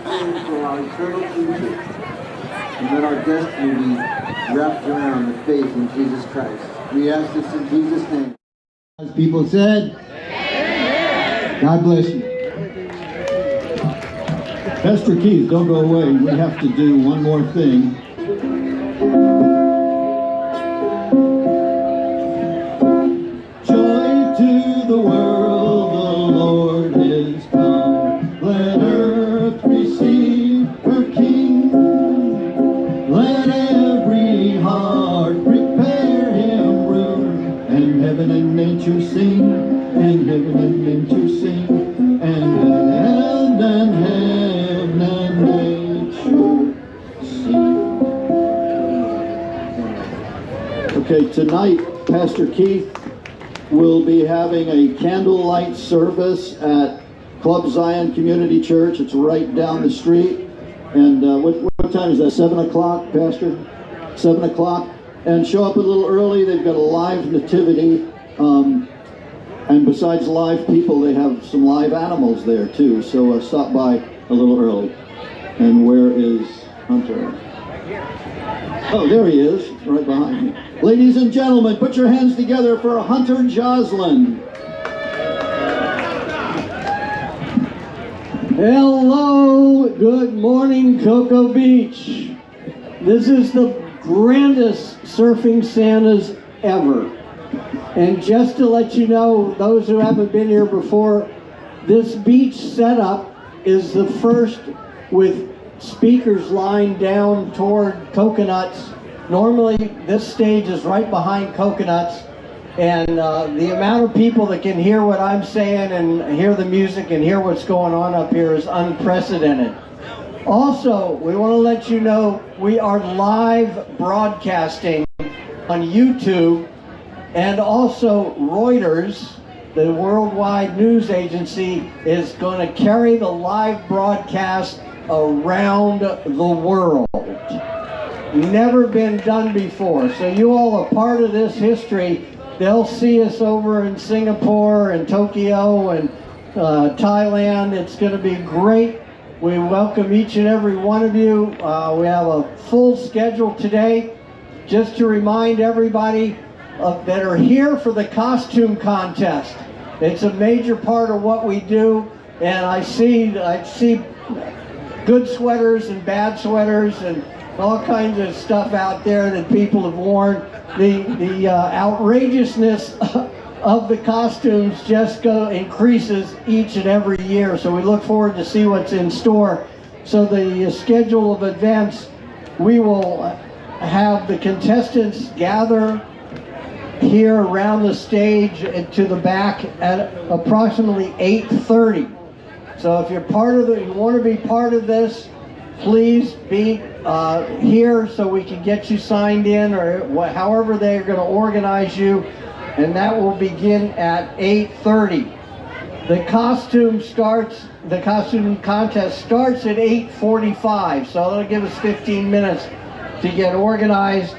pray for our eternal future, and that our destiny be wrapped around the faith in Jesus Christ. We ask this in Jesus' name. As people said, amen. God bless you. Pastor Keith, don't go away. We have to do one more thing. Joy to the world, the Lord is come. Let earth receive her King. Let every heart prepare him room. And heaven and nature sing, and heaven and nature sing, and heaven and nature sing. Okay, tonight, Pastor Keith will be having a candlelight service at Club Zion Community Church. It's right down the street. And what time is that? 7 o'clock, Pastor? 7 o'clock. And show up a little early. They've got a live nativity. And besides live people, they have some live animals there too. So stop by a little early. And where is Hunter? Oh, there he is, right behind me. Ladies and gentlemen, put your hands together for Hunter Joslin. Hello, good morning, Cocoa Beach. This is the grandest surfing Santas ever. And just to let you know, those who haven't been here before, this beach setup is the first with speakers lined down toward coconuts. Normally, this stage is right behind coconuts, and the amount of people that can hear what I'm saying and hear the music and hear what's going on up here is unprecedented. Also, we want to let you know we are live broadcasting on YouTube, and also Reuters, the worldwide news agency, is going to carry the live broadcast around the world. Never been done before. So you all are part of this history. They'll see us over in Singapore and Tokyo and Thailand. It's going to be great. We welcome each and every one of you. We have a full schedule today. Just to remind everybody that are here for the costume contest. It's a major part of what we do, and I see good sweaters and bad sweaters and all kinds of stuff out there that people have worn. The outrageousness of the costumes just increases each and every year, so we look forward to see what's in store. So the schedule of events, we will have the contestants gather here around the stage to the back at approximately 8:30. So if you're you want to be part of this, please be here so we can get you signed in, or however they're going to organize you, and that will begin at 8:30. The costume contest starts at 8:45, so that'll give us 15 minutes to get organized,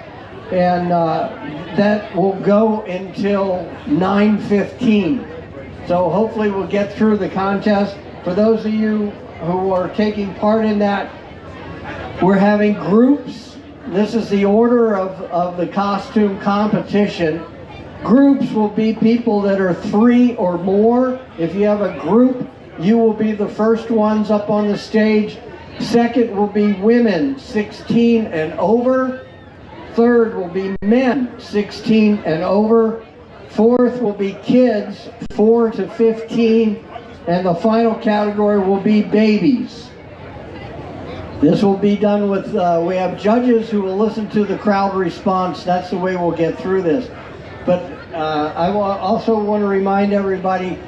and that will go until 9:15. So hopefully we'll get through the contest. For those of you who are taking part in that, we're having groups. This is the order of the costume competition. Groups will be people that are 3 or more. If you have a group, you will be the first ones up on the stage. Second will be women 16 and over. Third will be men 16 and over. Fourth will be kids 4 to 15. And the final category will be babies. This will be done with, we have judges who will listen to the crowd response. That's the way we'll get through this. But I also want to remind everybody,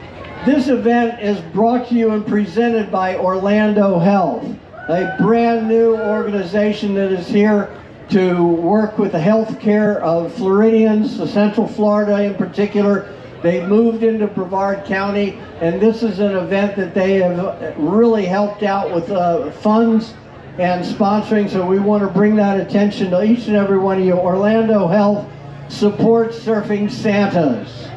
this event is brought to you and presented by Orlando Health, a brand new organization that is here to work with the health care of Floridians, Central Florida in particular. They moved into Brevard County, and this is an event that they have really helped out with funds and sponsoring, so we want to bring that attention to each and every one of you. Orlando Health supports Surfing Santas.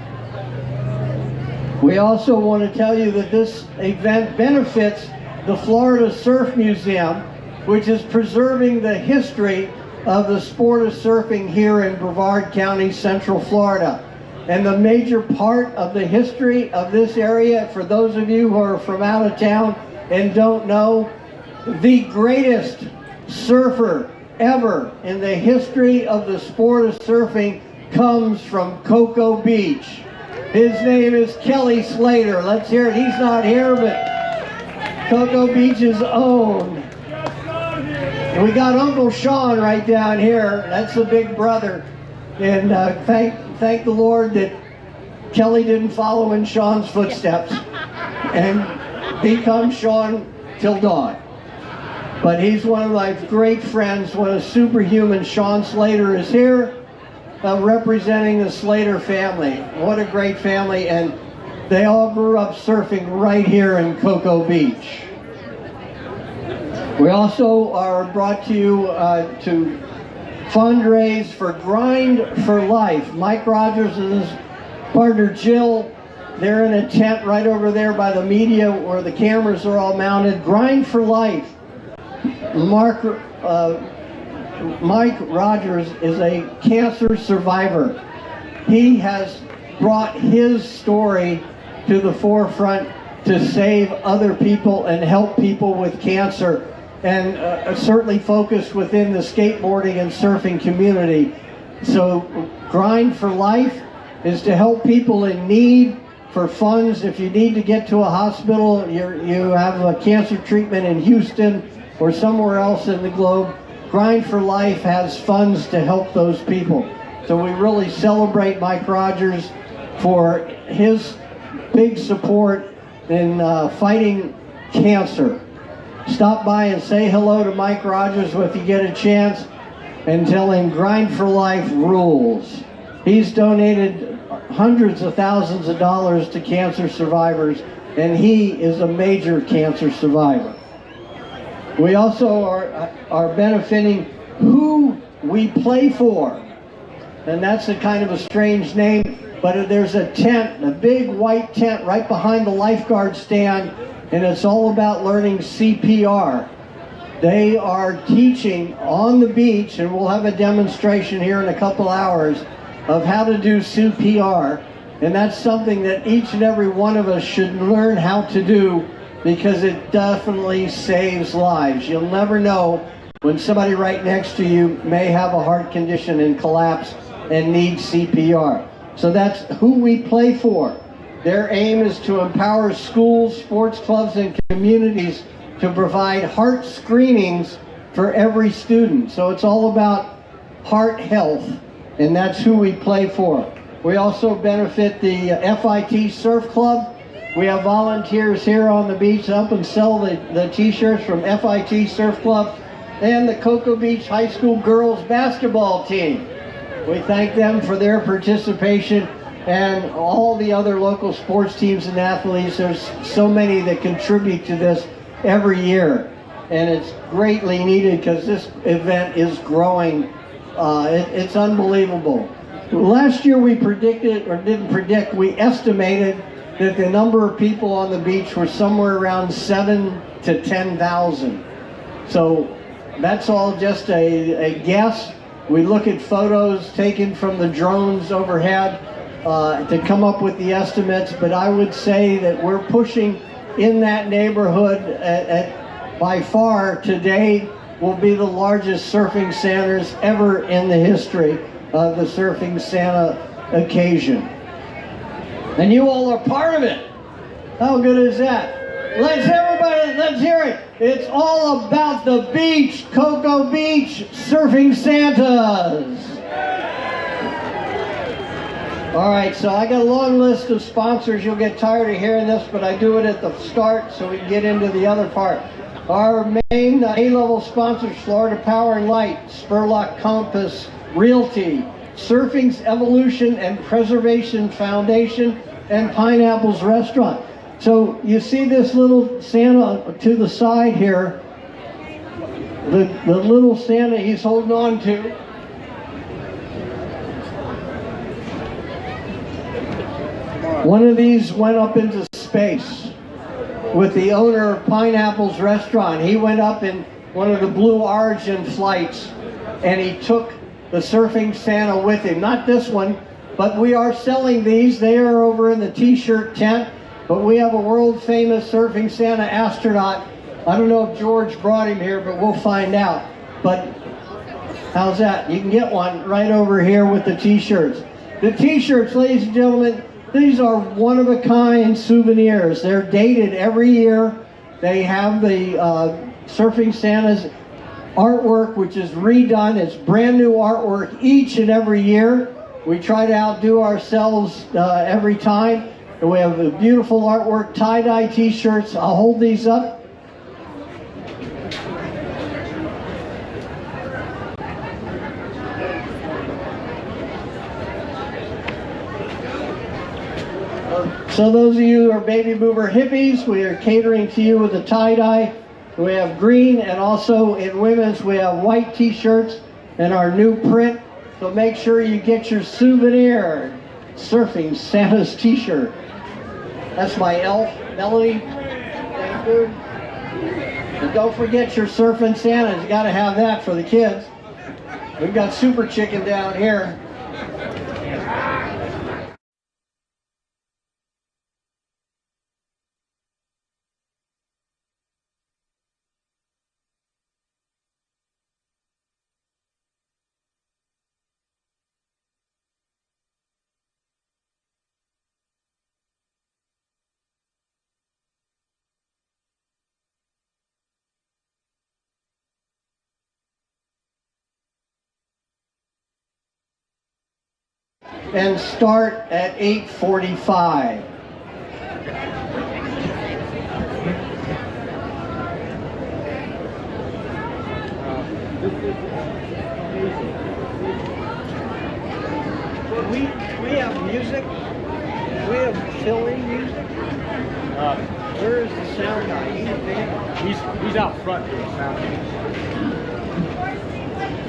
We also want to tell you that this event benefits the Florida Surf Museum, which is preserving the history of the sport of surfing here in Brevard County, Central Florida. And the major part of the history of this area, for those of you who are from out of town and don't know, the greatest surfer ever in the history of the sport of surfing comes from Cocoa Beach. His name is Kelly Slater. Let's hear it. He's not here, but Cocoa Beach's own. And we got Uncle Sean right down here. That's the big brother. And thank the Lord that Kelly didn't follow in Sean's footsteps and become Sean till dawn. But he's one of my great friends. What a superhuman. Sean Slater is here representing the Slater family. What a great family. And they all grew up surfing right here in Cocoa Beach. We also are brought to you to fundraise for Grind for Life. Mike Rogers and his partner Jill, they're in a tent right over there by the media where the cameras are all mounted. Grind for Life. Mike Rogers is a cancer survivor. He has brought his story to the forefront to save other people and help people with cancer, and certainly focused within the skateboarding and surfing community. So Grind for Life is to help people in need for funds. If you need to get to a hospital, you have a cancer treatment in Houston or somewhere else in the globe, Grind for Life has funds to help those people. So we really celebrate Mike Rogers for his big support in fighting cancer. Stop by and say hello to Mike Rogers if you get a chance, and tell him Grind for Life rules. He's donated hundreds of thousands of dollars to cancer survivors, and he is a major cancer survivor. We also are benefiting Who We Play For, and that's a kind of a strange name, but there's a tent, a big white tent right behind the lifeguard stand, and it's all about learning CPR. They are teaching on the beach, and we'll have a demonstration here in a couple hours of how to do CPR, and that's something that each and every one of us should learn how to do, because it definitely saves lives. You'll never know when somebody right next to you may have a heart condition and collapse and need CPR. So that's Who We Play For. Their aim is to empower schools, sports clubs, and communities to provide heart screenings for every student. So it's all about heart health, and that's Who We Play For. We also benefit the FIT Surf Club. We have volunteers here on the beach to help and sell the t-shirts from FIT Surf Club, and the Cocoa Beach High School girls basketball team. We thank them for their participation, and all the other local sports teams and athletes. There's so many that contribute to this every year, and it's greatly needed because this event is growing. It's unbelievable. Last year we predicted, or didn't predict, we estimated that the number of people on the beach were somewhere around 7,000 to 10,000. So that's all just a guess. We look at photos taken from the drones overhead to come up with the estimates, but I would say that we're pushing in that neighborhood. By far today will be the largest surfing Santas ever in the history of the Surfing Santa occasion. And you all are part of it. How good is that? Let's hear it. It's all about the beach, Cocoa Beach Surfing Santas. All right, so I got a long list of sponsors. You'll get tired of hearing this, but I do it at the start so we can get into the other part. Our main A-level sponsors: Florida Power and Light, Spurlock Compass Realty, Surfing's Evolution and Preservation Foundation, and Pineapples Restaurant. So you see this little Santa to the side here, the little Santa he's holding on to. One of these went up into space. with the owner of Pineapple's Restaurant. He went up in one of the Blue Origin flights and he took the Surfing Santa with him. Not this one, but we are selling these. They are over in the t-shirt tent, but we have a world famous Surfing Santa astronaut. I don't know if George brought him here, but we'll find out. But how's that? You can get one right over here with the t-shirts. The t-shirts, ladies and gentlemen, these are one-of-a-kind souvenirs. They're dated every year. They have the Surfing Santa's artwork, which is redone. It's brand new artwork each and every year. We try to outdo ourselves every time. And we have a beautiful artwork, tie-dye t-shirts. I'll hold these up. So those of you who are baby boomer hippies, we are catering to you with a tie-dye. We have green, and also in women's we have white t-shirts and our new print. So make sure you get your souvenir Surfing Santa's t-shirt. That's my elf, Melody. Thank you. And don't forget your Surfing Santas. You got to have that for the kids. We've got Super Chicken down here. And start at 8:45. We have music. We have filling music. Where is the sound guy? He's out front doing sound.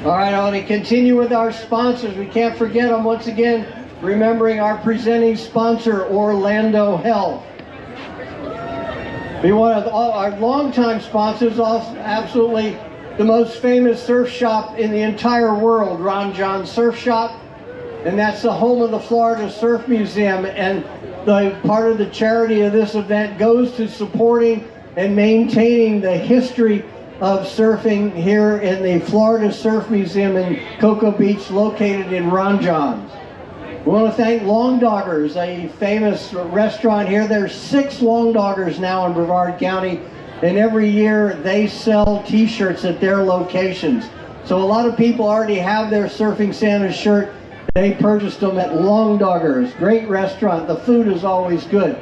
All right, I want to continue with our sponsors. We can't forget them once again, remembering our presenting sponsor, Orlando Health. We want our longtime sponsors, also absolutely the most famous surf shop in the entire world, Ron John Surf Shop. And that's the home of the Florida Surf Museum. And the part of the charity of this event goes to supporting and maintaining the history of surfing here in the Florida Surf Museum in Cocoa Beach, located in Ron John's. We want to thank Long Doggers, a famous restaurant here. There's 6 Long Doggers now in Brevard County, and every year they sell t-shirts at their locations. So a lot of people already have their Surfing Santa shirt. They purchased them at Long Doggers. Great restaurant. The food is always good.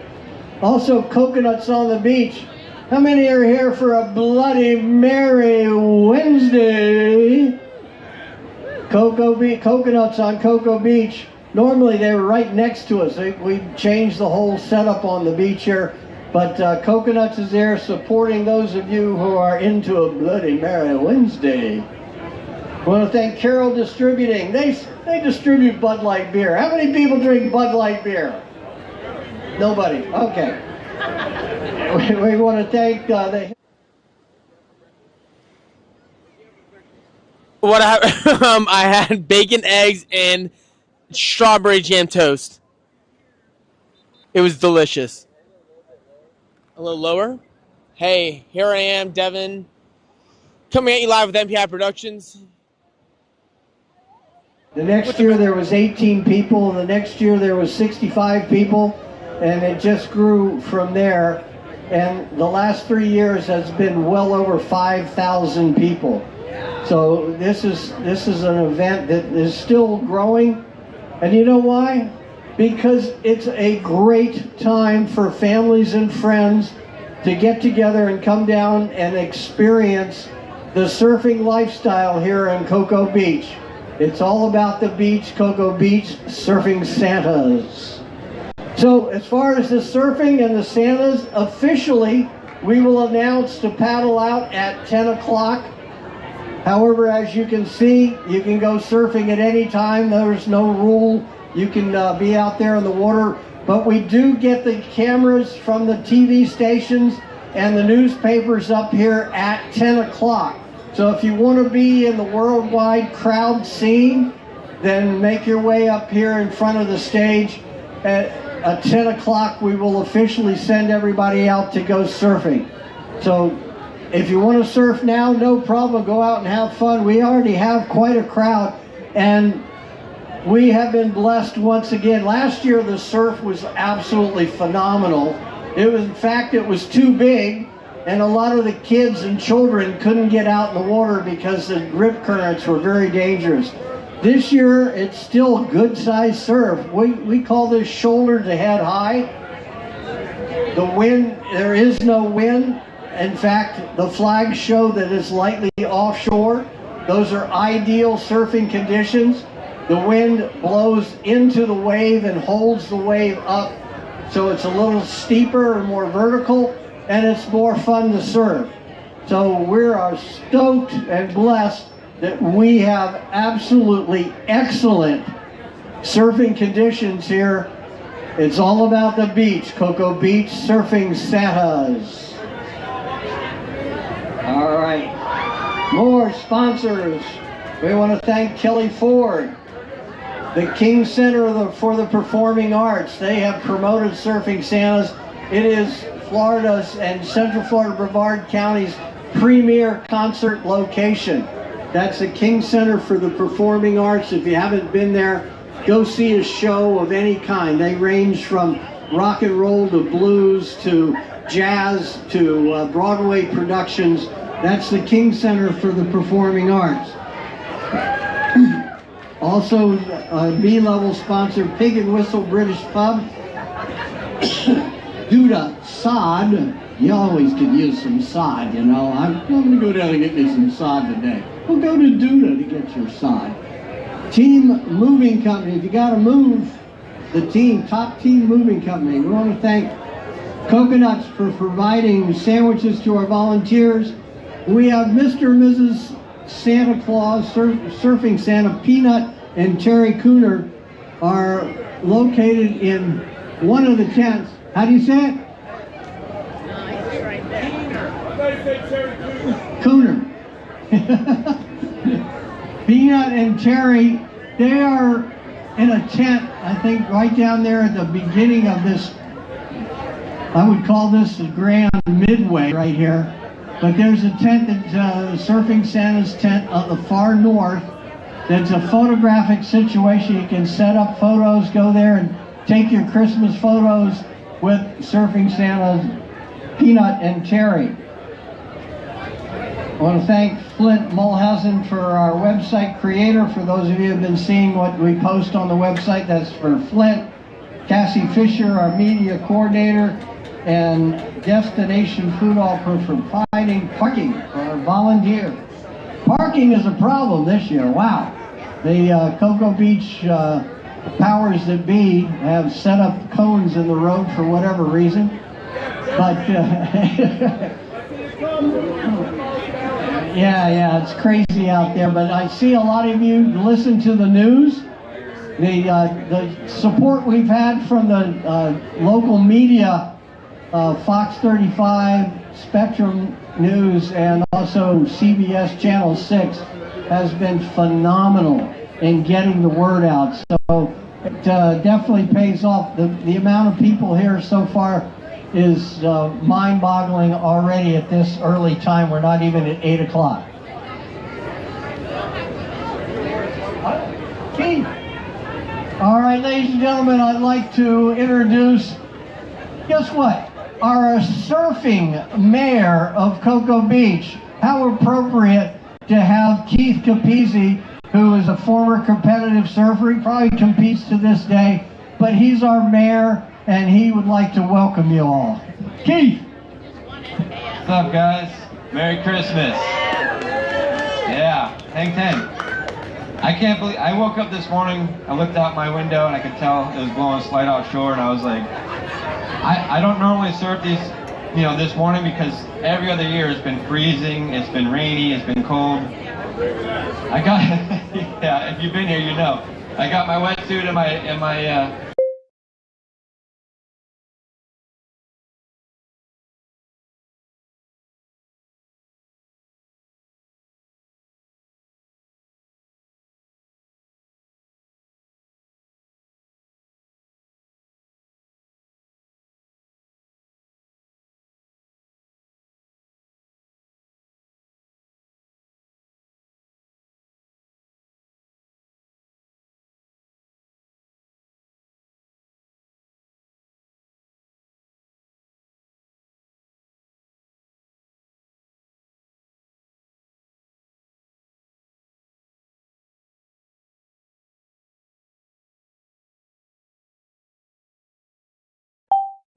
Also, Coconuts on the Beach. How many are here for a Bloody Mary Wednesday? Coconuts on Cocoa Beach. Normally they were right next to us. We changed the whole setup on the beach here. But Coconuts is there supporting those of you who are into a Bloody Mary Wednesday. I want to thank Carroll Distributing. They distribute Bud Light beer. How many people drink Bud Light beer? Nobody. Okay. We want to thank the... What I had bacon, eggs, and strawberry jam toast. It was delicious. A little lower. Hey, here I am, Devin, coming at you live with MPI Productions. The next year there was 18 people. The next year there was 65 people, and it just grew from there. And the last 3 years has been well over 5,000 people. So this is an event that is still growing. And you know why? Because it's a great time for families and friends to get together and come down and experience the surfing lifestyle here in Cocoa Beach. It's all about the beach, Cocoa Beach, Surfing Santas. So as far as the surfing and the Santas, officially, we will announce to paddle out at 10 o'clock. However, as you can see, you can go surfing at any time. There's no rule. You can be out there in the water. But we do get the cameras from the TV stations and the newspaper's up here at 10 o'clock. So if you want to be in the worldwide crowd scene, then make your way up here in front of the stage. At 10 o'clock, we will officially send everybody out to go surfing. So if you want to surf now, no problem. Go out and have fun. We already have quite a crowd, and we have been blessed once again. Last year, the surf was absolutely phenomenal. In fact, it was too big, and a lot of the kids and children couldn't get out in the water because the rip currents were very dangerous. This year, it's still good-sized surf. We call this shoulder to head high. The wind, there is no wind. In fact, the flags show that it's lightly offshore. Those are ideal surfing conditions. The wind blows into the wave and holds the wave up, so it's a little steeper and more vertical, and it's more fun to surf. So we are stoked and blessed that we have absolutely excellent surfing conditions here. It's all about the beach, Cocoa Beach Surfing Santas. All right, more sponsors. We want to thank Kelly Ford, the King Center for the Performing Arts. They have promoted Surfing Santas. It is Florida's and Central Florida Brevard County's premier concert location. That's the King Center for the Performing Arts. If you haven't been there, go see a show of any kind. They range from rock and roll to blues to jazz to Broadway productions. That's the King Center for the Performing Arts. Also, B-level sponsor, Pig and Whistle British Pub. Duda sod. You always could use some sod, you know. I'm going to go down and get me some sod today. Well, go to Duda to get your sod. Team Moving Company. If you got to move, the team, top team moving company. We want to thank Coconuts for providing sandwiches to our volunteers. We have Mr. and Mrs. Santa Claus, Surfing Santa, Peanut and Terry Cooner are located in one of the tents. How do you say it? Cooner. Peanut and Terry, they are in a tent, I think right down there at the beginning of this. I would call this the Grand Midway right here. But there's a tent, that Surfing Santa's tent on the far north. That's a photographic situation. You can set up photos, go there and take your Christmas photos with Surfing Santa's Peanut and Terry. I want to thank Flint Mulhausen for our website creator. For those of you who have been seeing what we post on the website, that's for Flint. Cassie Fisher, our media coordinator, and Destination Food Hall for providing parking for our volunteers. Parking is a problem this year. Wow. The Cocoa Beach powers that be have set up cones in the road for whatever reason. But yeah, it's crazy out there. But I see a lot of you listen to the news. The support we've had from the local media, Fox 35, Spectrum News, and also CBS Channel 6 has been phenomenal in getting the word out. So it definitely pays off. The amount of people here so far is mind-boggling already at this early time. We're not even at 8 o'clock. Keith. All right, ladies and gentlemen, I'd like to introduce, guess what? Our surfing mayor of Cocoa Beach. How appropriate to have Keith Capizzi, who is a former competitive surfer. He probably competes to this day, but he's our mayor, and he would like to welcome you all. Keith! What's up, guys? Merry Christmas. Yeah, hang 10. I can't believe, I woke up this morning, I looked out my window and I could tell it was blowing slight offshore, and I was like, I don't normally surf these, you know, this morning because every other year it's been freezing, it's been rainy, it's been cold. I got, yeah, if you've been here, you know. I got my wetsuit and my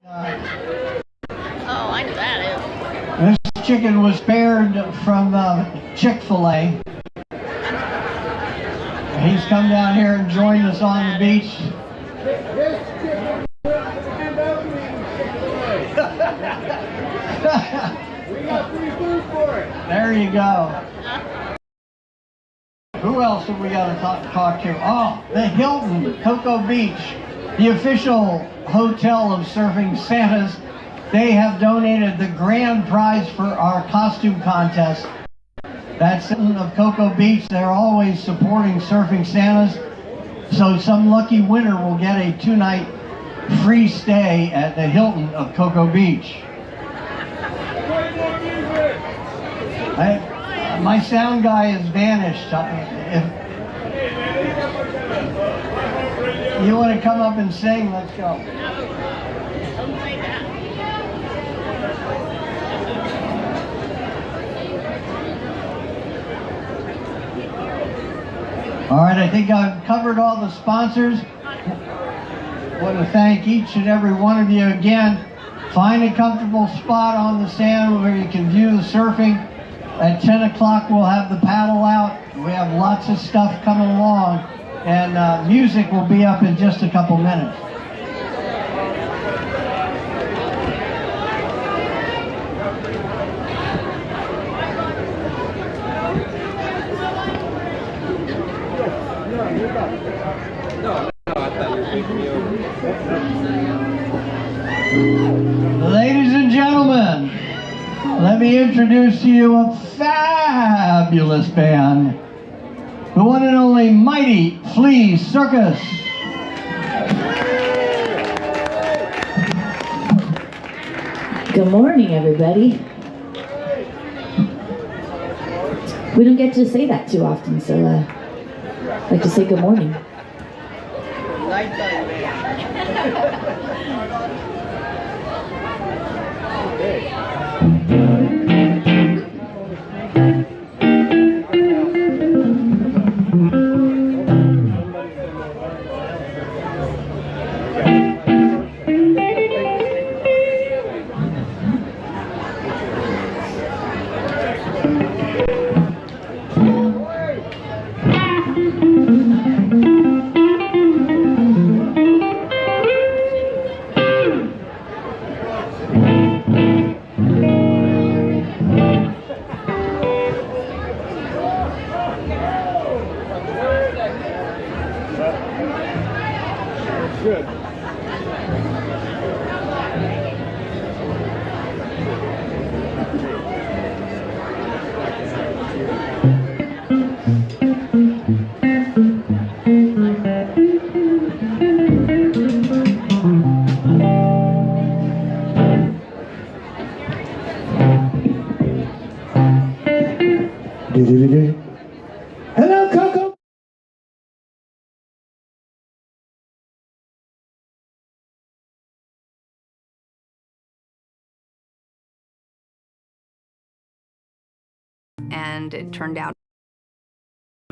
Oh, I know that is. This chicken was spared from Chick-fil-A. He's come down here and joined us on the beach. We got free food for it. There you go. Who else have we got to talk to? Oh, the Hilton, Cocoa Beach, the official hotel of Surfing Santas. They have donated the grand prize for our costume contest. That's Hilton of Cocoa Beach. They're always supporting Surfing Santas. So some lucky winner will get a 2-night free stay at the Hilton of Cocoa Beach. My sound guy has vanished. If you want to come up and sing, let's go. All right, I think I've covered all the sponsors. I want to thank each and every one of you again. Find a comfortable spot on the sand where you can view the surfing. At 10 o'clock, we'll have the paddle out. We have lots of stuff coming along, and music will be up in just a couple minutes. Ladies and gentlemen, let me introduce to you a fabulous band, the one and only Mighty Flea Circus. Good morning, everybody. We don't get to say that too often, so I'd like to say good morning. Hello, Coco. And it turned out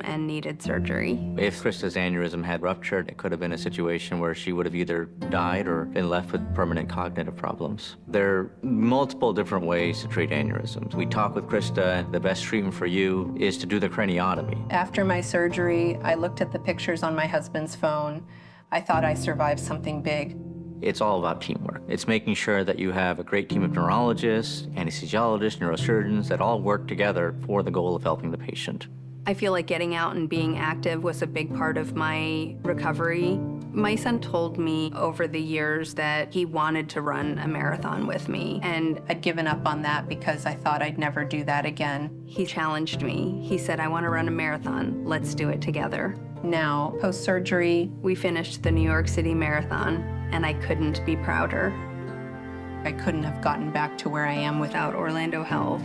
and needed surgery. If Krista's aneurysm had ruptured, it could have been a situation where she would have either died or been left with permanent cognitive problems. There are multiple different ways to treat aneurysms. We talk with Krista, the best treatment for you is to do the craniotomy. After my surgery, I looked at the pictures on my husband's phone. I thought I survived something big. It's all about teamwork. It's making sure that you have a great team of neurologists, anesthesiologists, neurosurgeons that all work together for the goal of helping the patient. I feel like getting out and being active was a big part of my recovery. My son told me over the years that he wanted to run a marathon with me, and I'd given up on that because I thought I'd never do that again. He challenged me. He said, I want to run a marathon. Let's do it together. Now, post-surgery, we finished the New York City Marathon, and I couldn't be prouder. I couldn't have gotten back to where I am without Orlando Health.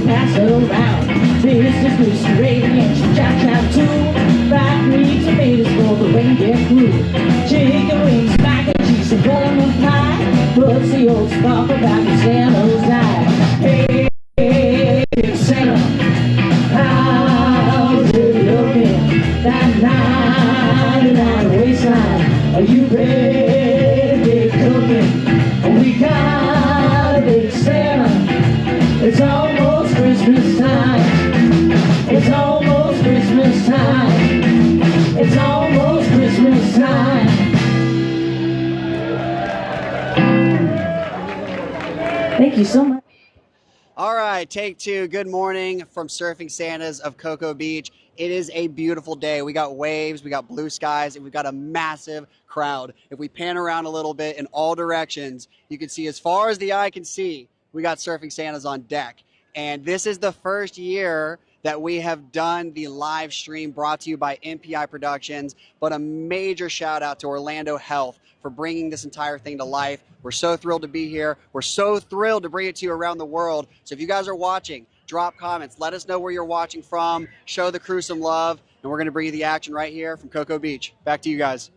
pass it around. This is Miss Ray and she chop too. Fried green tomatoes for the reindeer crew. Chicken wings, mac and cheese, and buttermilk pie. What's the old sparkle back in Santa's eye? Hey, Santa, how's it looking? That 99 waistline, are you ready to get cooking? We got a big Santa. It's almost Christmas time. It's almost Christmas time. It's almost Christmas time. Thank you so much. All right, take two. Good morning from Surfing Santas of Cocoa Beach. It is a beautiful day. We got waves, we got blue skies, and we've got a massive crowd. If we pan around a little bit in all directions, you can see as far as the eye can see, we got Surfing Santas on deck. And this is the first year that we have done the live stream brought to you by MPI Productions, but a major shout out to Orlando Health for bringing this entire thing to life. We're so thrilled to be here. We're so thrilled to bring it to you around the world. So if you guys are watching, drop comments. Let us know where you're watching from. Show the crew some love. And we're going to bring you the action right here from Cocoa Beach. Back to you guys.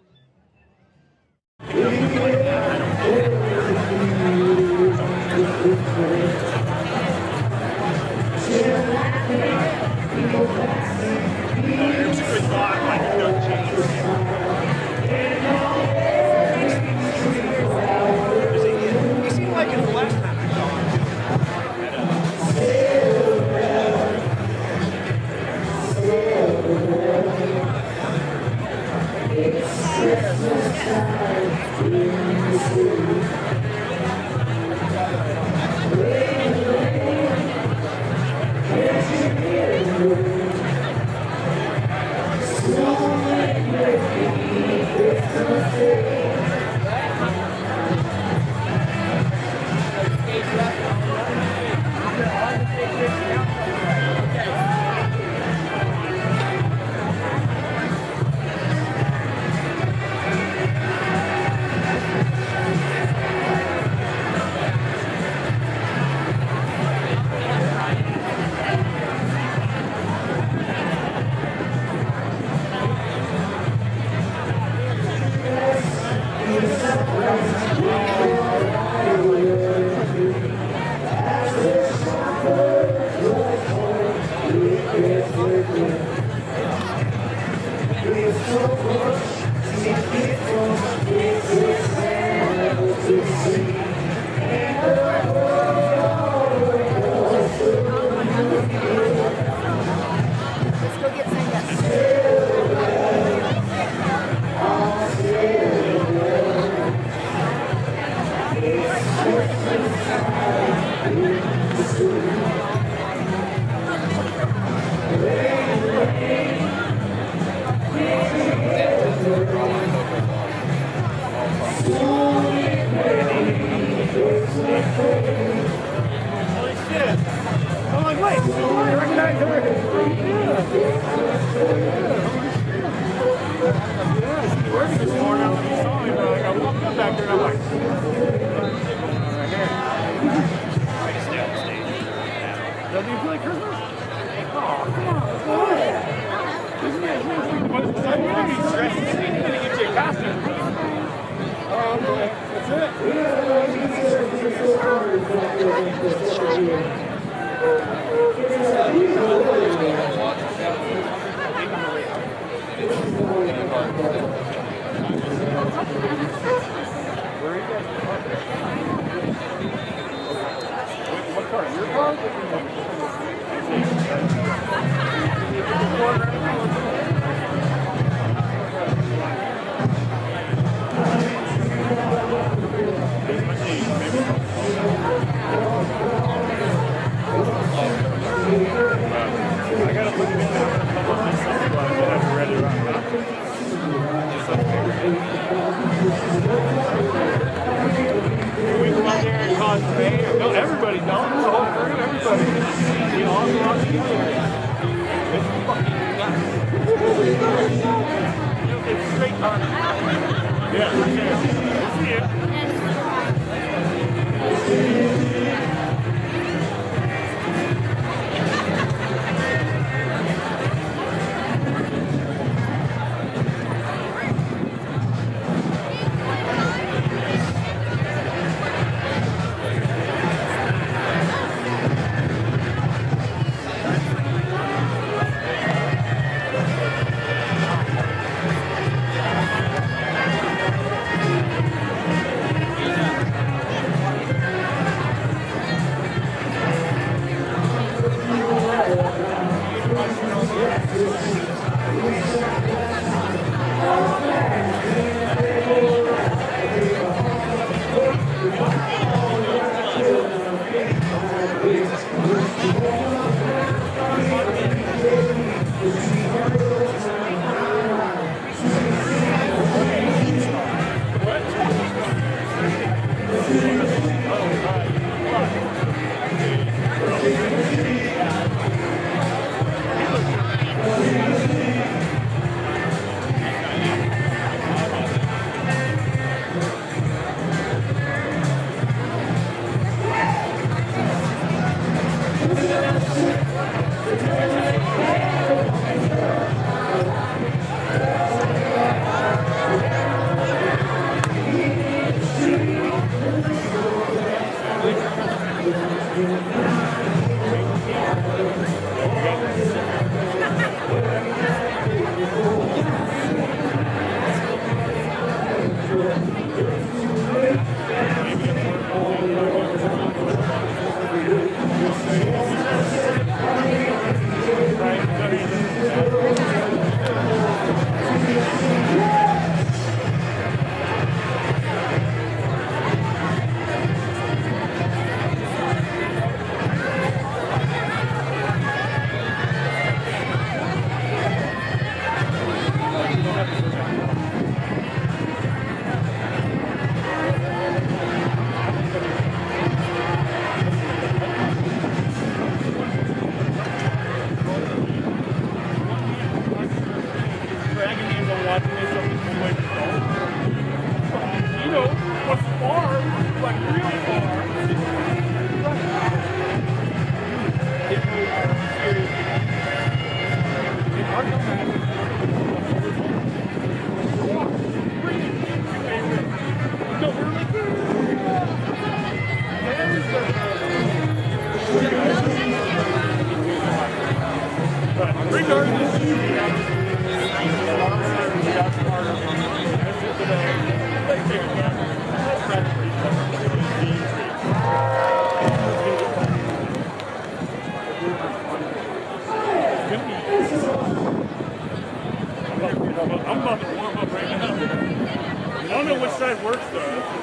I'm about to warm up right now. I don't know which side works though.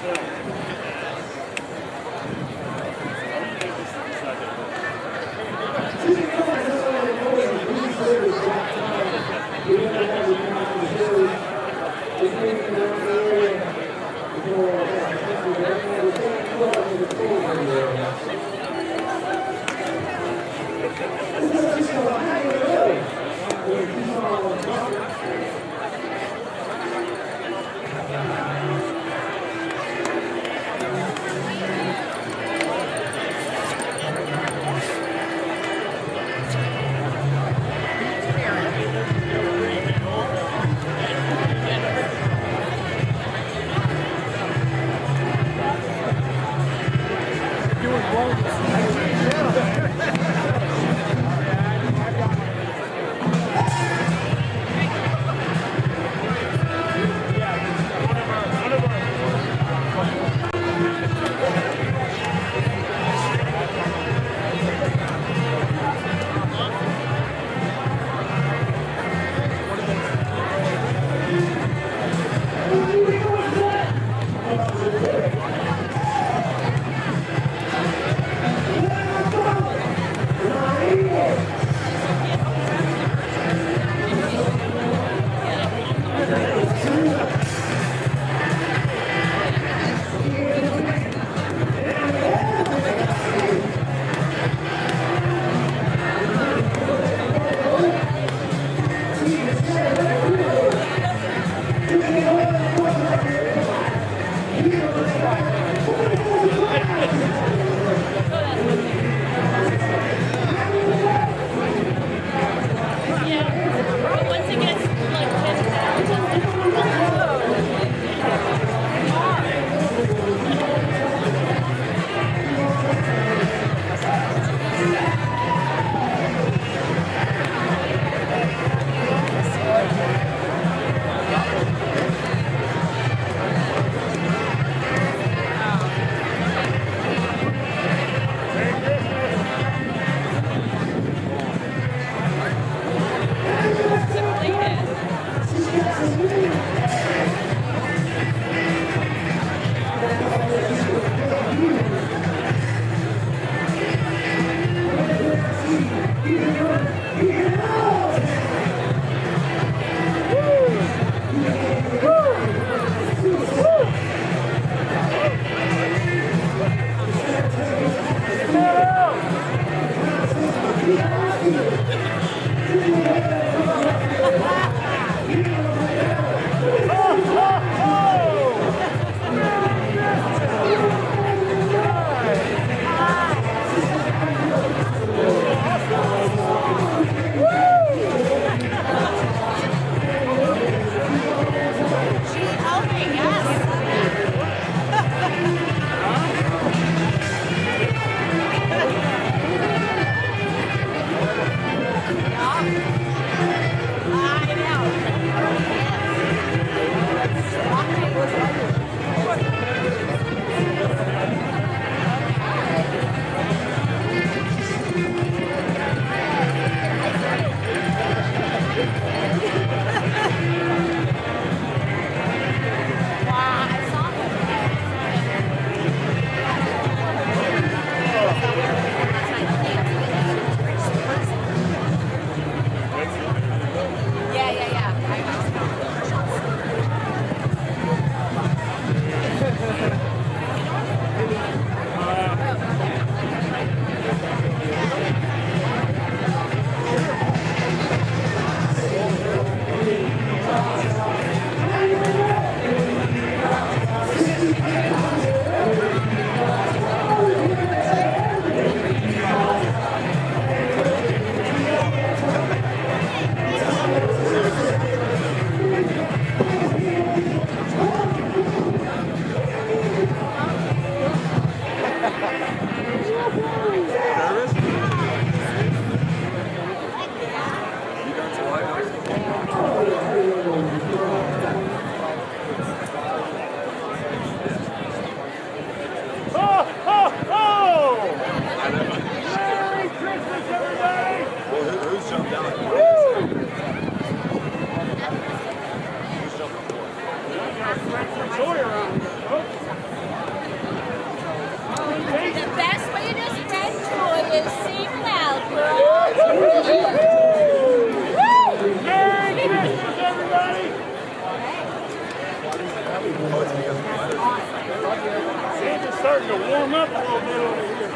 Starting to warm up a little bit over here.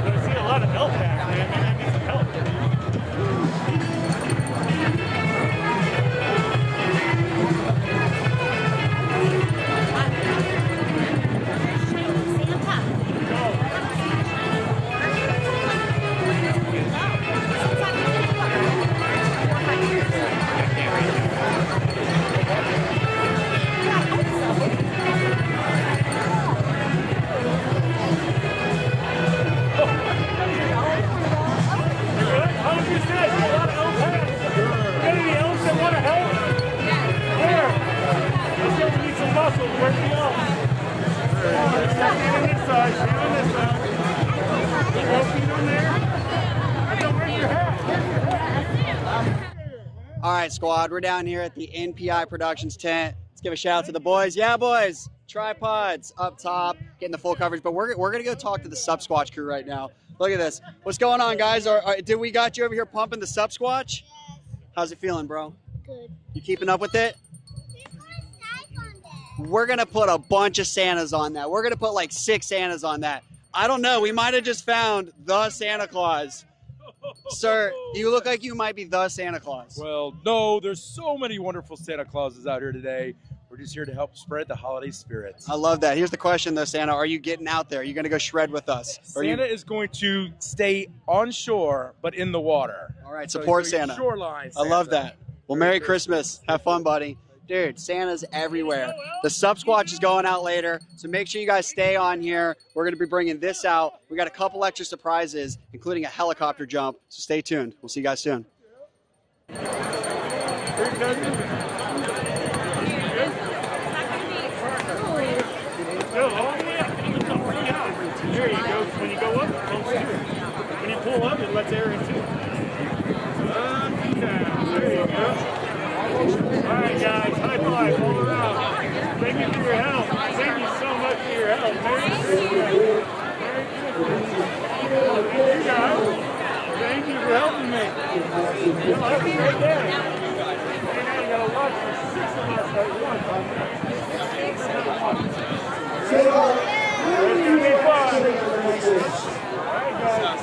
I see a lot of elk back, man. I need some help. All right, squad, we're down here at the NPI Productions tent. Let's give a shout out to the boys. Yeah, boys, tripods up top, getting the full coverage, but we're going to go talk to the Sub-Squatch crew right now. Look at this. What's going on, guys? Did we got you over here pumping the Sub-Squatch? Yes. How's it feeling, bro? Good. You keeping up with it? We're going to put a bunch of Santas on that. We're going to put like 6 Santas on that. I don't know. We might have just found the Santa Claus. Sir, you look like you might be the Santa Claus. Well, no, there's so many wonderful Santa Clauses out here today. We're just here to help spread the holiday spirits. I love that. Here's the question, though, Santa. Are you getting out there? Are you going to go shred with us? Santa is going to stay on shore, but in the water. All right, support Santa. Shoreline Santa. I love that. Well, Merry Christmas. Have fun, buddy. Dude, Santa's everywhere. The Sub-Squatch is going out later, so make sure you guys stay on here. We're going to be bringing this out. We got a couple extra surprises, including a helicopter jump, so stay tuned. We'll see you guys soon. There you go. When you go up, it comes through. When you pull up, it lets air into it. There you go. All right, guys, high five all around. Thank you for your help. Thank you so much for your help. Thank you, guys. Thank you for helping me. You'll have a great day. And now you got to watch for 6 of us at once. It's going to be fun. All right, guys.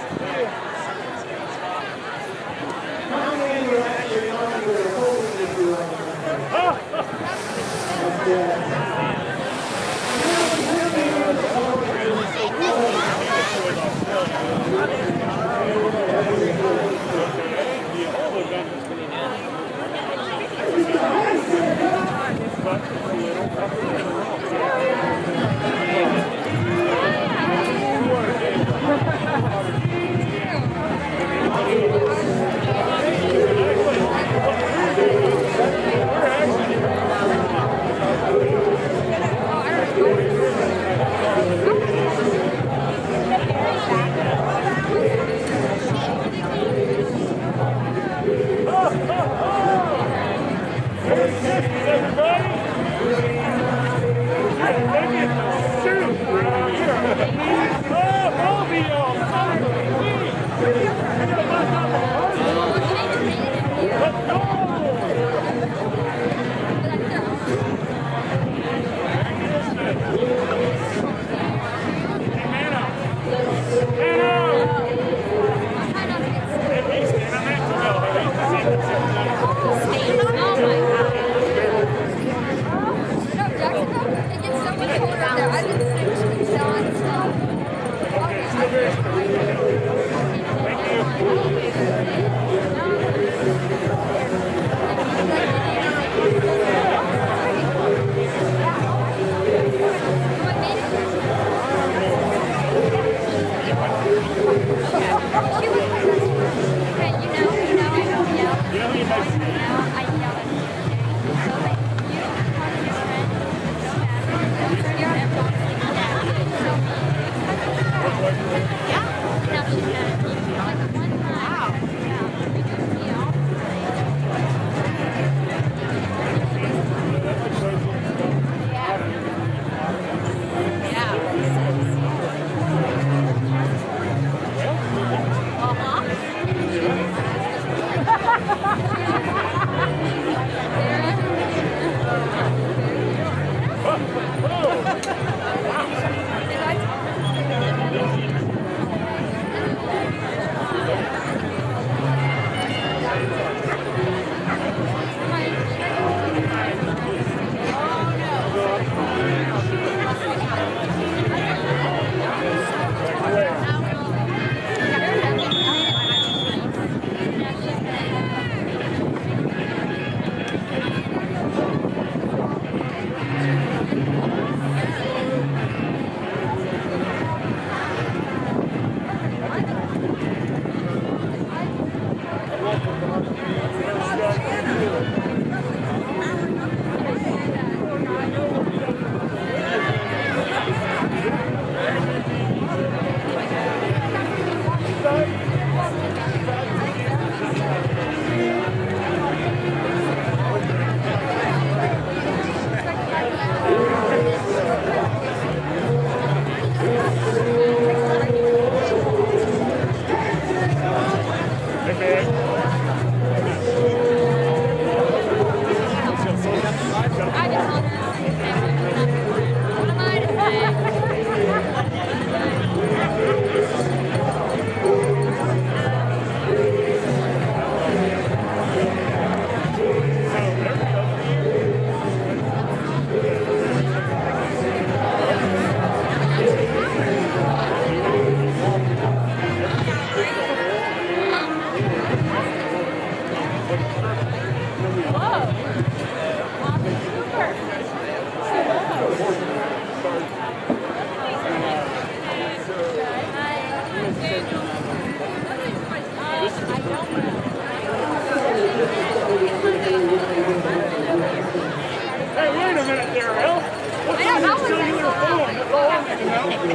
Dude,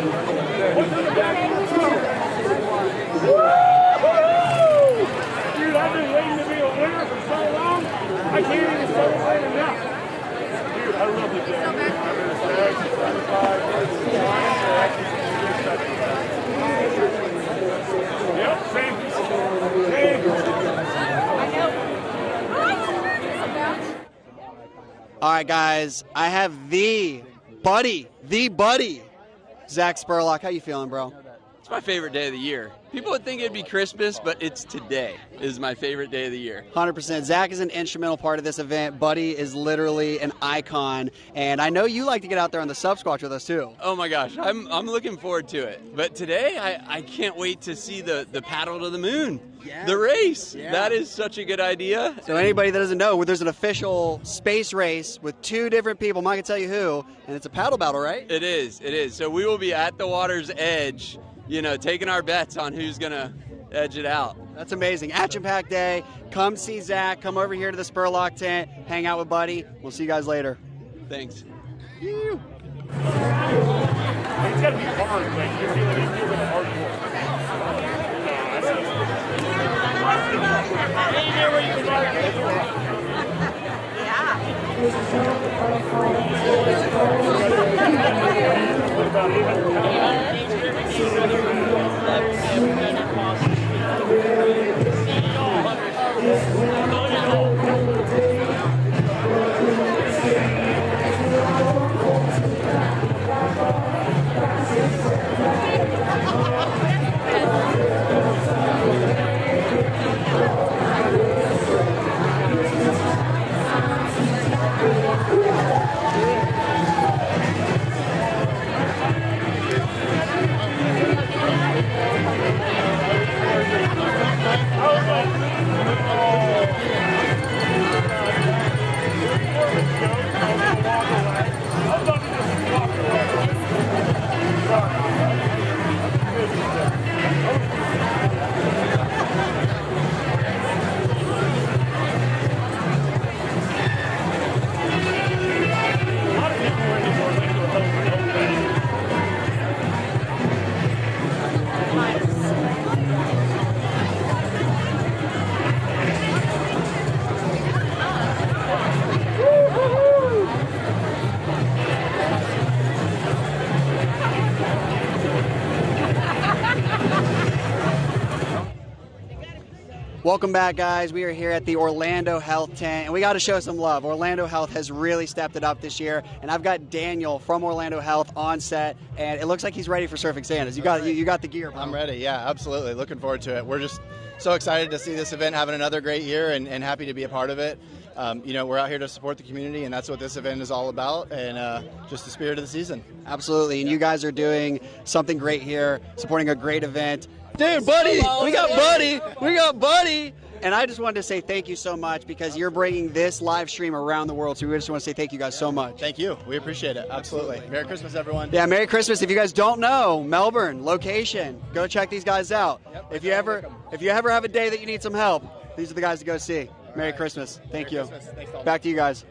I've been waiting to be a winner for so long, I can't even celebrate enough. Dude, I love the game. Yep, same. All right, guys, I have the buddy, Zach Spurlock. How you feeling, bro? It's my favorite day of the year. People would think it'd be Christmas, but it's today is my favorite day of the year. 100%. Zach is an instrumental part of this event. Buddy is literally an icon, and I know you like to get out there on the sub squatch with us too. Oh my gosh, I'm looking forward to it. But today, I can't wait to see the paddle to the moon, the race. Yeah. That is such a good idea. So anybody that doesn't know, there's an official space race with 2 different people. I'm not going to tell you who, and it's a paddle battle, right? It is. So we will be at the water's edge, taking our bets on who's going to edge it out. That's amazing. Action Pack Day. Come see Zach. Come over here to the Spurlock tent. Hang out with Buddy. We'll see you guys later. Thanks. It's got to be hard, like you're feeling hard work. Welcome back, guys. We are here at the Orlando Health tent, and we got to show some love. Orlando Health has really stepped it up this year, and I've got Daniel from Orlando Health on set, and it looks like he's ready for Surfing Santas. You got the gear, bro. I'm ready. Yeah, absolutely. Looking forward to it. We're just so excited to see this event having another great year, and happy to be a part of it. We're out here to support the community, and that's what this event is all about, and just the spirit of the season. Absolutely, and you guys are doing something great here, supporting a great event. Dude, Buddy! We got Buddy! We got Buddy! And I just wanted to say thank you so much because you're bringing this live stream around the world. So we just want to say thank you guys so much. Thank you. We appreciate it. Absolutely. Merry Christmas, everyone. Yeah, Merry Christmas. If you guys don't know, Melbourne, location, go check these guys out. Yep, if you ever have a day that you need some help, these are the guys to go see. All Merry Christmas. Thank you. Christmas. Thanks, back to you guys.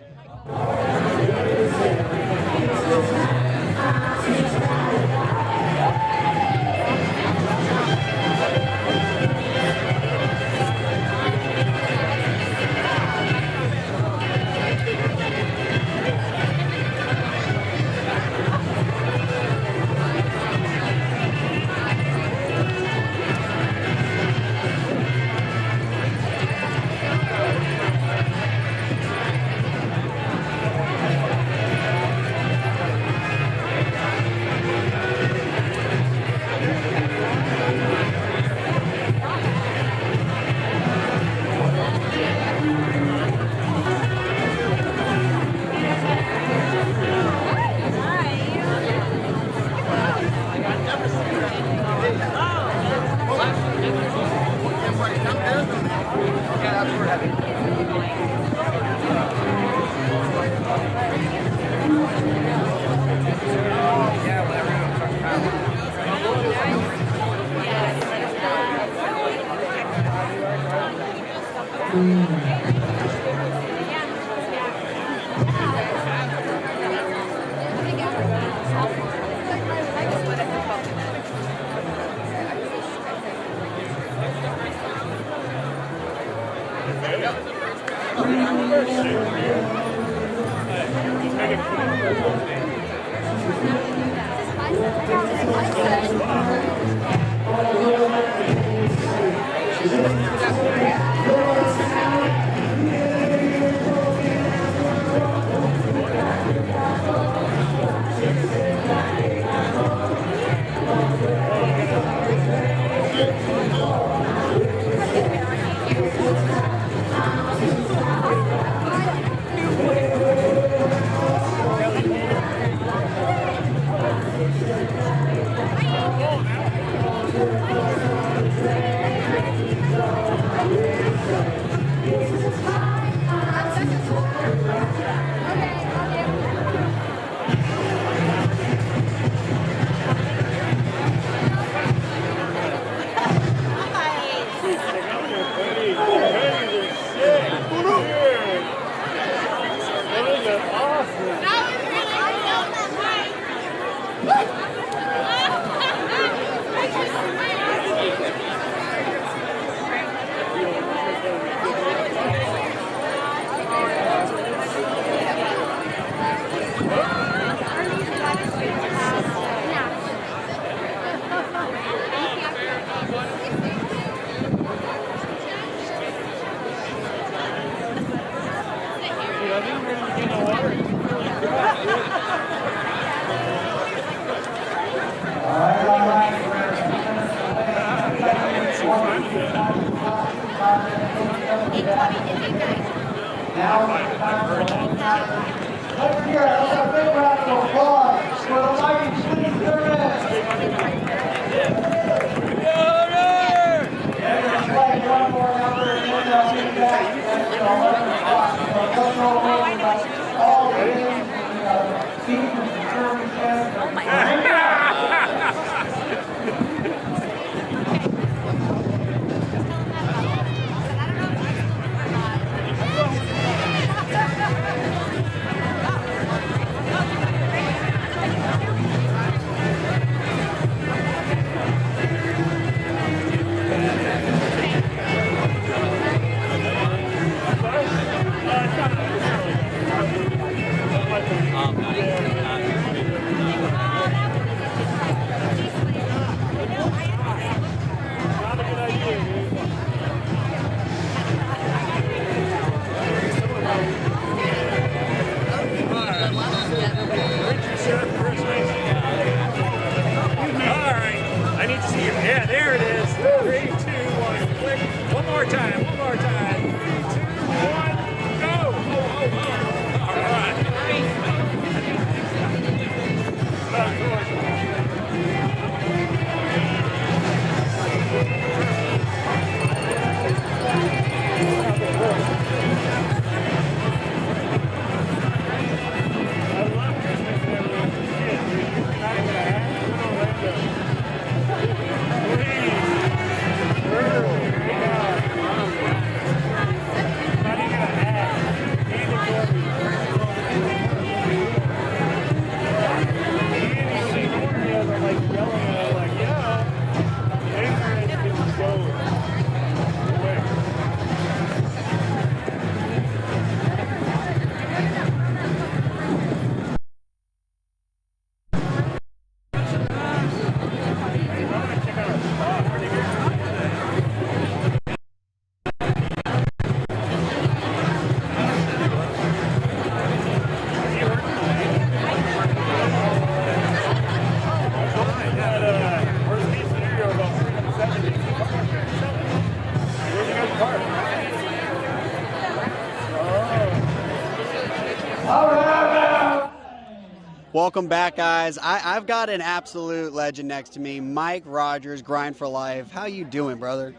Welcome back, guys. I've got an absolute legend next to me, Mike Rogers, Grind for Life. How you doing, brother?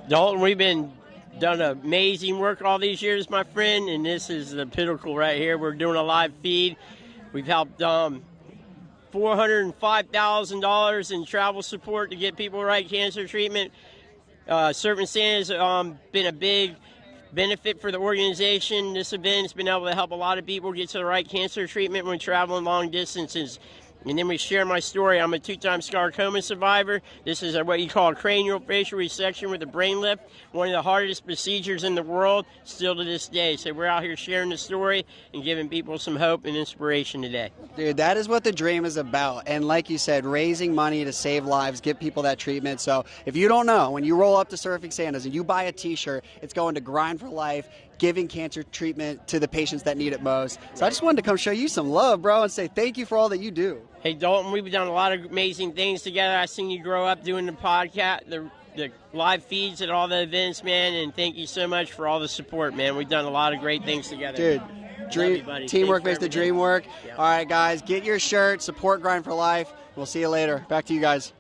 Dalton, we've been done amazing work all these years, my friend, and this is the pinnacle right here. We're doing a live feed. We've helped $405,000 in travel support to get people right cancer treatment. Surfing Santa's been a big benefit for the organization. This event's been able to help a lot of people get to the right cancer treatment when traveling long distances. And then we share my story. I'm a 2-time sarcoma survivor. This is what you call a cranial facial resection with a brain lift. One of the hardest procedures in the world, still to this day. So we're out here sharing the story and giving people some hope and inspiration today. Dude, that is what the dream is about. And like you said, raising money to save lives, get people that treatment. So if you don't know, when you roll up to Surfing Santas and you buy a t-shirt, it's going to Grind for Life, giving cancer treatment to the patients that need it most. So I just wanted to come show you some love, bro, and say thank you for all that you do. Hey, Dalton, we've done a lot of amazing things together. I've seen you grow up doing the podcast, the live feeds at all the events, man, and thank you so much for all the support, man. We've done a lot of great things together. Dude, teamwork makes the dream work. All right, guys, get your shirt, support Grind for Life. We'll see you later. Back to you guys.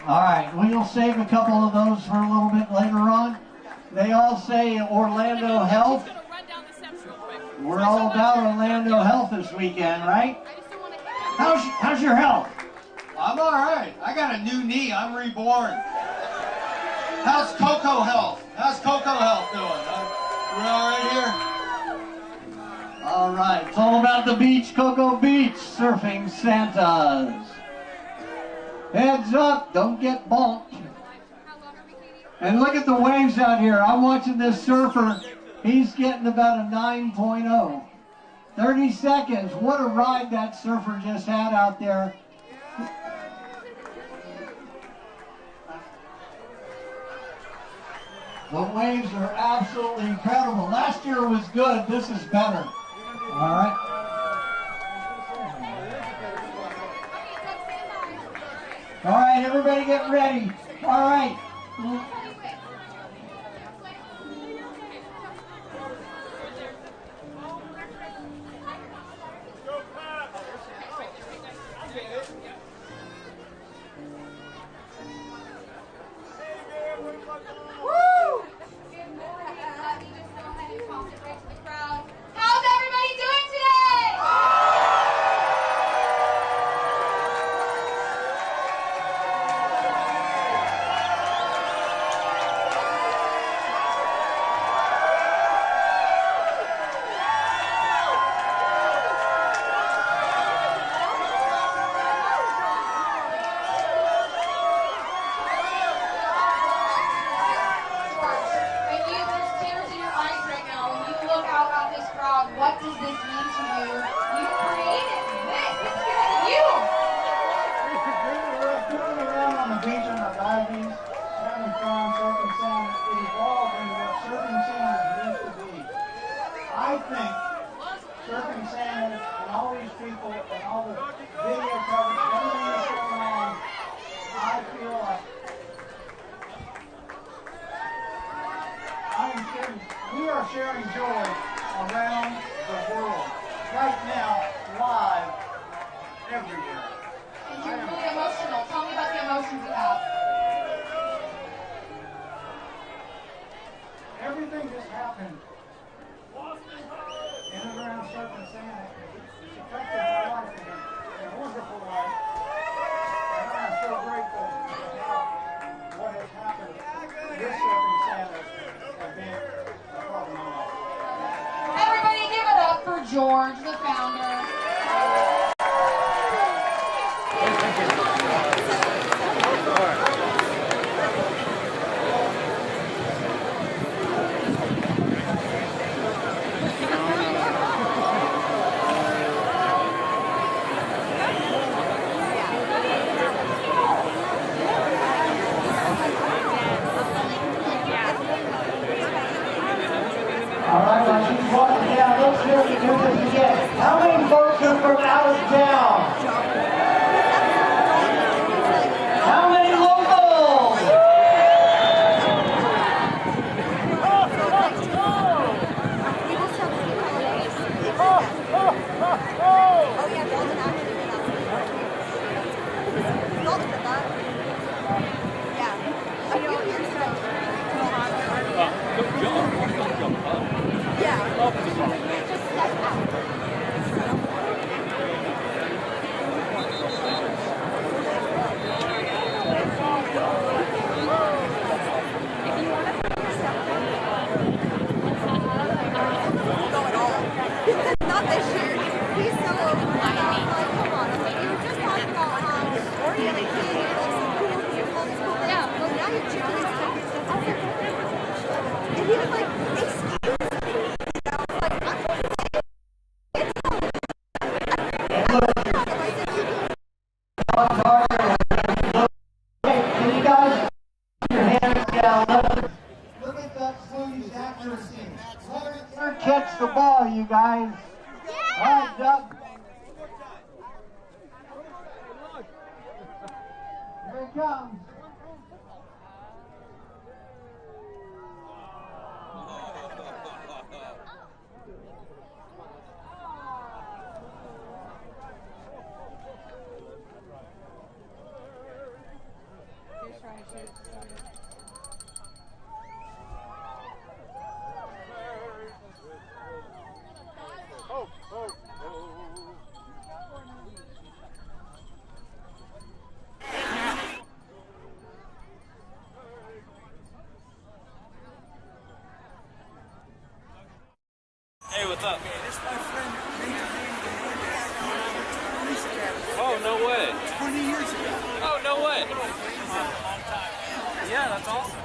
All right, we'll save a couple of those for a little bit later on. They all say Orlando Health. We're all about Orlando Health this weekend, right? How's your health? I'm all right. I got a new knee. I'm reborn. How's Coco Health? How's Coco Health doing? We all right here? All right, it's all about the beach, Cocoa Beach, surfing Santas. Heads up, don't get bonked. And look at the waves out here. I'm watching this surfer. He's getting about a 9.0. 30 seconds. What a ride that surfer just had out there. The waves are absolutely incredible. Last year was good. This is better. All right. All right, everybody get ready. All right. How's everybody doing today? What does this mean to you? You created this. It's because of you. Moving around on the beach on our dives, having fun, surfing Santa, it evolved into what surfing Santa used to be. I think surfing Santa and all these people and all the video coverage, everything that's going on, I feel like we are sharing joy around the world. Right now, live, everywhere. And you're really emotional. Tell me about the emotions you have. Everything just happened in and around Surfing Santa. It's affected my life in a wonderful way. And I am so grateful for what has happened. This Surfing Santa has been a part of my life. Everybody give it up for George, the founder. How many folks are from out of town? How many locals? Catch the ball, you guys. All right, Doug. Here it comes. Hey, what's up? This is my friend no way. 20 years ago. Oh, no way. Yeah, that's awesome.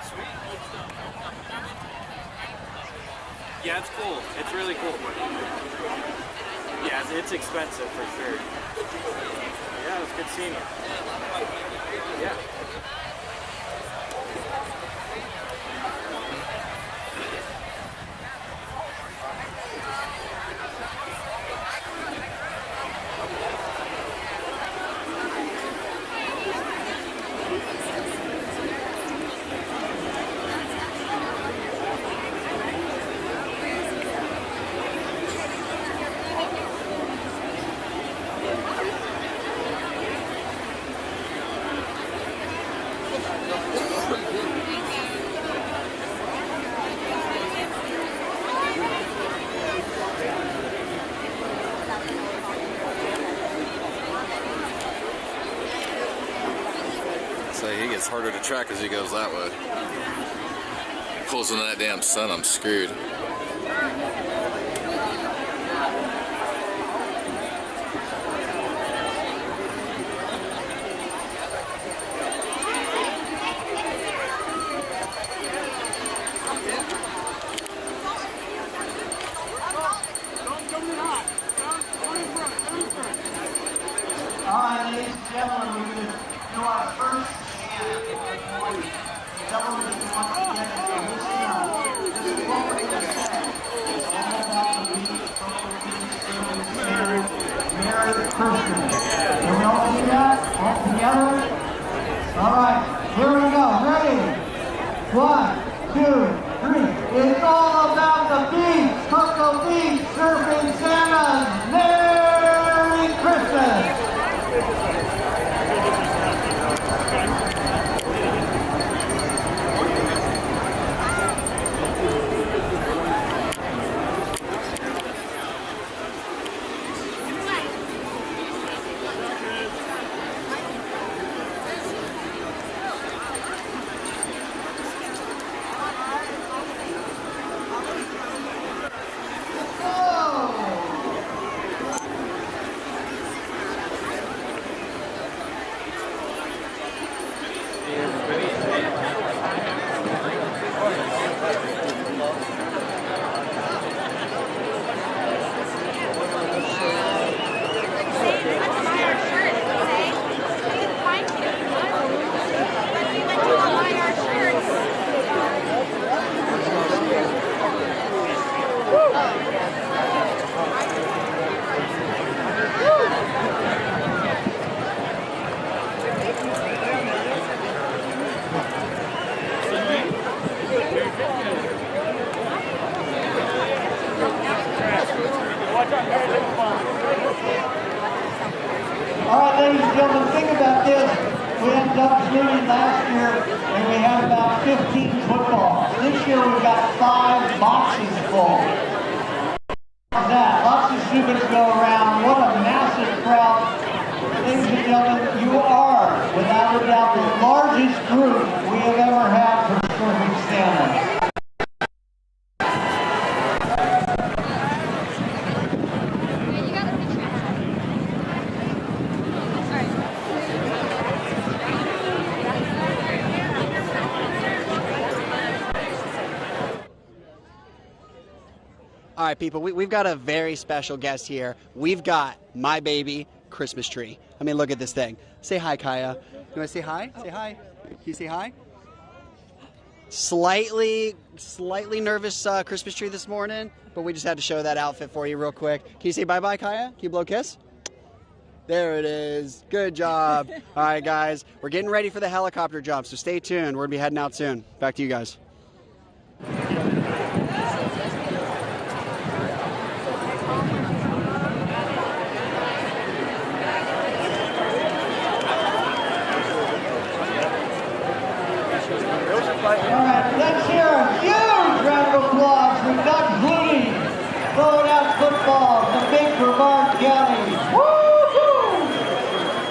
Sweet. Yeah, it's cool. It's really cool. Yeah, it's expensive for sure. Yeah, it was good seeing you. Yeah. So he gets harder to track as he goes that way. Pulls into that damn sun, I'm screwed. All right, ladies and gentlemen, we're going to do our first chant of the morning. Gentlemen, if you want to get it, listen up. This is what we're going to say. It's all about the beach, Merry Christmas. Can we all do that? All together? All right, here we go. Ready? 1, 2, 3. It's all about the beach, Cocoa Beach, surfing Santa's. Merry Christmas. All right, ladies and gentlemen, think about this. We had Dutch Union last year, and we had about 15 footballs. This year we've got 5 boxes full. How's that? Lots of students go around. What a massive crowd. Ladies and gentlemen, you are, without a doubt, the largest group we have ever had for Surfing Santa. All right, people, we've got a very special guest here. We've got my baby Christmas tree. I mean, look at this thing. Say hi, Kaya. You want to say hi? Say hi. Can you say hi? Slightly nervous Christmas tree this morning, but we just had to show that outfit for you real quick. Can you say bye-bye, Kaya? Can you blow a kiss? There it is. Good job. All right, guys, we're getting ready for the helicopter jump, so stay tuned. We're going to be heading out soon. Back to you guys. Let's hear a huge round of applause for Doug Clooney throwing out football to big Brevard County. Woo-hoo!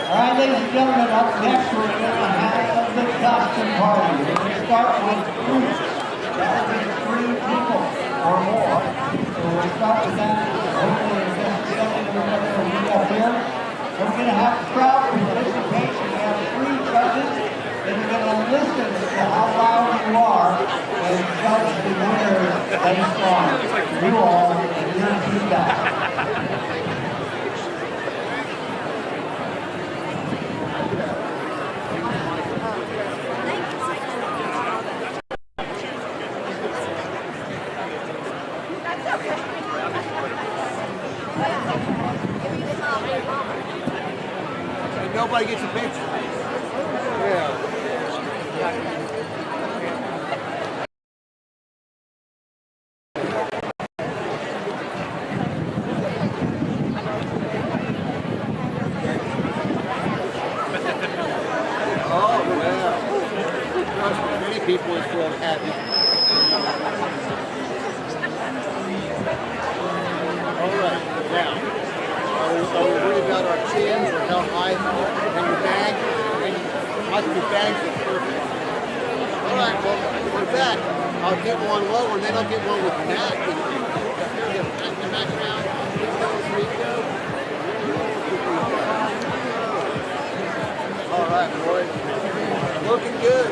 All right, ladies and gentlemen, up next we're going to have the costume party. We're going to start with groups. That will be 3 people or more. So we'll start with that. Hopefully in just a second everybody will be up here. we're going to have crowd participation. We have 3 judges that are going to listen to how loud you are and judge the winners based on you all and your feedback. Nobody gets a picture. Yeah. Oh, yeah. Many people is real happy. All right, now, are we worried about our chins or how high and your bag? I think your bags are perfect. All right, well, with that, I'll get one lower and then I'll get one with Matt. All right, boys. Looking good.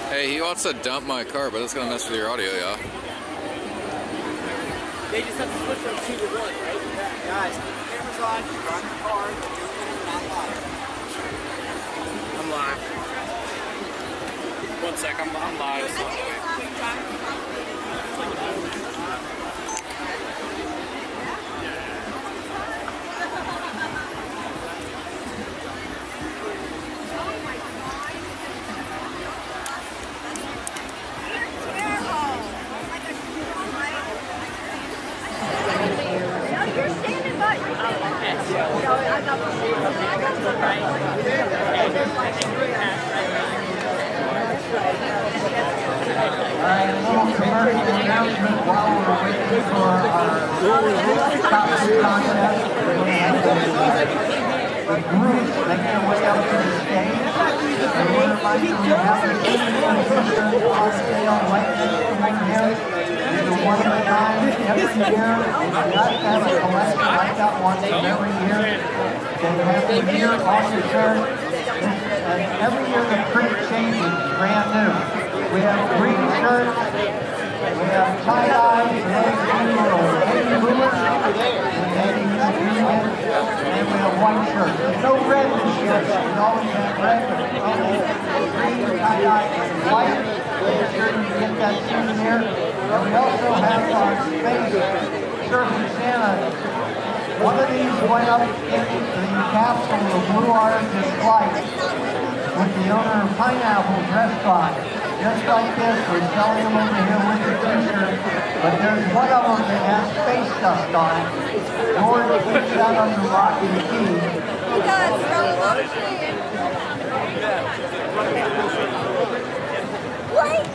Hey, he wants to dump my car, but it's gonna mess with your audio, yeah. They just have to switch from 2 to 1, right? Guys, keep the cameras on, you're on the car, you're not live. I'm live. 1 sec, I'm live. Alright, a little commercial announcement while we're waiting for our costume contest. The groups make their way up to the stage. And we're inviting you to have your t-shirt on sale right next to one here. These are one of a kind every year. And you got to have a collection like that one every year. They have the year on your shirt. And every year the print changes, brand new. We have green shirts, we have tie-dyes, and we have white shirts. There's no red this year. yes, we always have red, green, tie-dye, and white. Make sure you get that souvenir. And we also have our space surfing Santa. One of these went up in the capsule of Blue Origin flight with the owner of Pineapple's restaurant. Just like this, we're selling them over here with the t-shirt, but there's one of them that has space dust on it. George keeps that under lock and key. He does, from the Wait!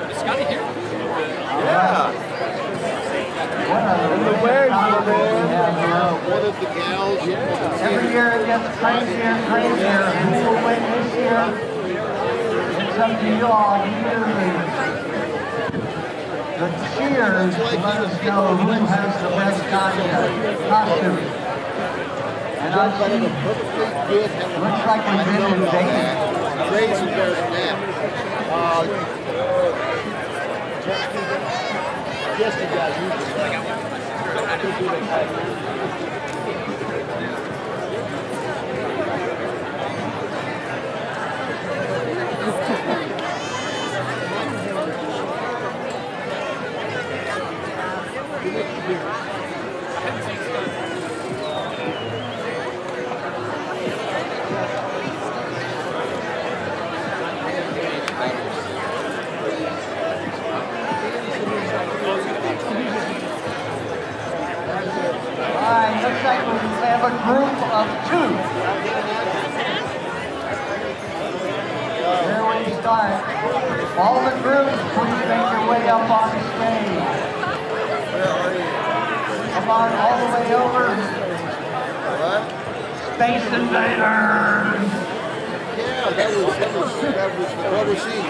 Is Scotty here? Yeah. And the waves, man. One of the gals. Yeah. Every year it gets crazier and crazier. Who will win this year? It's up to you all. You do the cheers to let us know who has the best costume. And I see, looks like we've been in Vegas. Crazy bears now. Yes, you guys. Alright, looks like we have a group of two. Here we start. All the groups, please make your way up on the stage. Come on, all the way over. Space Invaders! Yeah, that was the rubber scene.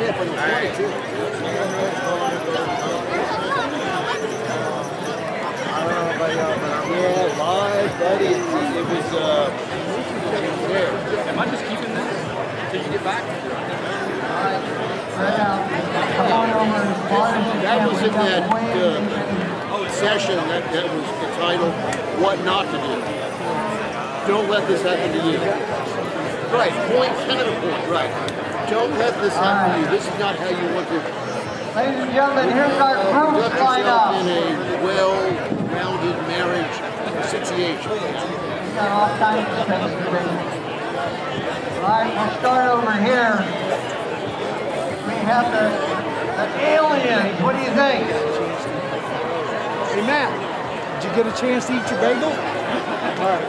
Yeah, but it was funny too. Yeah, live, buddy. It was there. Am I just keeping this till you get back? Come on over as far as you can. That was in that session that was entitled "What Not to Do." Don't let this happen to you. Right, point, counterpoint, right. Don't let this happen to you. This is not how you want to. Ladies and gentlemen, here's our groups lined up. In a well-rounded marriage situation. We've got all kinds of space to do. All right, we'll start over here. We have the aliens. What do you think? Hey, Matt, did you get a chance to eat your bagel? All right.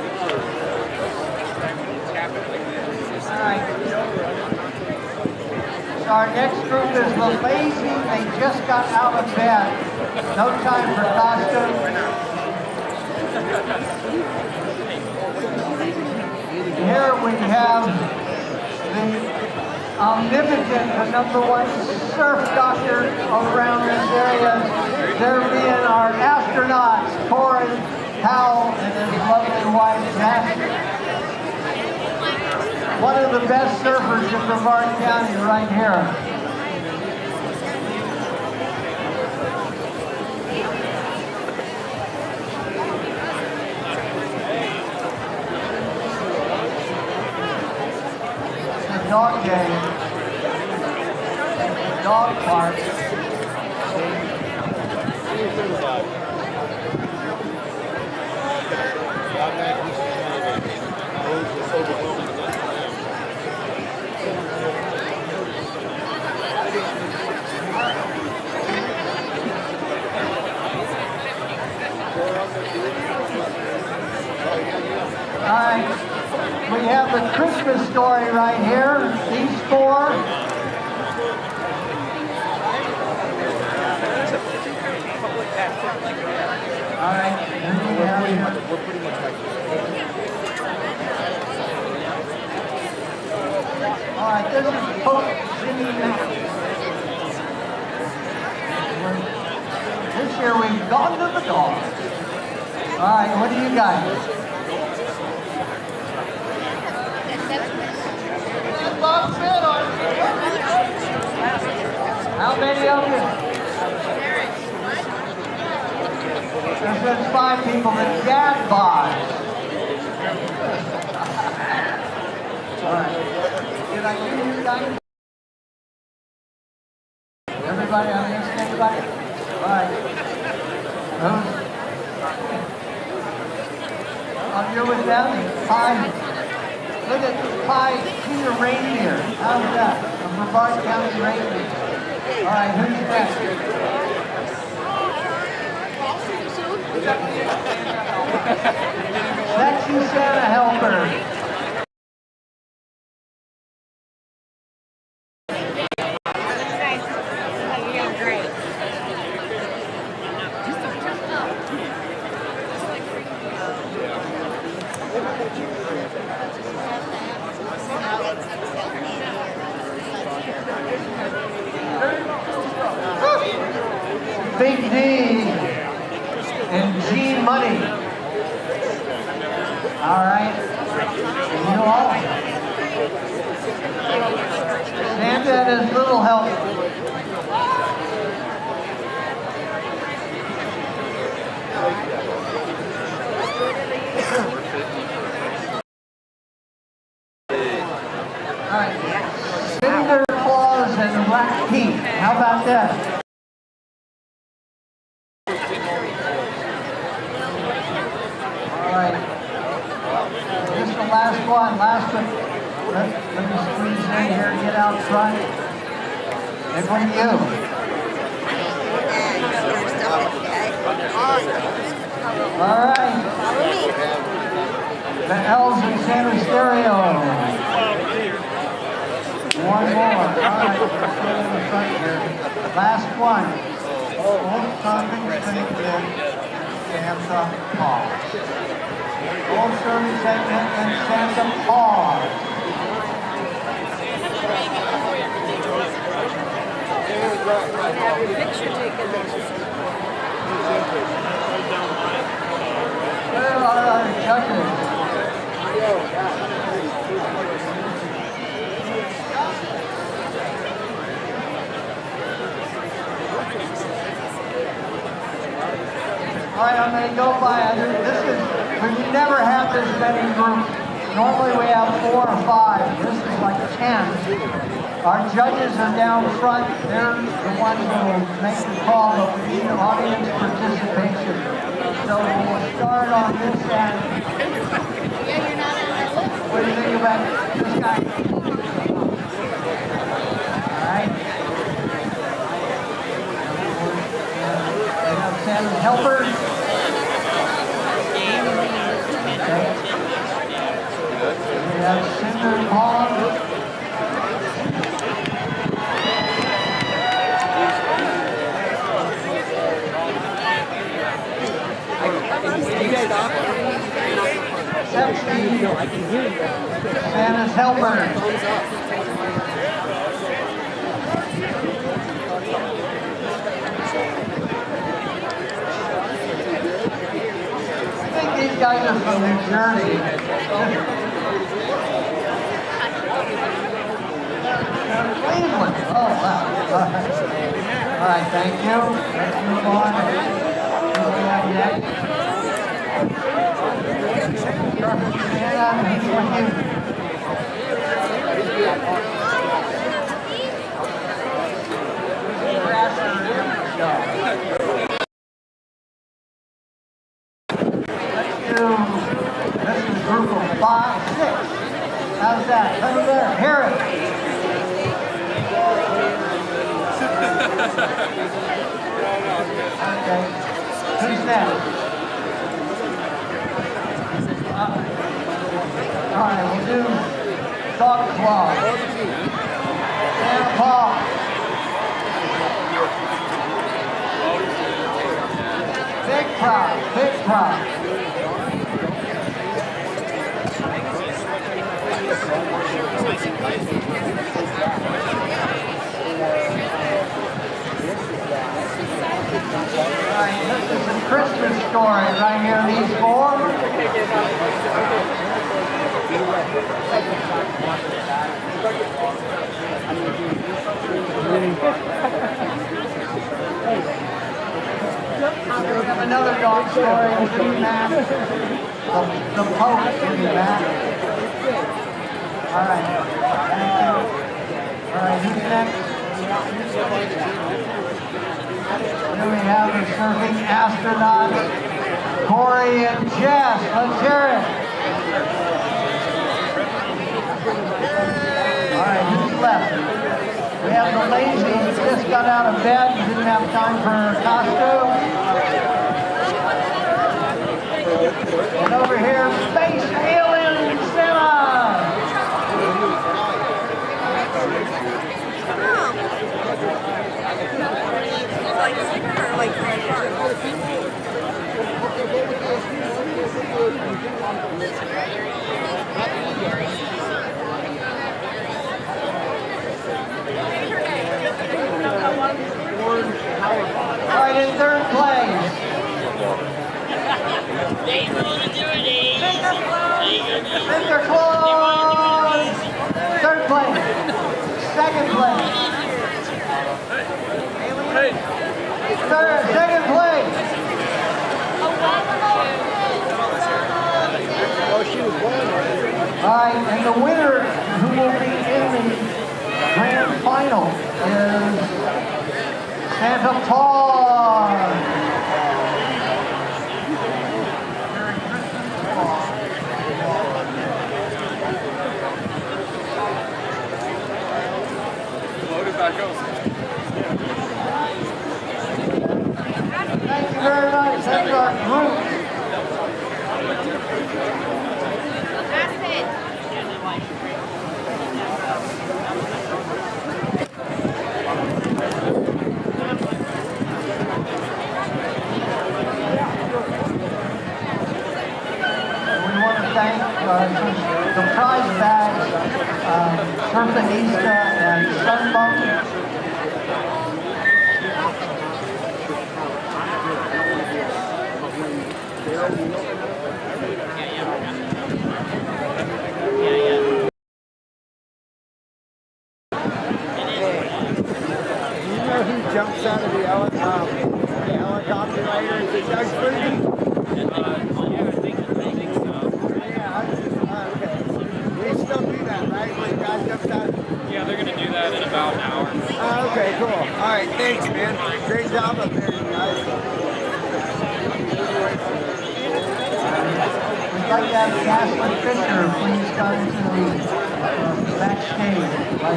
So our next group is the lazy. They just got out of bed. No time for costume. Here we have the omnipotent, the #1 surf doctor around this area. They're being our astronauts, Corin Powell and his lovely wife, Jack. One of the best surfers in Brevard County right here. The dog game. The dog park. Alright, we have the Christmas story right here. These four. Alright, we're pretty much like alright, this is Pope Jimmy Mack. This year we've gone to the dog. Alright, what do you got? How many of you? There's 5 people that Dad buys. All right. Did I give you guys? Everybody, I missed anybody? All right. You're with them? Pie. Look at Pie Peter Reindeer. How's that? The Brevard County Reindeer. All right, who's next? Sexy Santa helper. Big D and G Money. All right. You all. Santa and his little help. All right. Cinder Claus and Black Pete. How about that? Last one. Let me squeeze in here and get out front. And what are you? All right. The L's in Santa Stereo. One more. All right, let's go to the front here. Last one. Old Southern Santa Paul. Old Southern Santa Paul. Picture taken. Where are our judges? All right, I'm going to go by. We've never had this many groups. Normally we have 4 or 5. This is like 10. Our judges are down front. They're the ones who will make the call, but we need audience participation. So we'll start on this end. Yeah, you're not on that list. What do you think about this guy? All right. We have Santa's helpers. We have Cinder Paul. Santa's helper. I think these guys are from New Jersey. Cleveland. Oh, wow. All right, thank you. Let's move on. This is a group of 5, 6. How's that? Over there. Hear it. Okay. Who's next? All right, we'll do Dog Claw. Santa Paul. Big prop, big prop. Alright, this is a Christmas story right here, these 4. We have another dog story. The Pope in the back. All right. All right, who's next? Here we have the surfing astronauts, Corey and Jess. Let's hear it. All right, who's left? We have the lazy who just got out of bed and didn't have time for her costume. And over here, Space Alien Santa. All right, in third place. Mr. Claus. Third place. Second place. Second place. All right, and the winner who will be in the grand final is Santa Claus. Thank you very much. That's our group. We want to thank the prize bags, Turfanista and Sunbunk. Jumps out of the helicopter later and says, "Doug's free." Yeah, I think so. Okay. We still do that, right? When guys jump out? Yeah, they're going to do that in about an hour. Okay, cool. All right, thanks, man. Great job up there, you guys. We'd like to have Ashley Fisher please come to the backstage by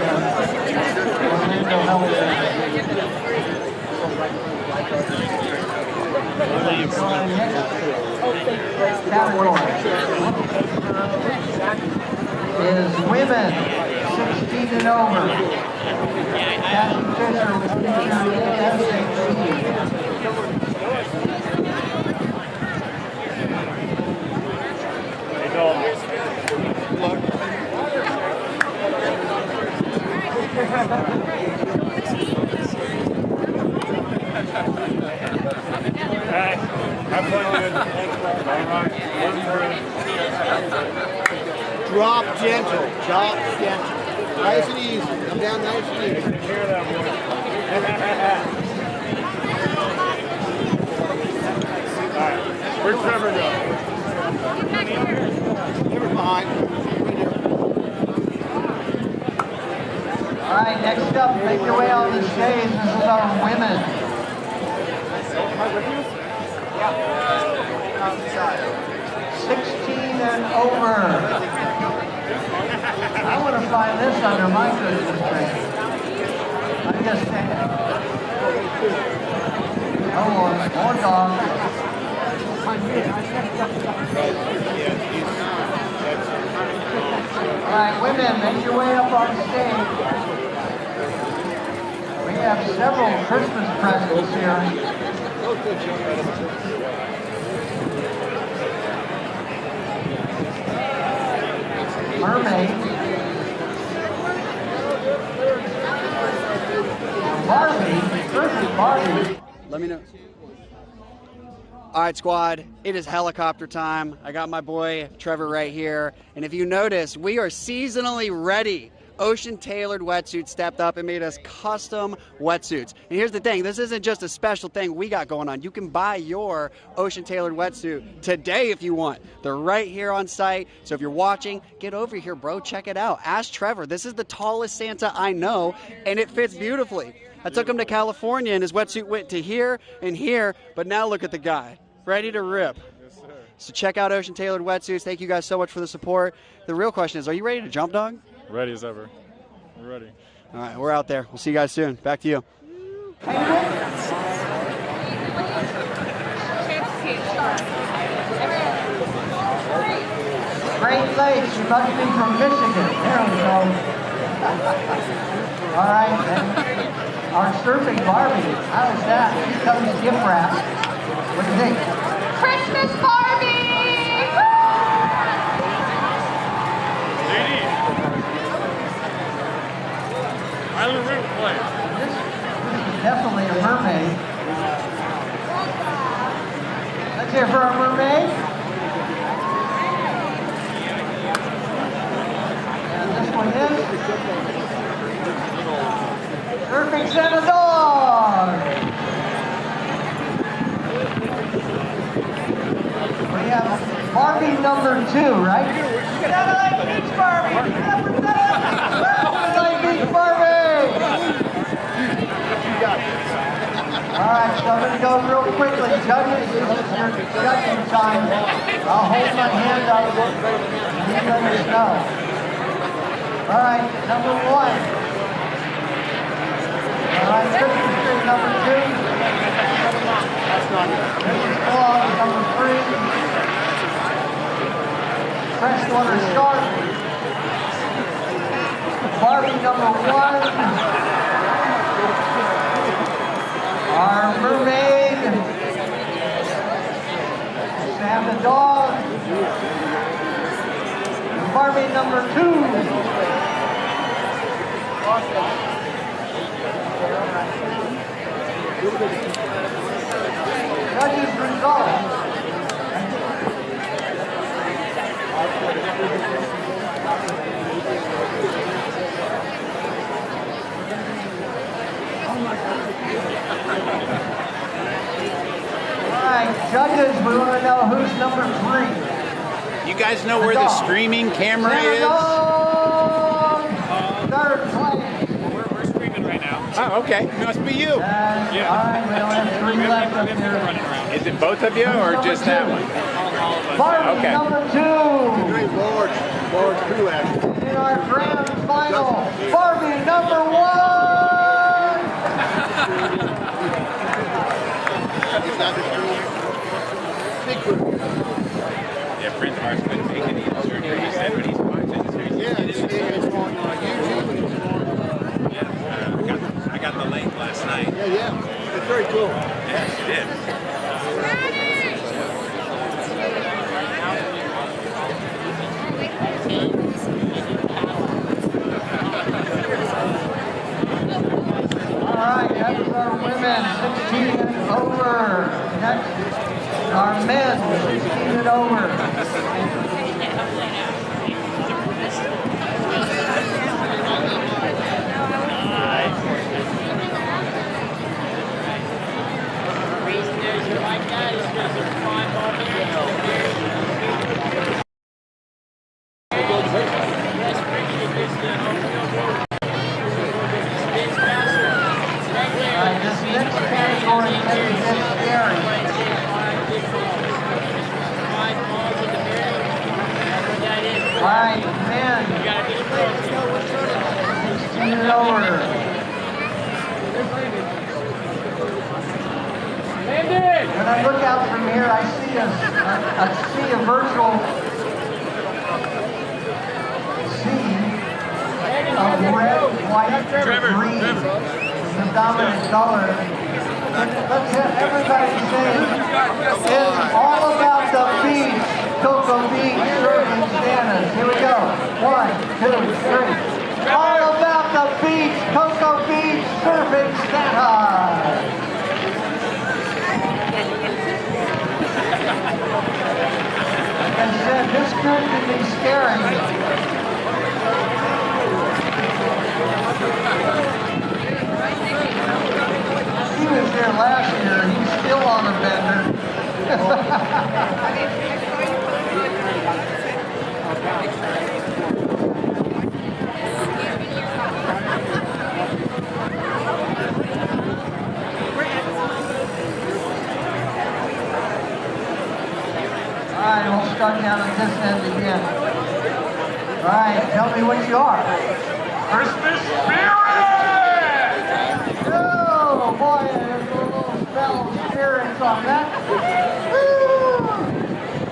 Orlando Health. Category is women 16 and over. Ashley Fisher was featured in Drop gentle. Drop gentle. Nice and easy. Come down nice and easy. Hear that, boy. All right. Where's Trevor go? Trevor's behind. All right, next up, make your way on the stage. This is our women. 16 and over. I want to find this under my Christmas tree. I'm just saying. Oh, more dogs. All right, women, make your way up on stage. We have several Christmas presents here. Mermaid. Barbie. Perfect Barbie. Let me know. All right, squad, it is helicopter time. I got my boy Trevor right here. And if you notice, we are seasonally ready Ocean Tailored Wetsuits stepped up and made us custom wetsuits. And here's the thing, this isn't just a special thing we got going on. You can buy your Ocean Tailored Wetsuit today if you want. They're right here on site. So if you're watching, get over here, bro. Check it out. Ask Trevor. This is the tallest Santa I know, and it fits beautifully. I took him to California, and his wetsuit went to here and here, but now look at the guy. Ready to rip. So check out Ocean Tailored Wetsuits. Thank you guys so much for the support. The real question is, are you ready to jump, dog? Ready as ever. We're ready. All right, we're out there. We'll see you guys soon. Back to you. Great Lakes, you must be from Michigan. There we go. All right, and our surfing Barbie, how is that? She comes gift wrapped. What do you think? Christmas Barbie! Island Root play. This is definitely a mermaid. Let's hear for our mermaid. And this one is Surfing Santa Dog. We have Barbie number 2, right? Satellite Beach Barbie! Satellite Beach Barbie! All right, so I'm going to go real quickly. Judges, this is your judging time. I'll hold my hand up and you let us know. All right, number 1. All right, Christmas tree number 2. Christmas claw number 3. Freshwater shark. Barbie number 1. Our mermaid. Santa dog. Barbie number 2. Judges results. All right, judges, we want to know who's number 3. You guys know where the streaming camera is? Third place. We're streaming right now. Oh, okay. Must be you. Yeah. All right, we only have 3 left up here. Is it both of you or just that one? Barbie Okay. number 2. Large 2 actually. In our grand final, Barbie number 1. Yeah, friend of ours couldn't make it. He said when he's watching, It's on YouTube. I got the link last night. Yeah. It's very cool. Yes, you did. All right, that's our women, 16 and over. Next, our men, 16 and over. This next category is scary. All right, men. 16 and over. When I look out from here, I see a virtual sea of red, white, green. The dominant color. Let's have everybody say it's all about the beach. Cocoa Beach Surfing Santas. Here we go. 1, 2, 3. All about the beach. Cocoa Beach Surfing Santas. Like I said, this group can be scary. here last year. He's still on a bender. All right, we'll start down at this end again. All right, tell me what you are. Christmas spirit! Oh boy, there's a little spell of spirits on that. Woo!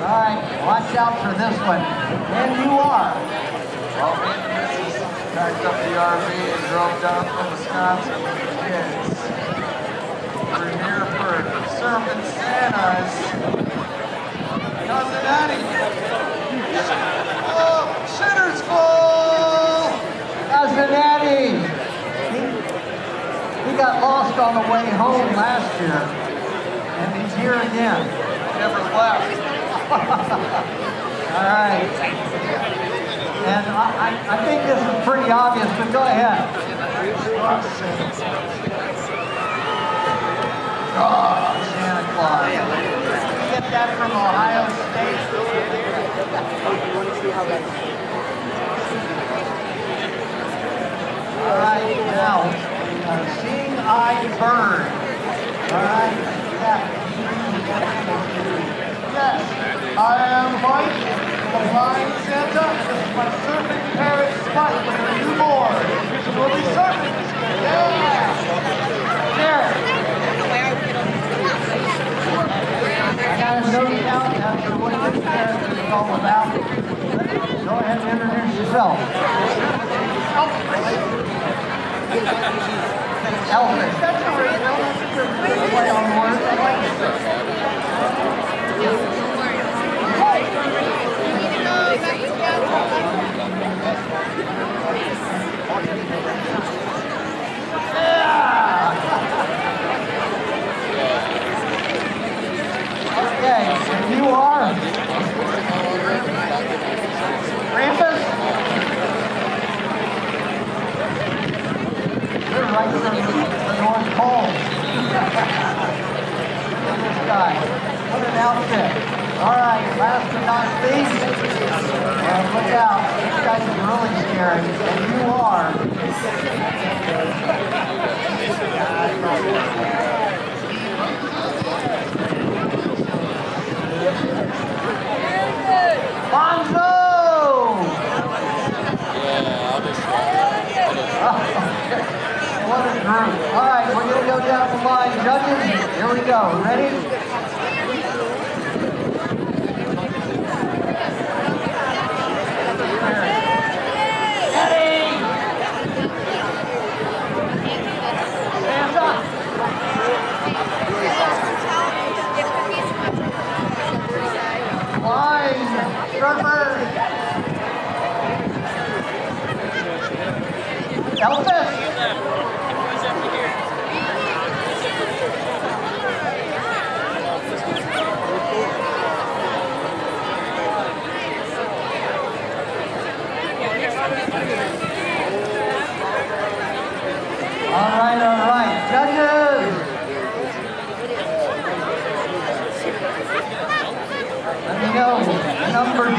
All right, watch out for this one. And you are. Well, me and the missus packed up the RV and drove down from Wisconsin with the kids. We're here for Surfing Santa's cousin Eddie. Oh, shitter's full! Cousin Eddie. He got lost on the way home last year, and he's here again. Never left. All right. And I think this is pretty obvious, but go ahead. Oh, Santa Claus. Did you get that from Ohio State? All right, now, seeing eye burn. All right, yeah. Yes, I am Mike, the blind Santa. This is my surfing parrot Spike with her new board. We'll be surfing this year. Yeah! There. I got a note down after what this character is all about. Go ahead and introduce yourself. Elvis. That's original. Play on words. I like it. Okay, and you are Krampus? You're right from the North Pole. Look at this guy. What an outfit. All right, last but not least, look out. This guy's really scary. And you are Bonzo! What a group. All right, we're going to go down the line. Judges, here we go. Ready? Eddie! Santa! Line! Surfer! Elvis! All right, judges! Let me know, number 3.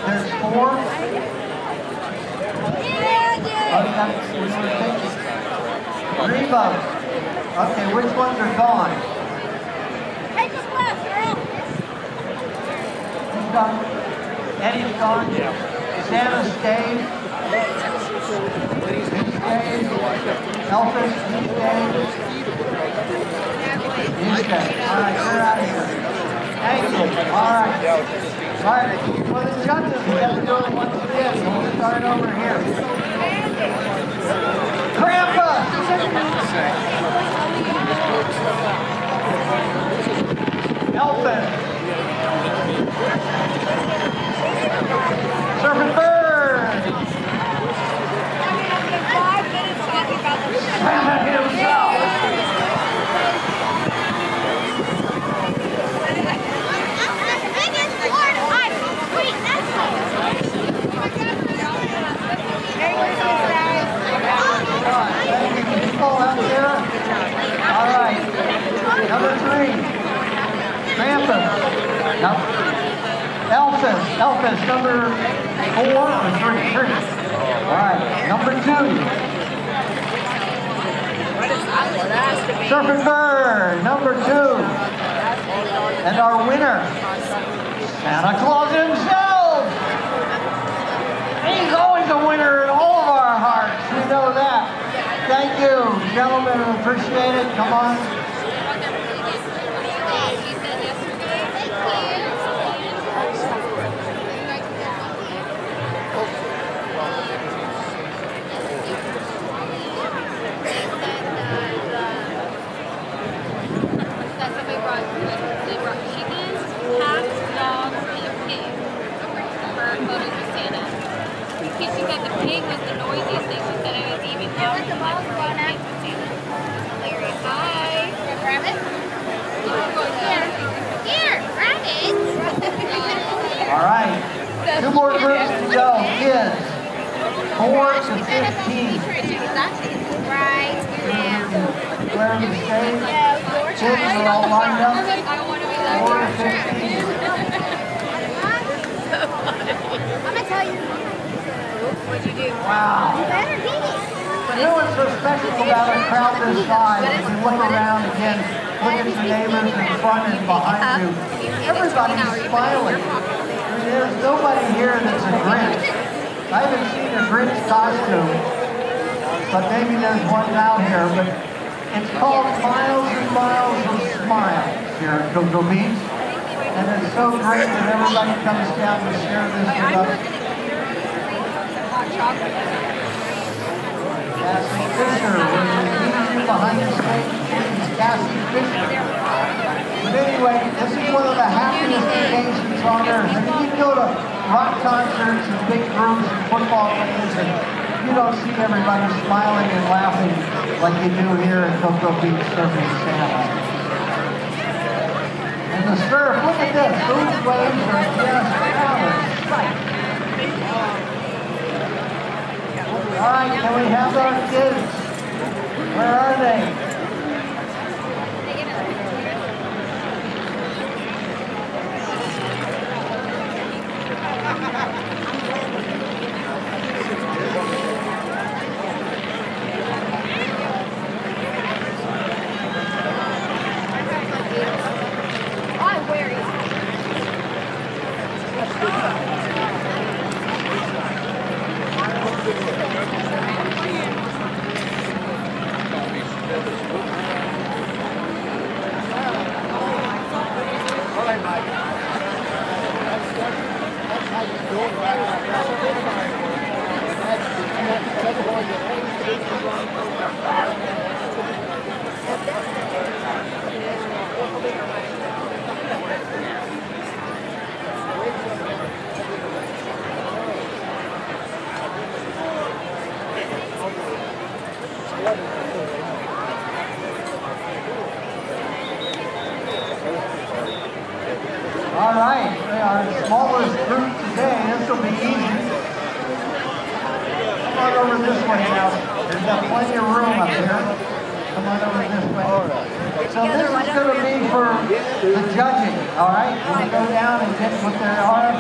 There's 4. Oh, you got 3 votes. Okay, which ones are gone? Take us left, girl. Who's gone? Eddie's gone? Santa stayed? He stayed? Elvis, he stayed? He stayed. All right, you're out of here. Thank you. All right. All right, for the judges, we have to do it once again. We'll start over here. Krampus! Elvis! Surfing Bird! Santa himself! Wait, that's Number 3. Krampus. Nope. Elphus, number 4 or 3? 3. All right, number 2. Surfing Bird, number 2. And our winner, Santa Claus himself. He's always a winner in all of our hearts. We know that. Thank you, gentlemen. Appreciate it. Come on. They brought chickens, cats, dogs, and a pig for photos with Santa. She said the pig was the noisiest thing. She said it was even louder than my photos with Santa. Hilarious. Hi. Grab it? Here, grab it. All right. 2 more groups to go. Kids, 4 to 15. Right. Clear the stage. Kids are all lined up. 4 to 15. I'm gonna tell you. What'd you do? Wow. You better be. You know what's so special about a crowd this size? If you look around again, look at the neighbors in front and behind you. Everybody's smiling. I mean, there's nobody here that's a Grinch. I haven't seen a Grinch costume, but maybe there's one out here. But it's called Miles and Miles of Smiles here at Cocoa Beach. And it's so great that everybody comes down to share this with us. Cassie Fisher, when we meet you behind the stage, is Cassie Fisher. But anyway, this is one of the happiest occasions on earth. I mean, you go to rock concerts and big groups and football games, and you don't see everybody smiling and laughing like you do here at Cocoa Beach Surfing Santa. And the surf, look at this, those waves are just out of sight. All right, can we have our kids? Where are they? All right, our smallest group today, this will be easy. Come on over this way now. There's got plenty of room up here. Come on over this way. So this is going to be for the judging, all right? We'll go down and get what they are.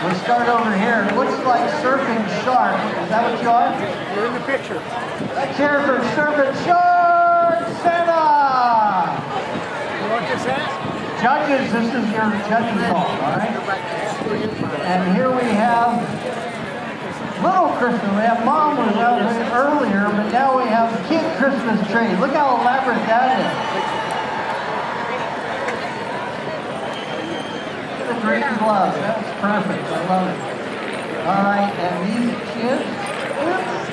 We'll start over here. It looks like Surfing Shark. Is that what you are? You're in the picture. Let's hear for Surfing Shark Santa! You want this hat? Judges, this is your judging call, all right? And here we have Little Christmas. We have Mom was out here earlier, but now we have Kid Christmas tree. Look how elaborate that is. The green gloves, that's perfect. I love it. All right, and these kids?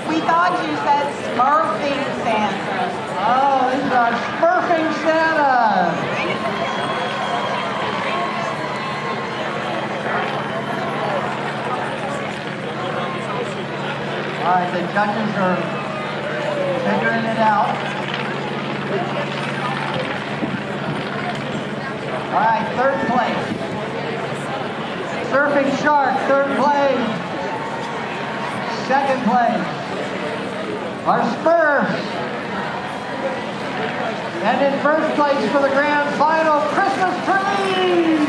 We thought you said Smurfing Santa. Oh, these are Smurfing Santa. All right, the judges are figuring it out. All right, 3rd place. Surfing Shark, 3rd place. 2nd place. Our Smurfs. And in first place for the grand final, Christmas trees!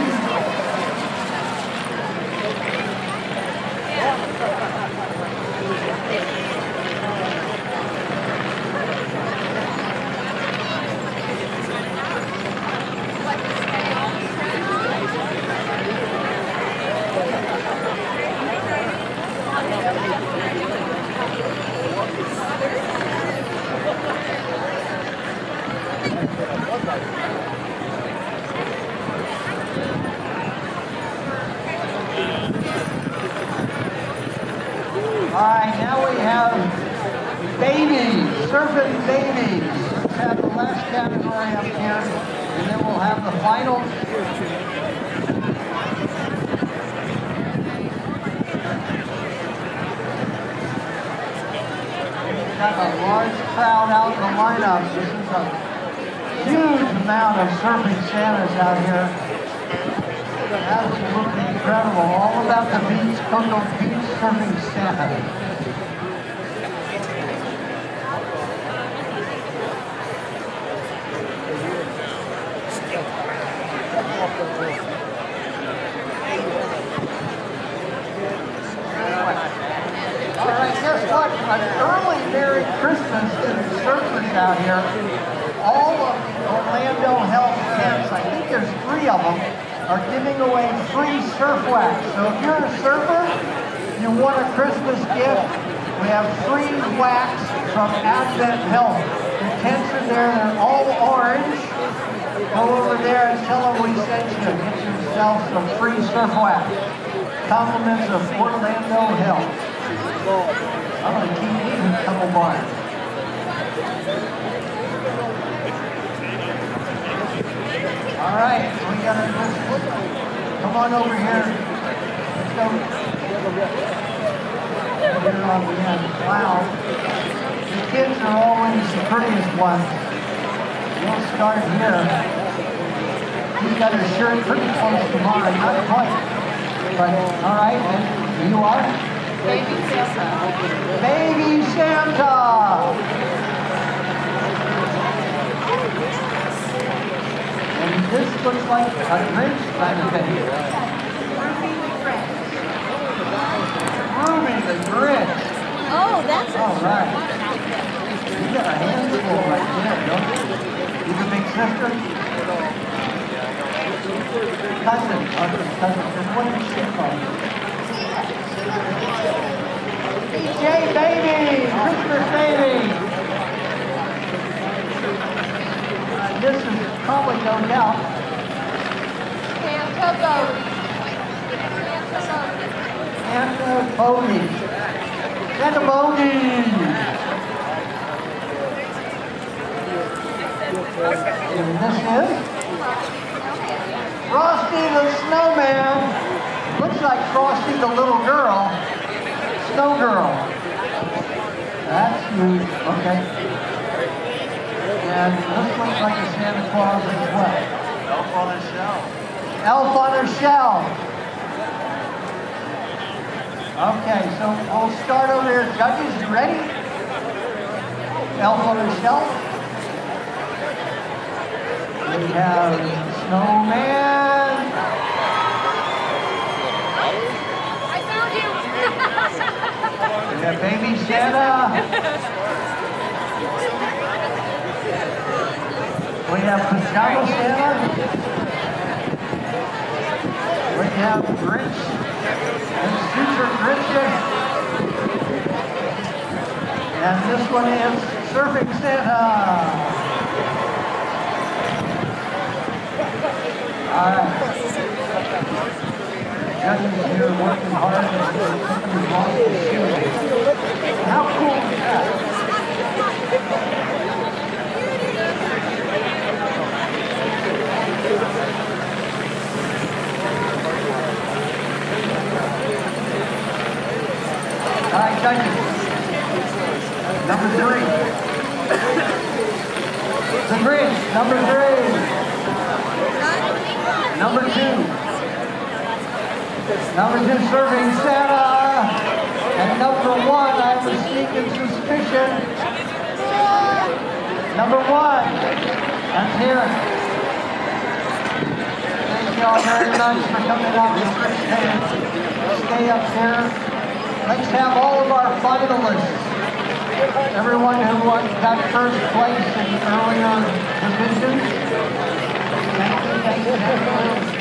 All right, now we have babies, surfing babies. Let's have the last category up here, and then we'll have the final. We've got a large crowd out in the lineup. This is a huge amount of surfing Santas out here. Absolutely incredible. All about the beach, Cocoa Beach surfing Santa. All right, guess what? An early Merry Christmas to the surfers out here. All of the Orlando Health camps, I think there's 3 of them, are giving away free surf wax. So if you're a surfer, you want a Christmas gift, we have free wax from Advent Health. The tents are there, they're all orange. Go over there and tell them we sent you. Get yourself some free surf wax. Compliments of Orlando Health. I'm going to keep eating a couple bars. All right, we got to come on over here. Let's go. Here on the end. Wow. The kids are always the prettiest ones. We'll start here. He's got his shirt pretty close to mine, not quite. But, all right, and you are? Baby Santa. Baby Santa! And this looks like a Grinch kind of thing. Ruby the Grinch. Oh, that's all right. You got a handful right there, don't you? You the big sister? Cousin. Cousin. What is she called? DJ Baby! Christmas Baby! This is probably no doubt. Santa Bodie. Santa Bodie! And this is Frosty the Snowman. Looks like Frosty the little girl. Snow girl. That's neat. Okay. And this looks like a Santa Claus as well. Elf on a shell. Elf on a shell. Okay, so we'll start over here. Judges, you ready? Elf on a shell. We have Snowman. I found you. We have Baby Santa. We have Pajama Santa. We have Grinch and Future Grinch. And this one is Surfing Santa. All right. Judges here working hard. How cool is that? All right, judges. Number 3. The Grinch, number 3. Number 2. Number 2, Serving Santa. And number 1, I have a sneaking suspicion. Number 1, Let's hear it. Thank you all very much for coming out and stay up here. Let's have all of our finalists. Everyone who got first place in earlier divisions. Thank you.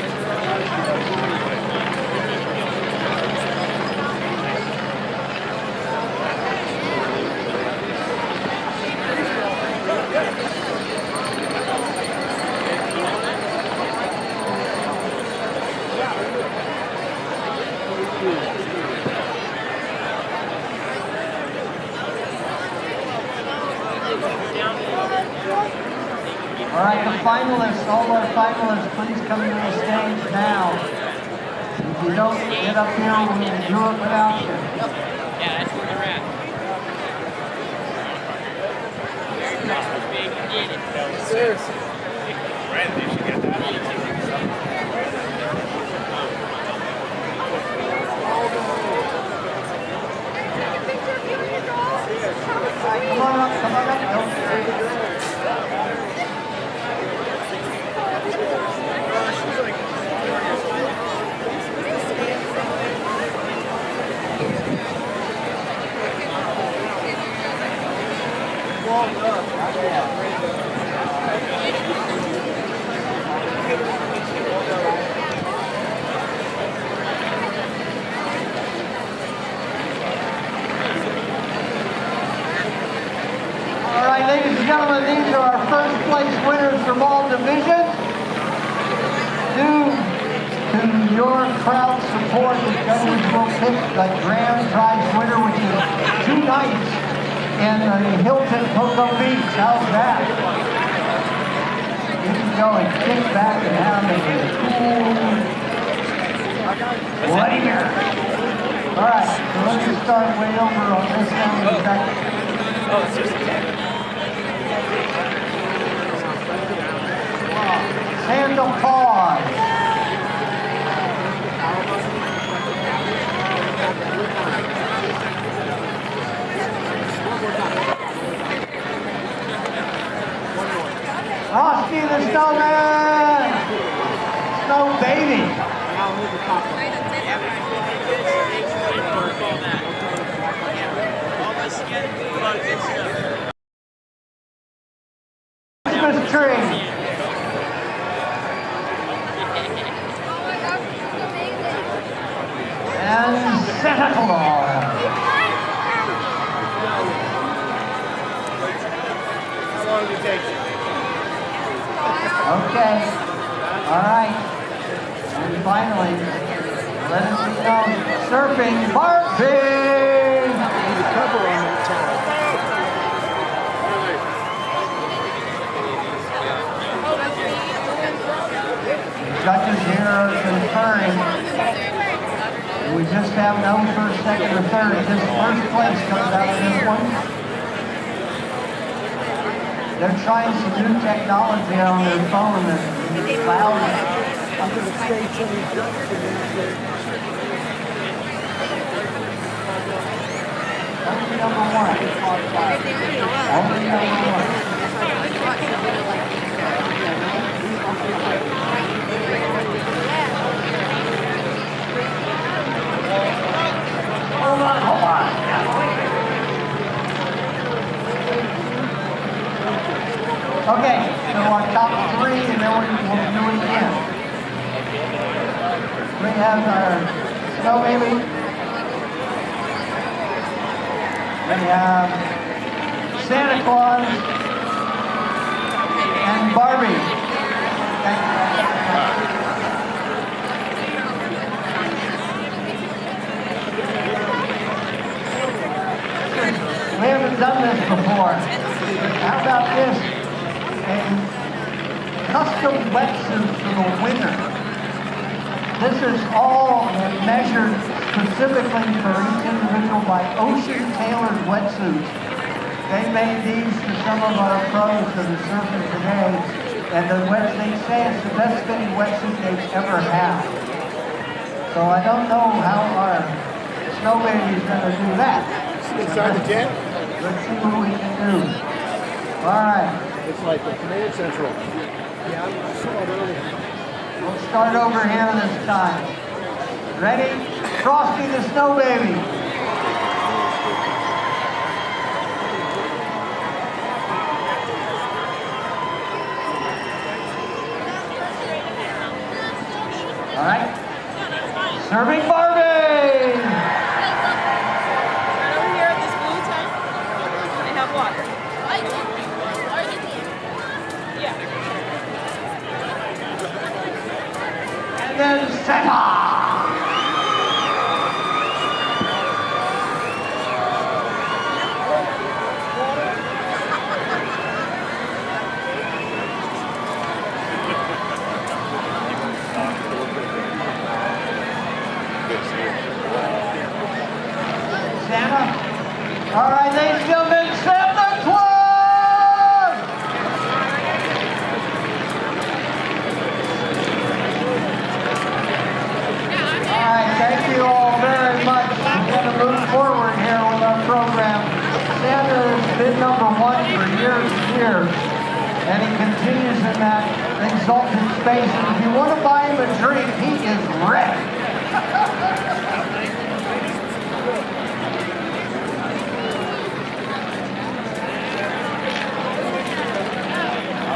All right, the finalists, all our finalists, please come to the stage now. If you don't get up here, we'll do it without you. Yeah, that's where they're at. Seriously. Right, they should get that. Come on up, come on up. All right, ladies and gentlemen, these are our first place winners from all divisions. Due to your crowd support, the judges will pick the grand prize winner, which is 2 nights in the Hilton Cocoa Beach. How's that? You can go and kick back and have a cool Bloody Mary. All right, so let's just start way over on this end. Oh, it's just Sandal pause. Frosty the Snowman! Snow Baby! Christmas tree! And Santa Claus! How long did it take you? Okay. All right. And finally, let us be known, Surfing Barbie! Need a cover on that towel. Judges here are conferring. We just have no first, second, or third. This first place comes out of this one. They're trying some new technology on their phone and it's loud. I'm going to stay till we jump to Only number one. Only number one. Hold on. Okay, so our top 3 and then we'll do it again. We have our Snow Baby. We have Santa Claus and Barbie. We haven't done this before. How about this? A custom wetsuit for the winter. This is all measured specifically for each individual by Ocean Tailored Wetsuits. They made these for some of our pros that are surfing today, and they say it's the best fitting wetsuit they've ever had. So I don't know how our Snow Baby is going to do that. Inside the tent? Let's see what we can do. right. It's like the Command Central. Yeah, I saw it earlier. We'll start over here this time. Ready? Frosty the Snow Baby. All right. Serving Barbie. Right over here at this blue tent, they have water. Yeah. And then Santa. Santa. All right, ladies and gentlemen, Santa Claus! All right, thank you all very much. We're going to move forward here with our program. Santa has been number one for years and years, and he continues in that exalted space. And if you want to buy him a drink, he is ready.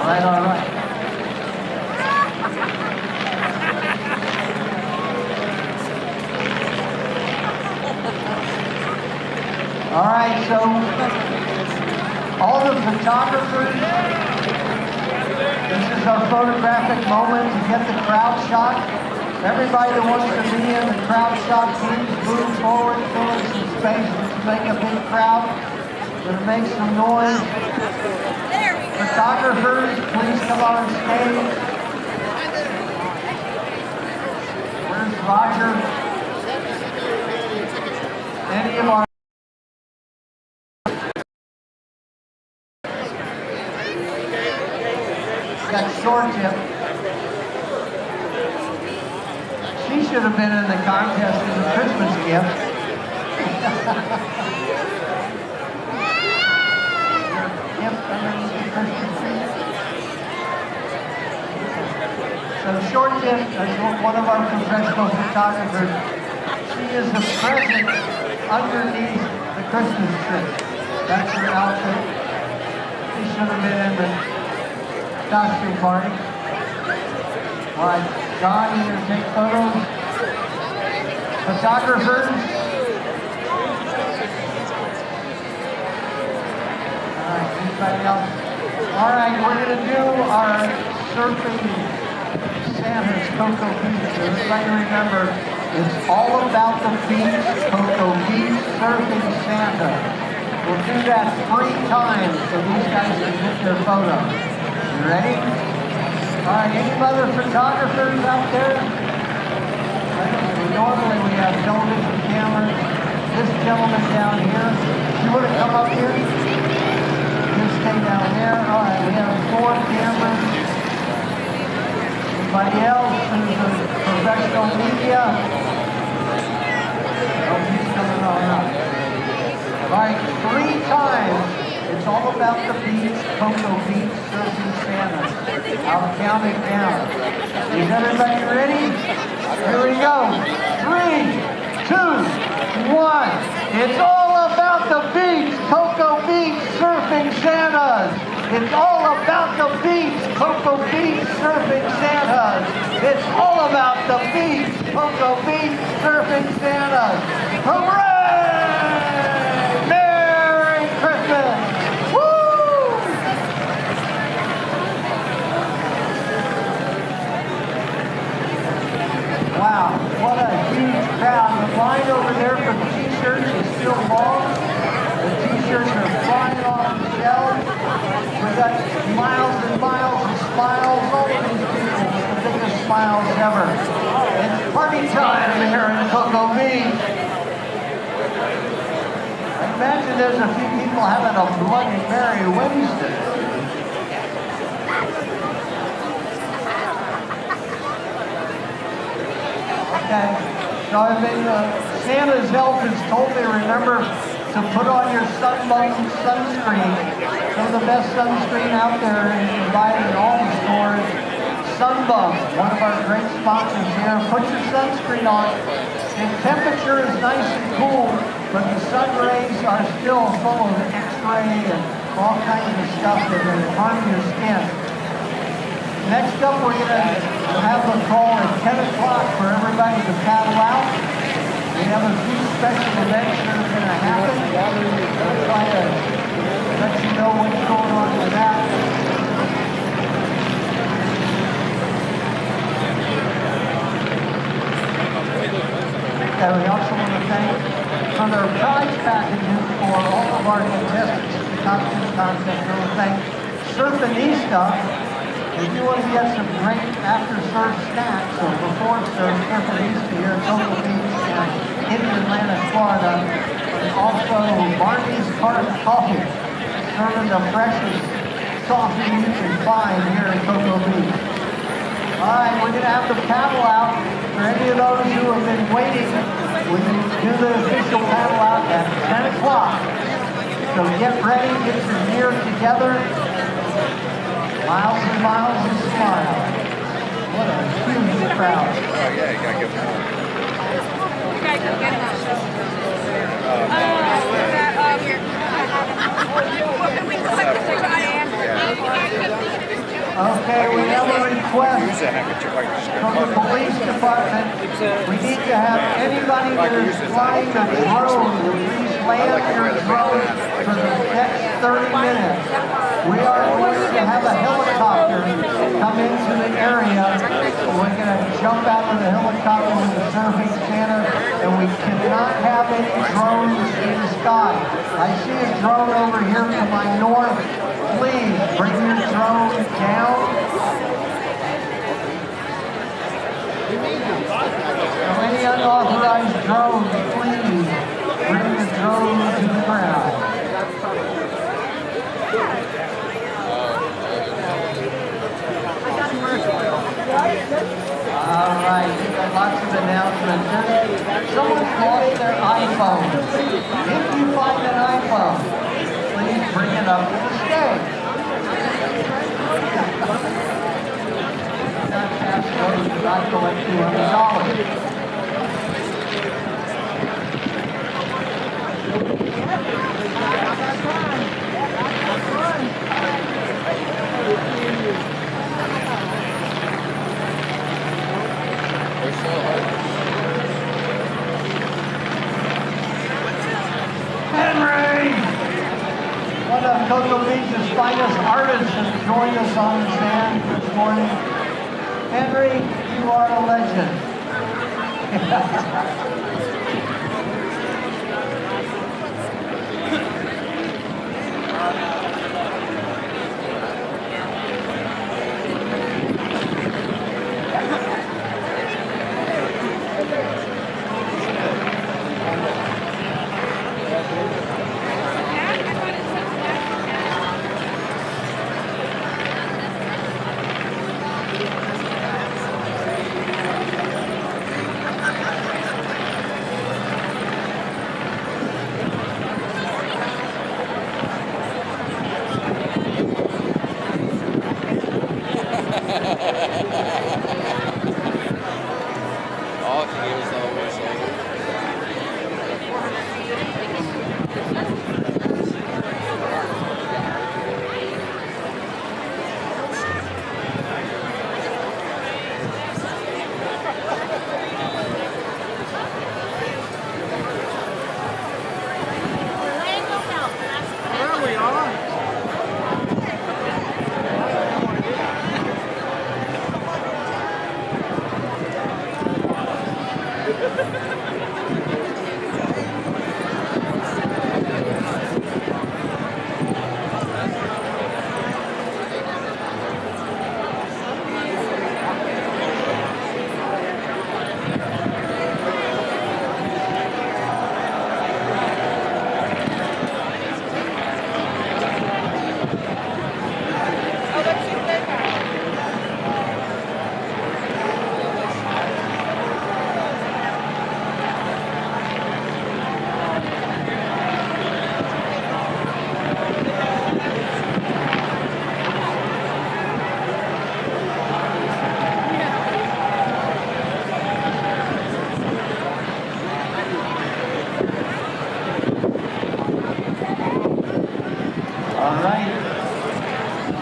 All right, all right. All right, so all the photographers, this is our photographic moment to get the crowd shot. Everybody that wants to be in the crowd shot, please move forward, fill in some space to make a big crowd. Gonna make some noise. Photographers, please come on stage. Where's Roger? Any of our got short tip. She should have been in the contest as a Christmas gift. So short tip is one of our professional photographers. She is the present underneath the Christmas tree. That's her outfit. She should have been in the costume party. All right, John, you gonna take photos? Photographers? All right, anybody else? All right, we're gonna do our surfing Santa's Cocoa Beach. Everybody remember, it's all about the beach, Cocoa Beach, surfing Santa. We'll do that 3 times so these guys can get their photo. You ready? All right, any other photographers out there? Normally we have television cameras. This gentleman down here, you want to come up here? Just stay down there. All right, we have 4 cameras. Anybody else who's a professional media? Oh, he's coming on up. All right, 3 times. It's all about the beach, Cocoa Beach, surfing Santa. I'll count it down. Is everybody ready? Here we go. 3, 2, 1. It's all about the beach, Cocoa Beach, surfing Santas. It's all about the beach, Cocoa Beach, surfing Santas. It's all about the beach, Cocoa Beach, surfing Santas. Hooray! Merry Christmas! Wow, what a huge crowd. The line over there for the t-shirts is still long. The t-shirts are flying off the shelves. We've got miles and miles and smiles. All of these people with the biggest smiles ever. It's party time here in Cocoa Beach. I imagine there's a few people having a Bloody Mary Wednesday. Okay, so I've been, Santa's elf has told me, remember, to put on your Sunbum sunscreen. Some of the best sunscreen out there and you can buy it in all the stores. Sunbum, one of our great sponsors here. Put your sunscreen on. The temperature is nice and cool, but the sun rays are still full of X-ray and all kinds of stuff that will harm your skin. Next up, we're going to have a call at 10 o'clock for everybody to paddle out. We have a few special events that are going to happen. We'll try to let you know what's going on with that. And we also want to thank for their prize packages for all of our contestants in the costume contest. We want to thank Souvenirs. If you want to get some great after-serve snacks or before-serve Souvenirs here at Cocoa Beach and in Atlanta, Florida, and also Barney's Cart Coffee, serving the freshest coffee you can find here at Cocoa Beach. All right, we're going to have the paddle out. For any of those who have been waiting, we can do the official paddle out at 10 o'clock. So get ready, get your gear together. Miles and miles of smile. What a huge crowd. Oh yeah, you gotta give them one. You guys go get them. Okay, we have a request from the police department. We need to have anybody that is flying a drone, please land your drone for the next 30 minutes. We are going to have a helicopter come into the area. We're going to jump out of the helicopter with the Surfing Santa, and we cannot have any drones in the sky. I see a drone over here to my north. Please bring your drone down. So any unauthorized drones, please bring the drone to the ground. All right, we've got lots of announcements. Someone's lost their iPhone. If you find an iPhone, please bring it up to the stage. That passcode does not collect $200. Henry! One of Cocoa Beach's finest artists has joined us on the stand this morning. Henry, you are a legend.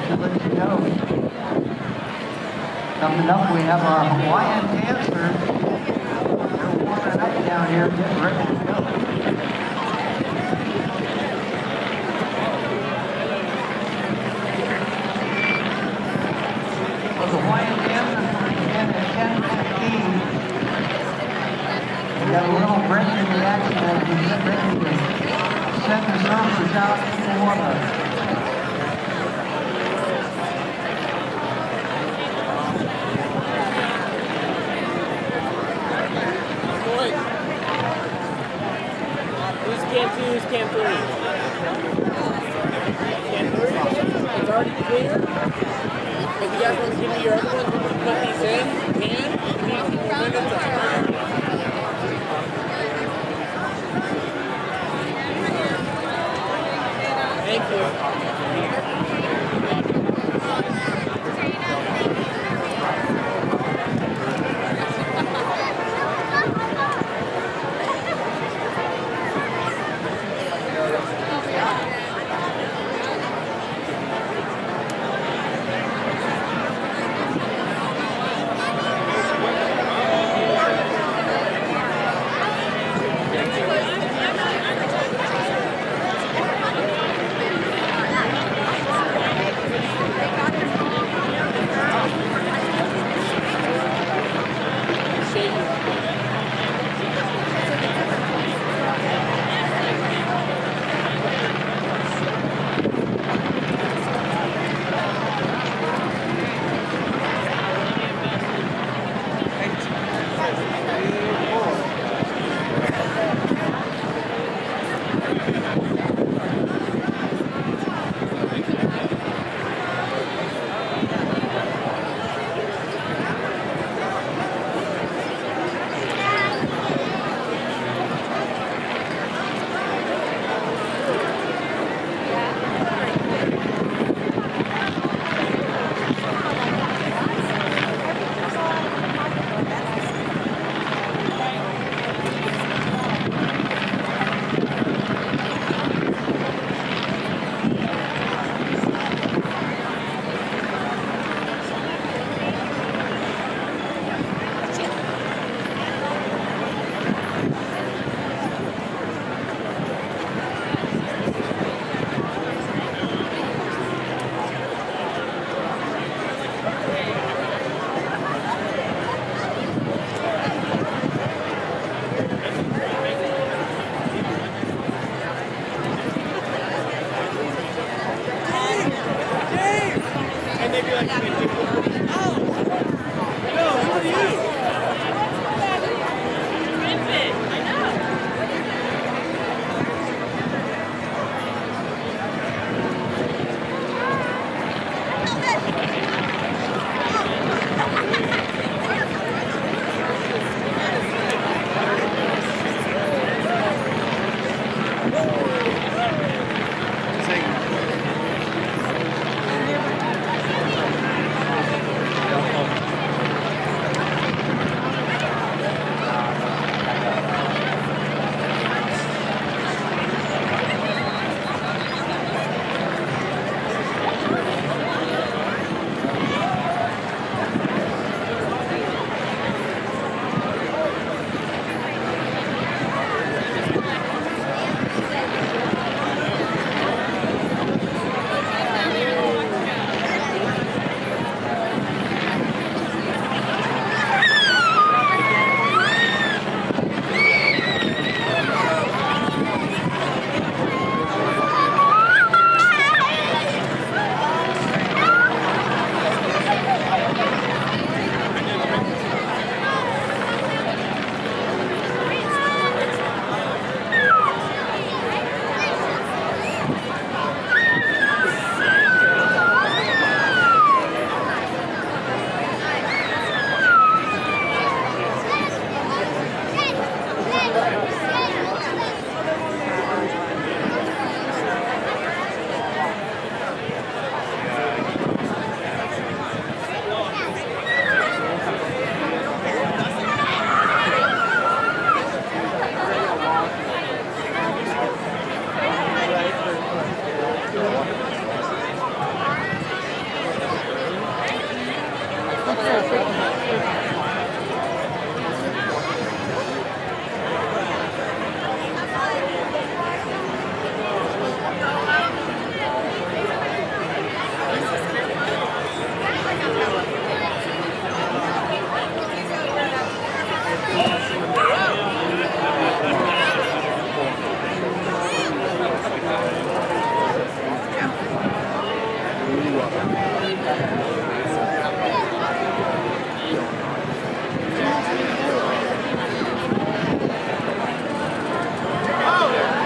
to let you know. Coming up, we have our Hawaiian dancers. They're warming up down here, getting ready to go. Well, the Hawaiian dancers will begin at 10:15. We got a little break in the action as we get ready to send the surfers out into water. Who's Camp 2? Who's Camp 3? Camp 3? It's already clear? If you guys want to give me your other ones, we can put these in. You can. We need a few more minutes. Thank you.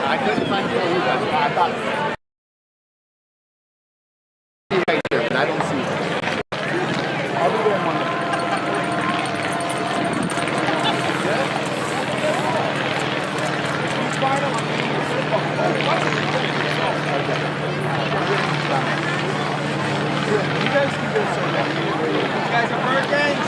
I couldn't find you guys. I thought you guys there, but I don't see you. I'll be there in 1 minute. You guys can go somewhere. You guys are birthdays?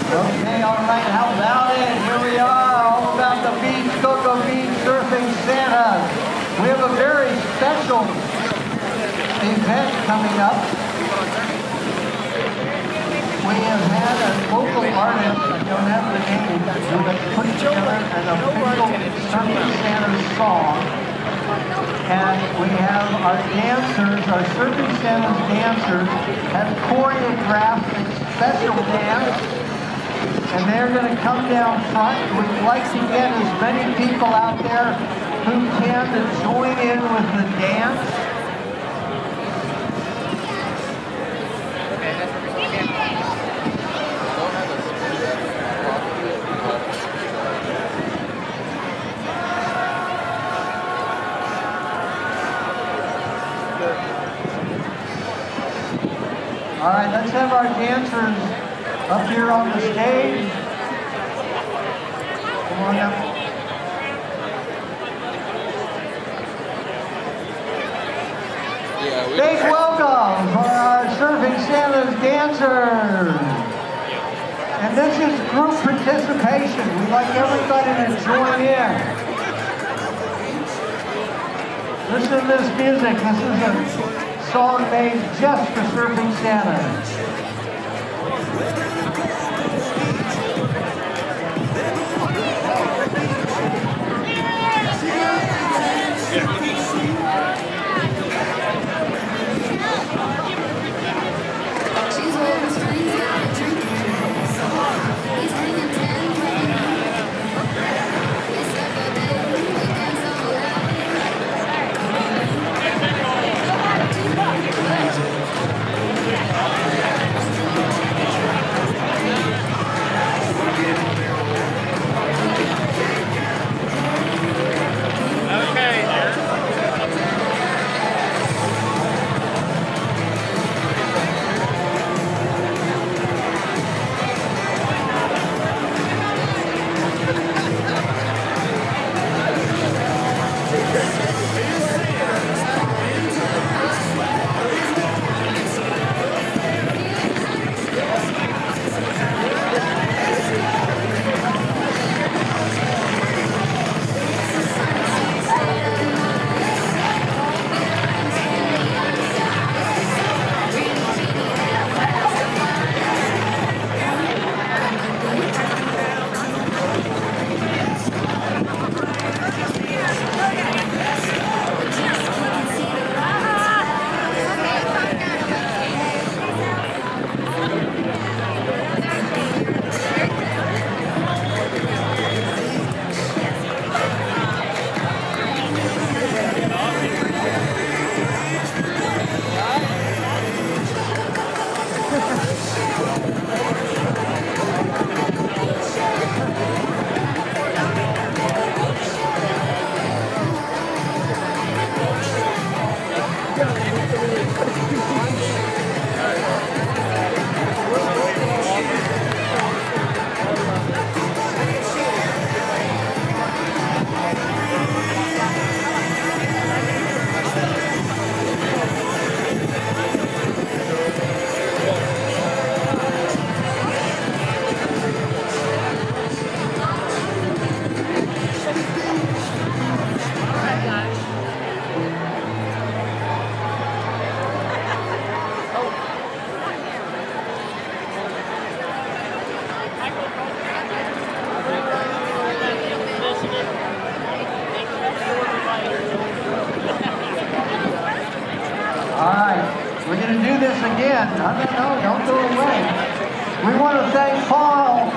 Okay, all right, how about it? Here we are, all about the beach, Cocoa Beach Surfing Santa. We have a very special event coming up. We have had a local artist, I don't have the name, who has put together an official Surfing Santa song. And we have our dancers, our Surfing Santa's dancers, have choreographed a special dance. And they're going to come down front. We'd like to get as many people out there who can to join in with the dance. All right, let's have our dancers up here on the stage. Come on up. Big welcome for our Surfing Santa's dancers. And this is group participation. We'd like everybody to join in. Listen to this music. This is a song made just for Surfing Santa. No, don't go away. We want to thank Paul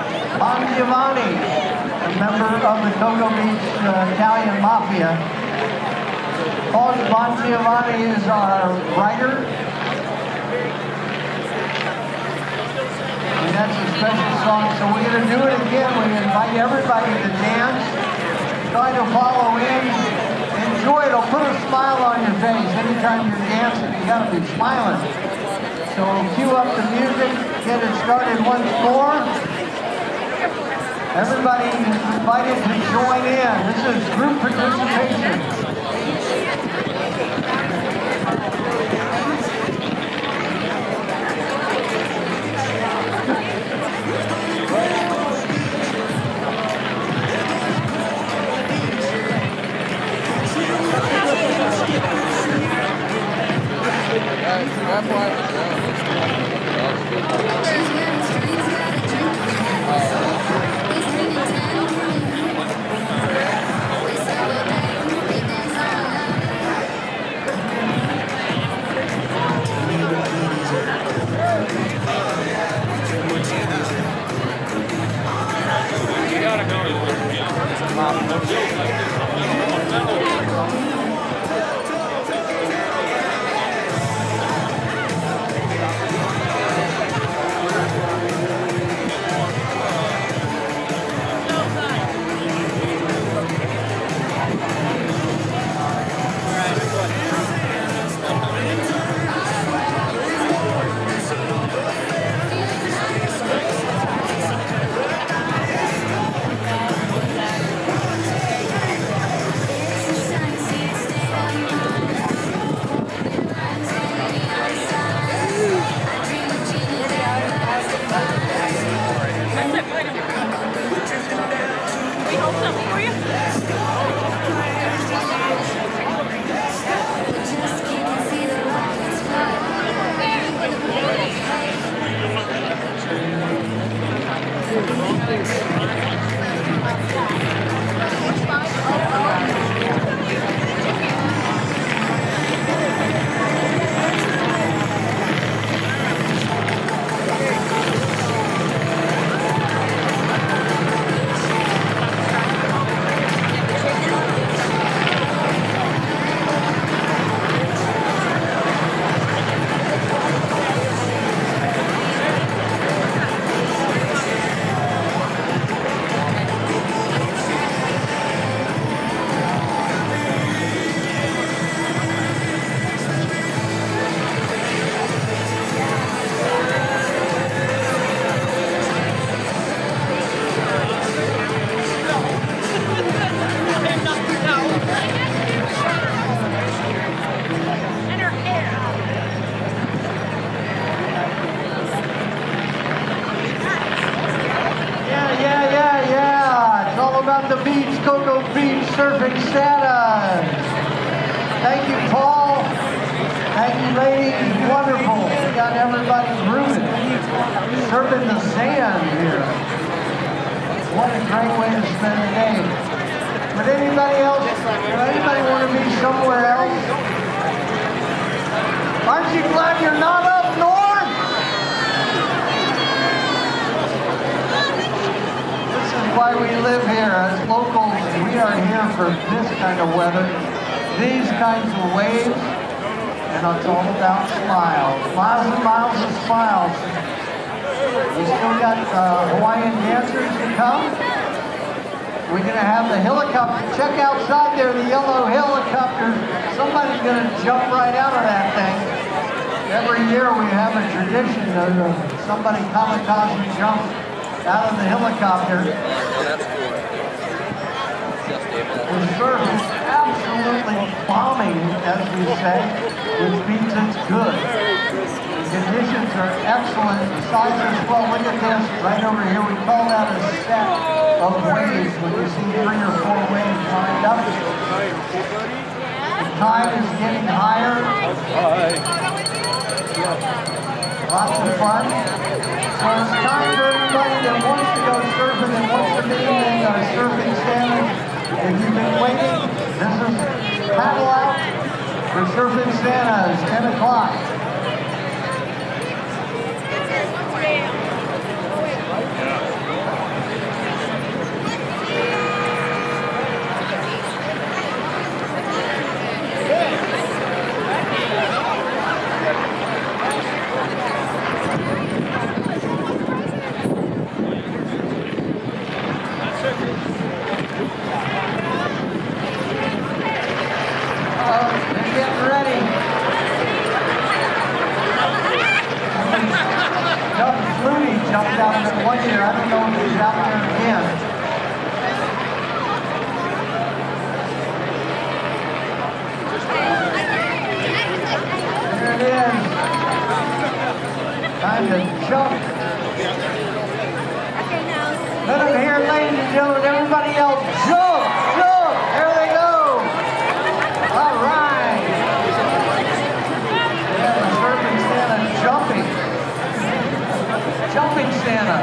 Giovanni, a member of the Cocoa Beach Italian Mafia. Paul Giovanni is our writer. And that's a special song. So we're going to do it again. We invite everybody to dance. Try to follow in. Enjoy it. It'll put a smile on your face. Anytime you're dancing, you got to be smiling. So we'll cue up the music, get it started once more. Everybody is invited to join in. This is group participation. The beach, Cocoa Beach, Surfing Santa. Thank you, Paul. Thank you, ladies. Wonderful. We got everybody grooving. Surfing the sand here. What a great way to spend the day. Would anybody want to be somewhere else? Aren't you glad you're not up north? Why we live here as locals. We are here for this kind of weather, these kinds of waves, and it's all about smiles. Miles and miles of smiles. We still got Hawaiian dancers to come. We're going to have the helicopter. Check outside there, the yellow helicopter. Somebody's going to jump right out of that thing. Every year we have a tradition of somebody kamikaze jump out of the helicopter. The surf is absolutely bombing, as we say, which means it's good. The conditions are excellent. The size is well. Look at this right over here. We call that a set of waves when you see 3 or 4 waves lined up. The tide is getting higher. Lots of fun. So it's time for everybody that wants to go surfing and wants to be in our surfing Santa. If you've been waiting, this is paddle out for Surfing Santa. It's 10 o'clock. time to jump. Let them hear, ladies and gentlemen, everybody else, jump, jump. There they go. All right. Yeah, the surfing Santa jumping. Jumping Santa.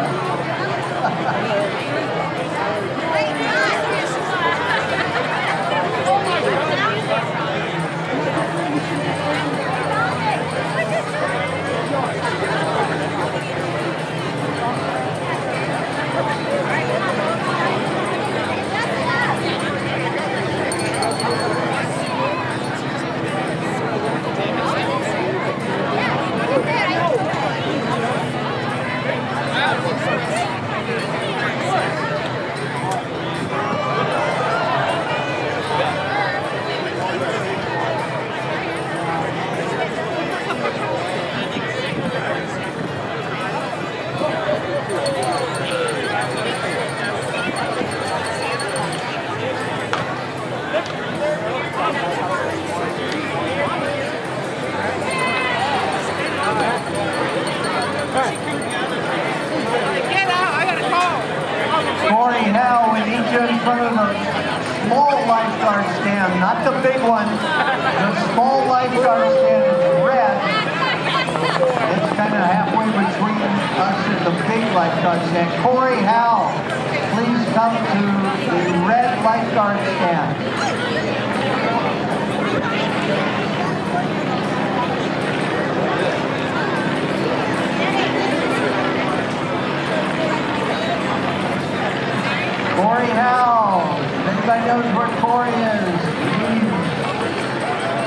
Corey, now we need you in front of the small lifeguard stand, not the big one. The small lifeguard stand is red. It's kind of halfway between us and the big lifeguard stand. Corey, Hal, please come to the red lifeguard stand. Corey Howe. Everybody knows where Corey is.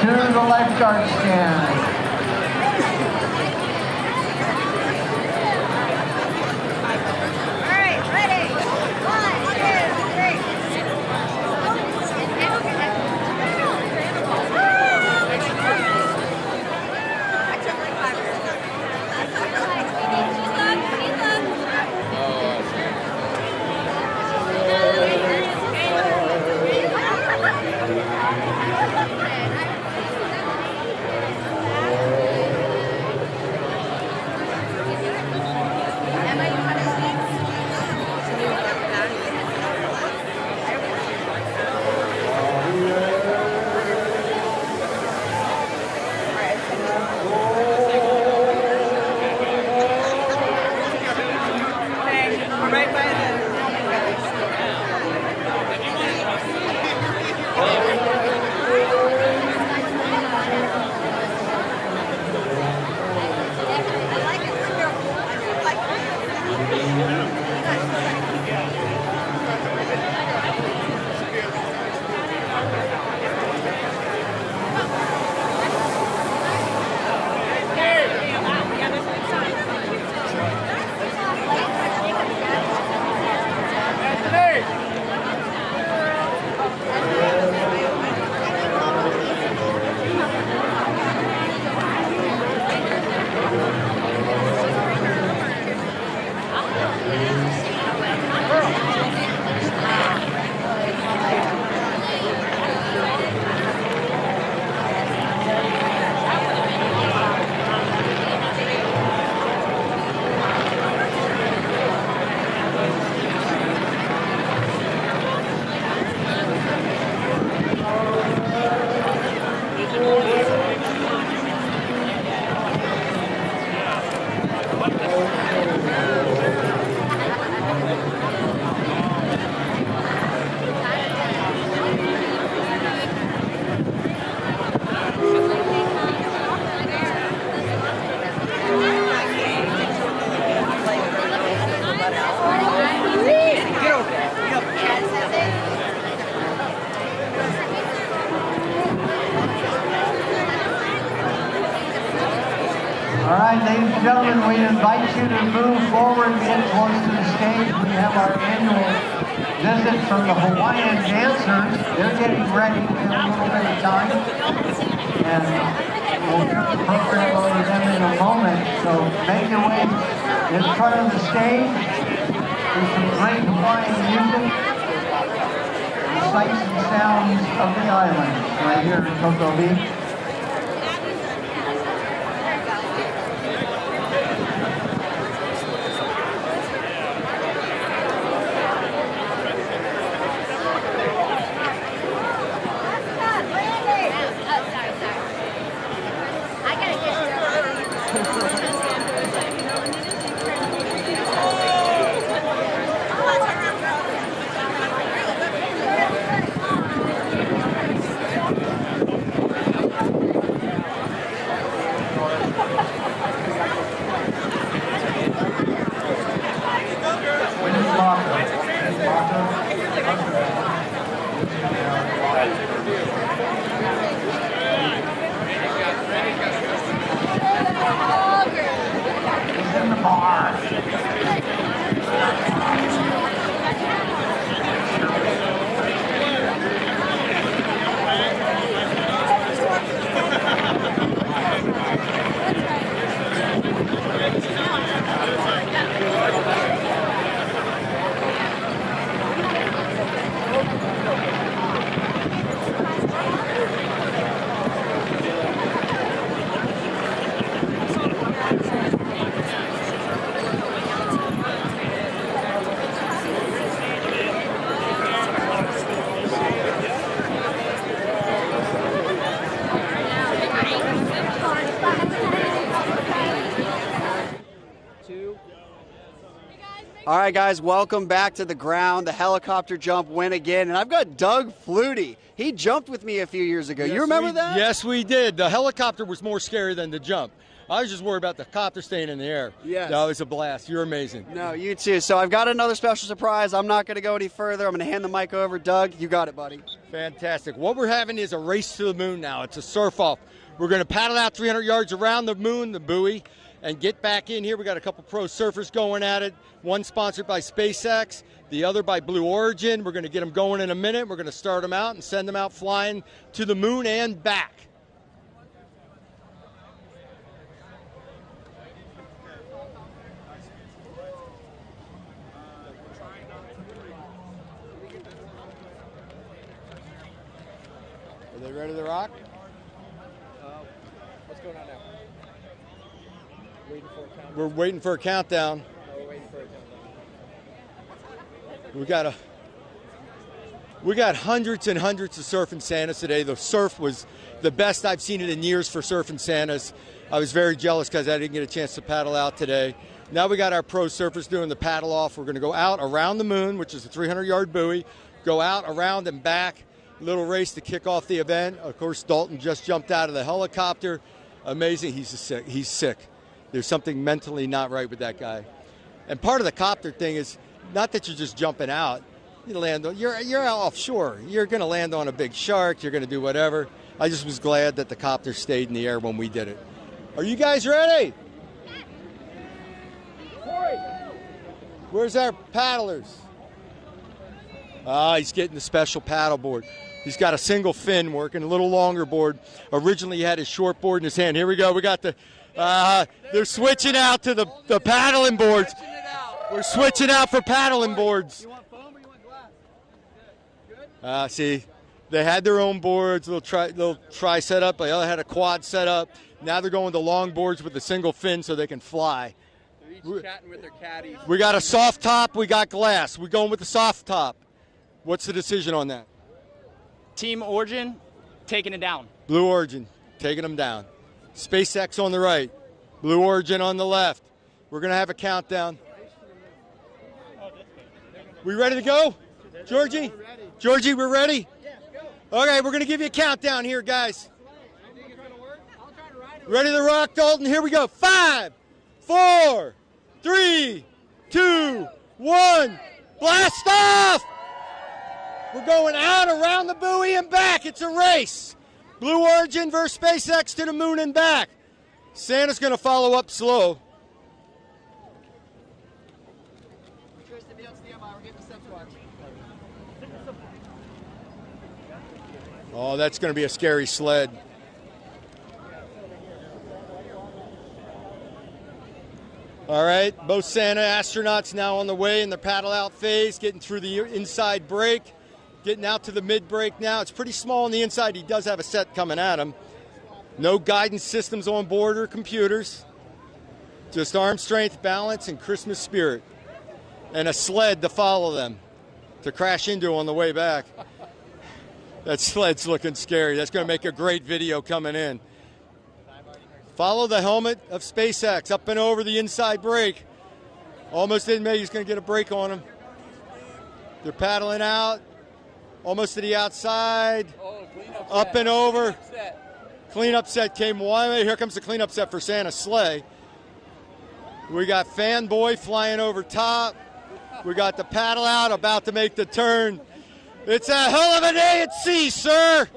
To the lifeguard stand. All right, ready? 'Alright, ladies and gentlemen, we invite you to move forward, get close to the stage. We have our annual visit from the Hawaiian dancers. They're getting ready. We have a little bit of time. And we'll turn the program over to them in a moment. So make your way in front of the stage. There's some great Hawaiian music. The sights and sounds of the island right here in Cocoa Beach. All right, guys, welcome back to the ground. The helicopter jump went again, and I've got Doug Flutie. He jumped with me a few years ago. You remember that? Yes, we did. The helicopter was more scary than the jump. I was just worried about the copter staying in the air. Yes. No, it was a blast. You're amazing. No, you too. So I've got another special surprise. I'm not going to go any further. I'm going to hand the mic over. Doug, you got it, buddy. Fantastic. What we're having is a race to the moon now. It's a surf-off. We're going to paddle out 300 yards around the moon, the buoy, and get back in here. We got a couple pro surfers going at it. One sponsored by SpaceX, the other by Blue Origin. We're going to get them going in a minute. We're going to start them out and send them out flying to the moon and back. Are they ready to rock? What's going on now? Waiting for a countdown. We're waiting for a countdown. We're waiting for a countdown. We got hundreds and hundreds of surfing Santas today. The surf was the best I've seen it in years for surfing Santas. I was very jealous because I didn't get a chance to paddle out today. Now we got our pro surfers doing the paddle off. We're going to go out around the moon, which is a 300-yard buoy, go out, around, and back. Little race to kick off the event. Of course, Dalton just jumped out of the helicopter. Amazing. He's sick. There's something mentally not right with that guy. And part of the copter thing is not that you're just jumping out. You're offshore. You're going to land on a big shark. You're going to do whatever. I just was glad that the copter stayed in the air when we did it. Are you guys ready? Where's our paddlers? He's getting the special paddle board. He's got a single fin working, a little longer board. Originally, he had his short board in his hand. Here we go. We got the. They're switching out to the paddling boards. We're switching out for paddling boards. You want foam or you want glass? See, they had their own boards, little tri setup. The other had a quad setup. Now they're going to long boards with a single fin so they can fly. They're each chatting with their caddies. We got a soft top. We got glass. We're going with the soft top. What's the decision on that? Team Origin taking it down. Blue Origin taking them down. SpaceX on the right. Blue Origin on the left. We're going to have a countdown. We ready to go? Georgie? Georgie, we're ready? Okay, we're going to give you a countdown here, guys. Ready to rock, Dalton? Here we go. 5, 4, 3, 2, 1. Blast off! We're going out around the buoy and back. It's a race. Blue Origin versus SpaceX to the moon and back. Santa's going to follow up slow. Oh, that's going to be a scary sled. All right, both Santa astronauts now on the way in the paddle out phase, getting through the inside break, getting out to the mid break now. It's pretty small on the inside. He does have a set coming at him. No guidance systems on board or computers. Just arm strength, balance, and Christmas spirit. And a sled to follow them, to crash into on the way back. That sled's looking scary. That's going to make a great video coming in. Follow the helmet of SpaceX up and over the inside brake. Almost didn't make, he's going to get a brake on him. They're paddling out, almost to the outside, up and over. Cleanup set came one way. Here comes the cleanup set for Santa's sleigh. We got Fanboy flying over top. We got the paddle out, about to make the turn. It's a hell of a day at sea, sir.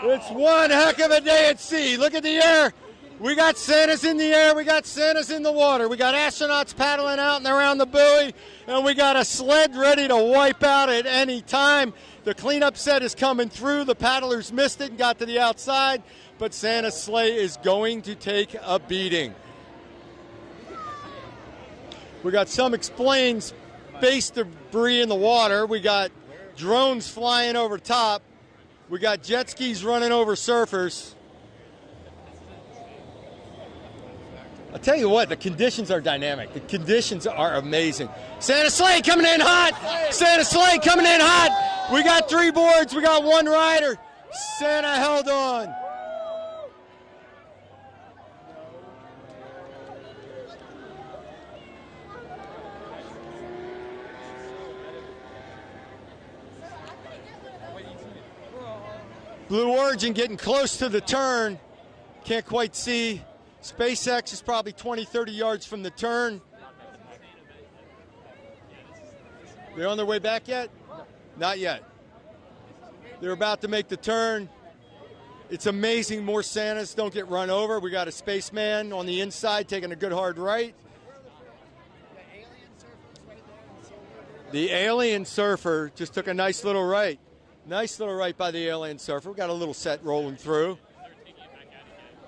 It's one heck of a day at sea. Look at the air. We got Santas in the air. We got Santas in the water. We got astronauts paddling out and around the buoy. And we got a sled ready to wipe out at any time. The cleanup set is coming through. The paddlers missed it and got to the outside. But Santa's sleigh is going to take a beating. We got some explained space debris in the water. We got drones flying over top. We got jet skis running over surfers. I'll tell you what, the conditions are dynamic. The conditions are amazing. Santa's sleigh coming in hot. Santa's sleigh coming in hot. We got 3 boards. We got 1 rider. Santa held on. Blue Origin getting close to the turn. Can't quite see. SpaceX is probably 20, 30 yards from the turn. They're on their way back yet? Not yet. They're about to make the turn. It's amazing more Santas don't get run over. We got a spaceman on the inside taking a good hard right. The alien surfer just took a nice little right. Nice little right by the alien surfer. We got a little set rolling through.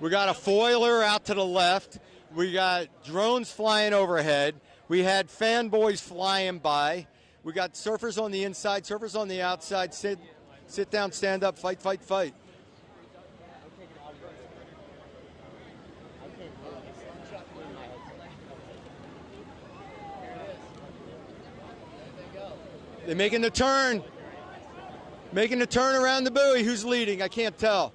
We got a foiler out to the left. We got drones flying overhead. We had fanboys flying by. We got surfers on the inside, surfers on the outside. Sit down, stand up, fight, fight, fight. They're making the turn. Making the turn around the buoy. Who's leading? I can't tell.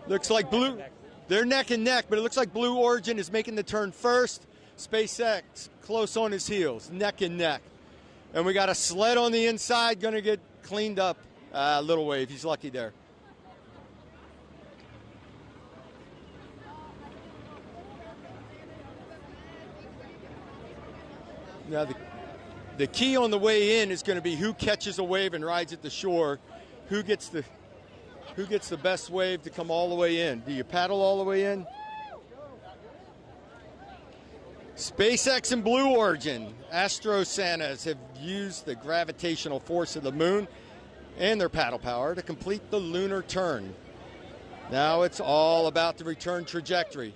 Looks like Blue. They're neck and neck, but it looks like Blue Origin is making the turn first. SpaceX close on his heels, neck and neck. And we got a sled on the inside, going to get cleaned up. Little wave. He's lucky there. Now the key on the way in is going to be who catches a wave and rides at the shore. Who gets the best wave to come all the way in? Do you paddle all the way in? SpaceX and Blue Origin, Astro Santas, have used the gravitational force of the moon and their paddle power to complete the lunar turn. Now it's all about the return trajectory.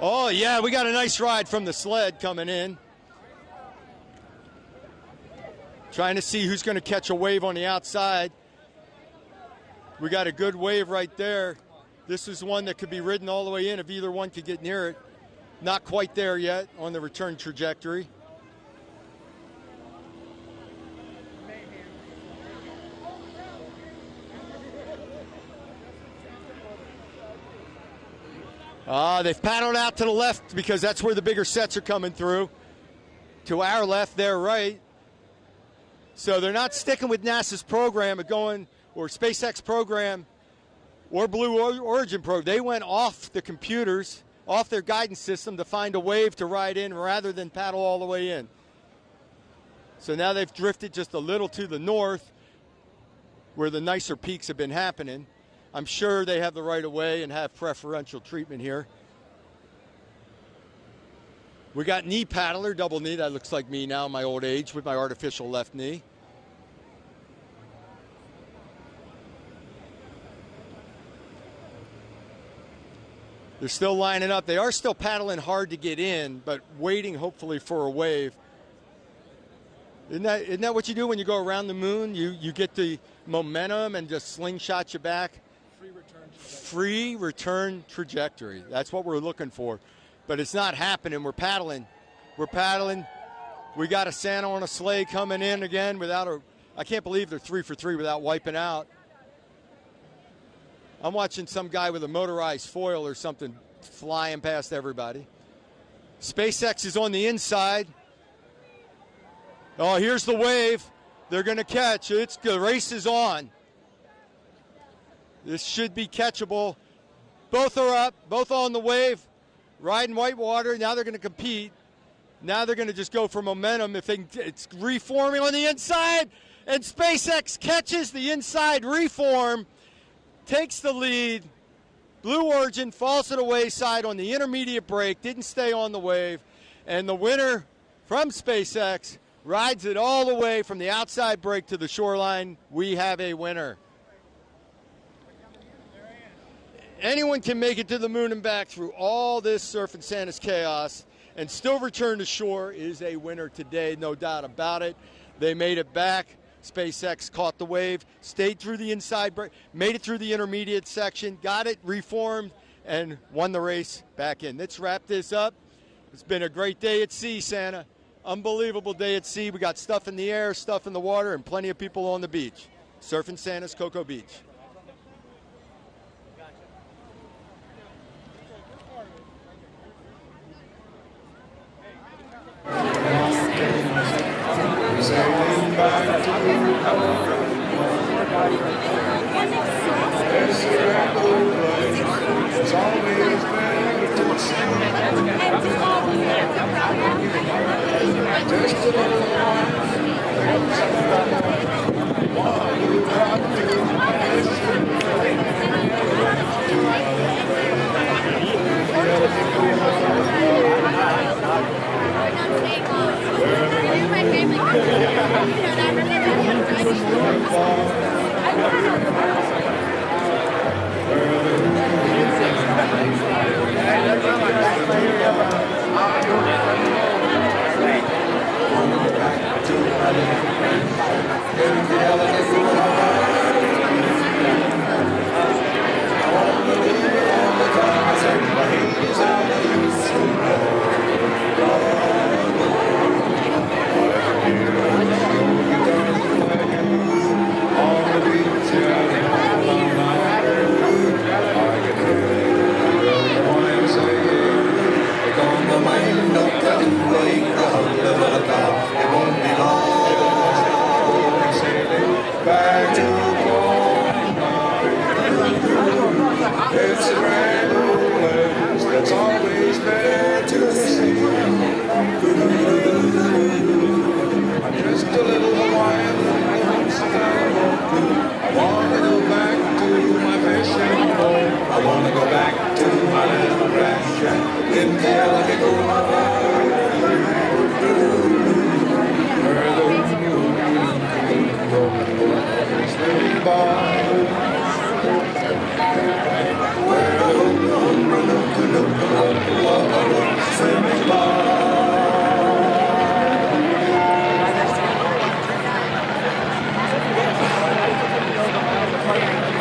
Oh, yeah, we got a nice ride from the sled coming in. Trying to see who's going to catch a wave on the outside. We got a good wave right there. This is one that could be ridden all the way in if either one could get near it. Not quite there yet on the return trajectory. They've paddled out to the left because that's where the bigger sets are coming through. To our left, their right. So they're not sticking with NASA's program or SpaceX program or Blue Origin program. They went off the computers, off their guidance system to find a wave to ride in rather than paddle all the way in. So now they've drifted just a little to the north where the nicer peaks have been happening. I'm sure they have the right of way and have preferential treatment here. We got knee paddler, double knee. That looks like me now in my old age with my artificial left knee. They're still lining up. They are still paddling hard to get in, but waiting hopefully for a wave. Isn't that what you do when you go around the moon? You get the momentum and just slingshot you back. Free return trajectory. That's what we're looking for. But it's not happening. We're paddling. We got a Santa on a sleigh coming in again without I can't believe they're 3 for 3 without wiping out. I'm watching some guy with a motorized foil or something flying past everybody. SpaceX is on the inside. Oh, here's the wave. They're going to catch. The race is on. This should be catchable. Both are up, both on the wave, riding whitewater. Now they're going to compete. Now they're going to just go for momentum. It's reforming on the inside, and SpaceX catches the inside reform, takes the lead. Blue Origin falls to the wayside on the intermediate break, didn't stay on the wave, and the winner from SpaceX rides it all the way from the outside break to the shoreline. We have a winner. Anyone can make it to the moon and back through all this Surfing Santa's chaos and still return to shore is a winner today, no doubt about it. They made it back. SpaceX caught the wave, stayed through the inside break, made it through the intermediate section, got it reformed, and won the race back in. Let's wrap this up. It's been a great day at sea, Santa. Unbelievable day at sea. We got stuff in the air, stuff in the water, and plenty of people on the beach. Surfing Santa's Cocoa Beach.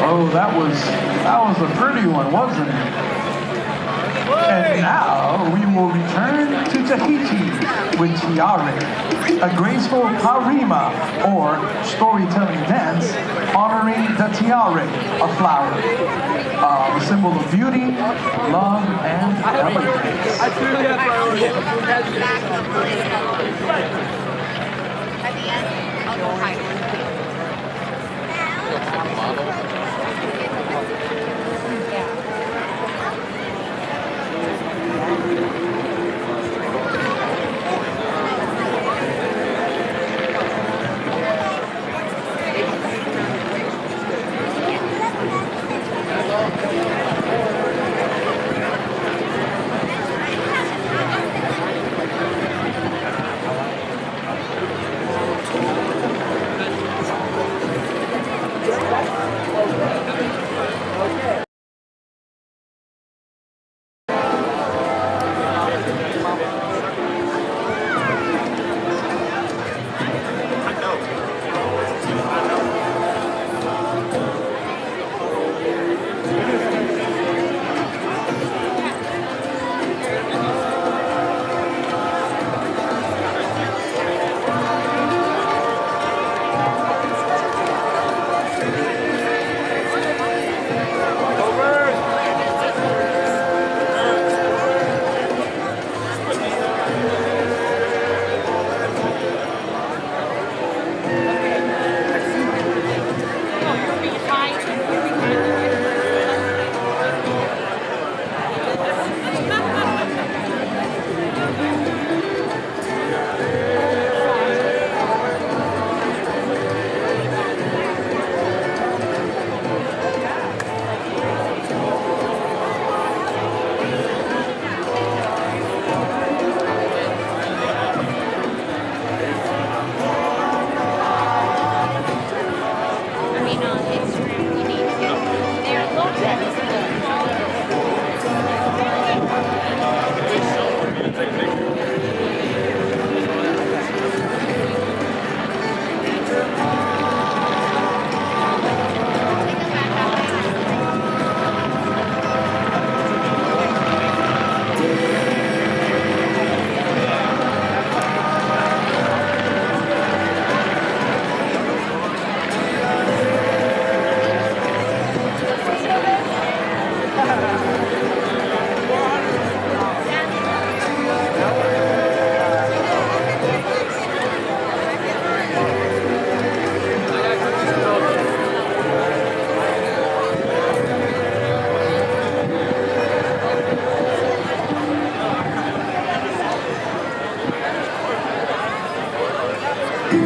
Oh, that was a pretty one, wasn't it? And now we will return to Tahiti with tiare, a graceful harima or storytelling dance honoring the tiare, a flower, a symbol of beauty, love, and elegance. I truly have priorities. At the end, I'll go hide.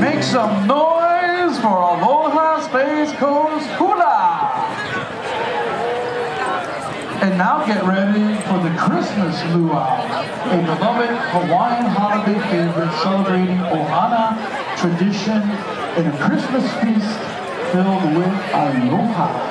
Make some noise for Aloha Space Coast Hula! And now get ready for the Christmas luau, a beloved Hawaiian holiday favorite celebrating ohana, tradition, and a Christmas feast filled with aloha.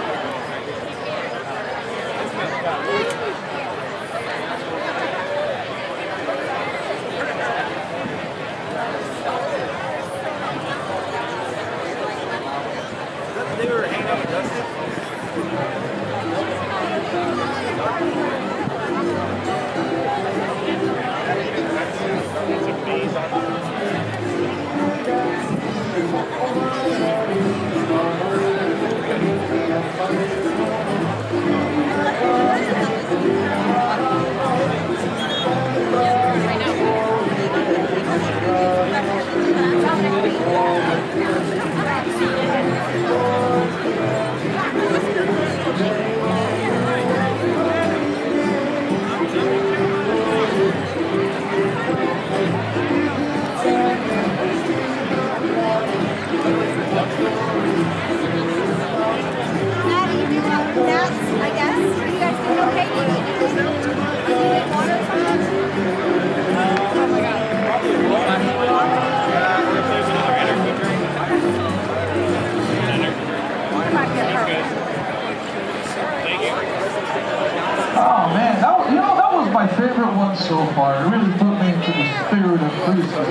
My favorite one so far. It really put me into the spirit of Christmas.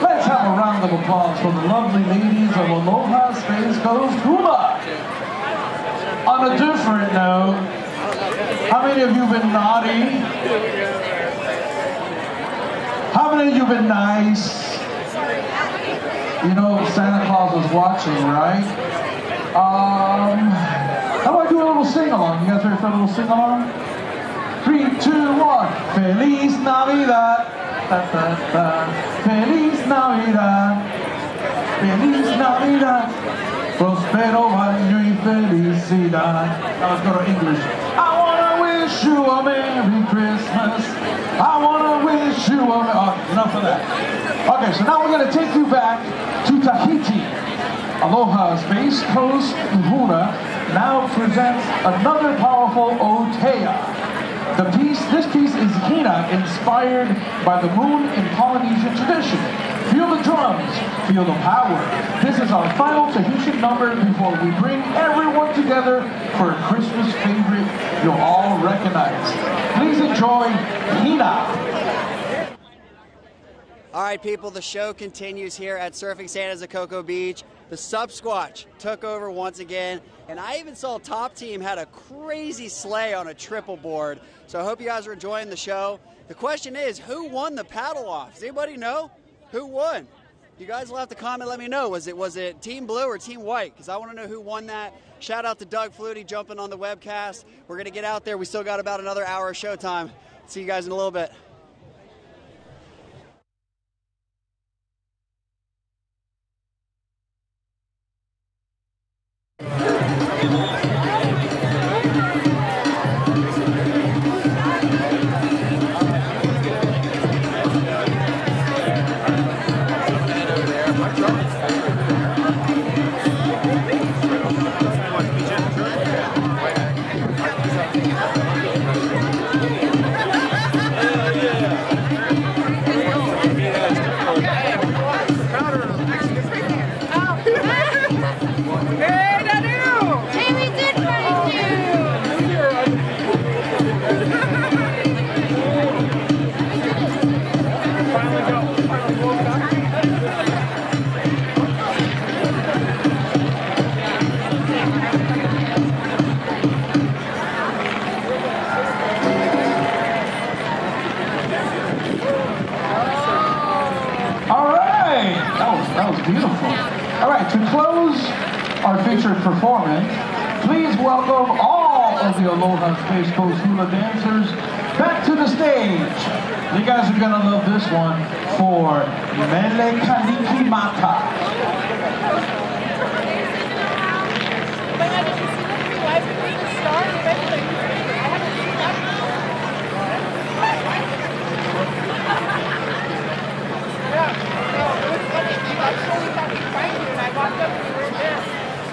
Let's have a round of applause for the lovely ladies of Aloha Space Coast Hula. On a different note, how many of you have been naughty? How many of you have been nice? You know Santa Claus is watching, right? How about I do a little sing-along? You guys ready for a little sing-along? 3, 2, 1. Feliz Navidad. Da, da, da. Feliz Navidad. Feliz Navidad. Prospero año y felicidad. Now let's go to English. I want to wish you a Merry Christmas. I want to wish you a... enough of that. Okay, so now we're going to take you back to Tahiti. Aloha Space Coast Hula now presents another powerful otea. This piece is Hina, inspired by the moon in Polynesian tradition. Feel the drums, feel the power. This is our final Tahitian number before we bring everyone together for a Christmas favorite you'll all recognize. Please enjoy Hina. All right, people, the show continues here at Surfing Santa's at Cocoa Beach. The Sub-Squatch took over once again, and I even saw Top Team had a crazy sleigh on a triple board. So I hope you guys are enjoying the show. The question is, who won the paddle off? Does anybody know who won? You guys will have to comment, let me know. Was it Team Blue or Team White? Because I want to know who won that. Shout out to Doug Flutie jumping on the webcast. We're going to get out there. We still got about another hour of showtime. See you guys in a little bit. That was beautiful. All right, to close our featured performance, please welcome all of the Aloha Space Coast Hula dancers back to the stage. You guys are gonna love this one for Mele Kaliki Mata. Yeah.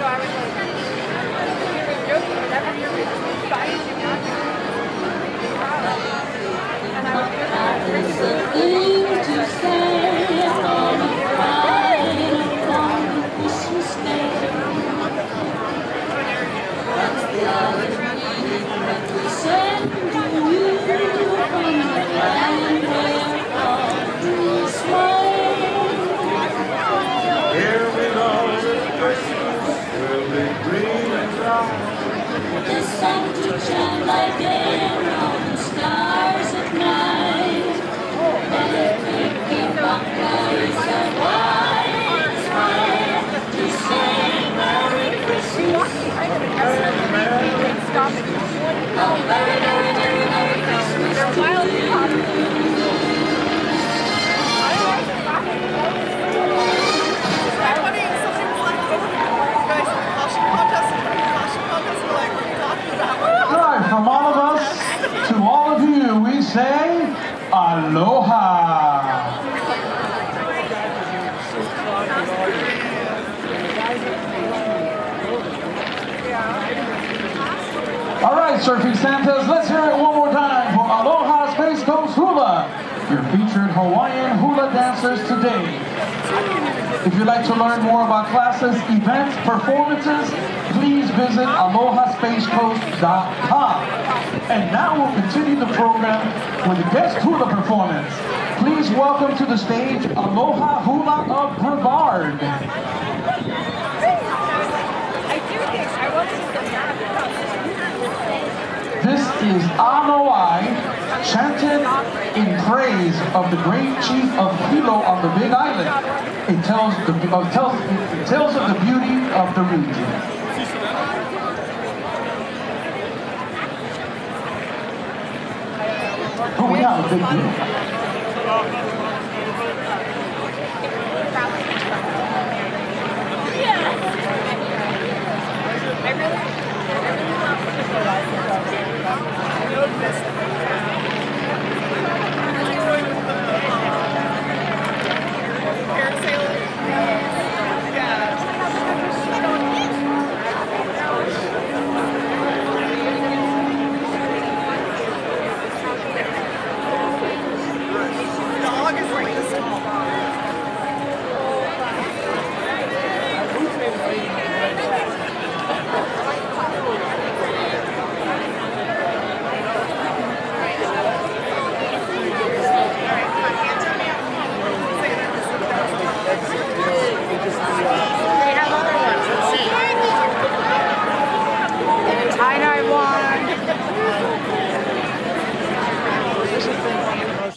So I was like, he was joking, but every year we find him not to and I was just to say on a Friday on Christmas Day. That's the other thing that we send to you from the land where all dreams smile. Here we go, Christmas will be green and dry. The sun to shine like day on the stars at night. And the creepy buckeyes are white smile to say Merry Christmas. Oh, very, very, very Merry Christmas to you. All right, from all of us to all of you, we say aloha. All right, Surfing Santas, let's hear it one more time for Aloha Space Coast Hula, your featured Hawaiian hula dancers today. If you'd like to learn more about classes, events, performances, please visit alohaSpaceCoast.com. And now we'll continue the program with a guest hula performance. Please welcome to the stage Aloha Hula of Brevard. This is Anoai, chanted in praise of the great chief of Hilo on the Big Island. It tells of the beauty of the region. Oh, we have a big deal.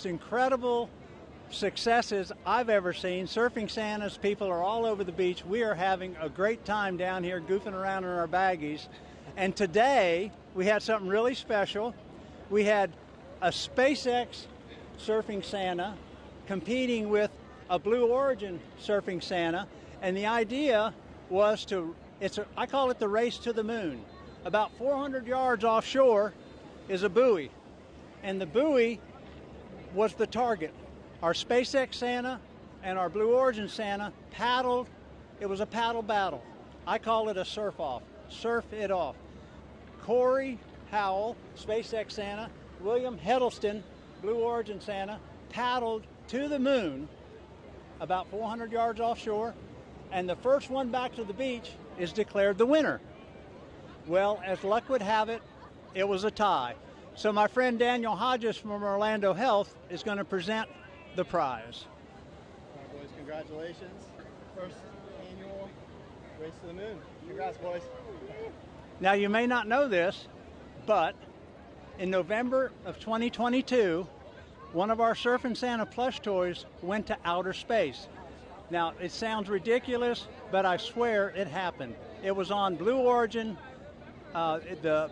Incredible successes I've ever seen. Surfing Santas, people are all over the beach. We are having a great time down here goofing around in our baggies. And today we had something really special. We had a SpaceX Surfing Santa competing with a Blue Origin Surfing Santa. And the idea was I call it the race to the moon. About 400 yards offshore is a buoy. And the buoy was the target. Our SpaceX Santa and our Blue Origin Santa paddled. It was a paddle battle. I call it a surf off. Surf it off. Corey Howell, SpaceX Santa, William Heddleston, Blue Origin Santa, paddled to the moon about 400 yards offshore, and the first one back to the beach is declared the winner. Well, as luck would have it, it was a tie. So my friend Daniel Hodges from Orlando Health is going to present the prize. All right, boys, congratulations. First annual Race to the Moon. Congrats, boys. Now, you may not know this, but in November of 2022, one of our Surfing Santa plush toys went to outer space. Now, it sounds ridiculous, but I swear it happened. It was on Blue Origin. The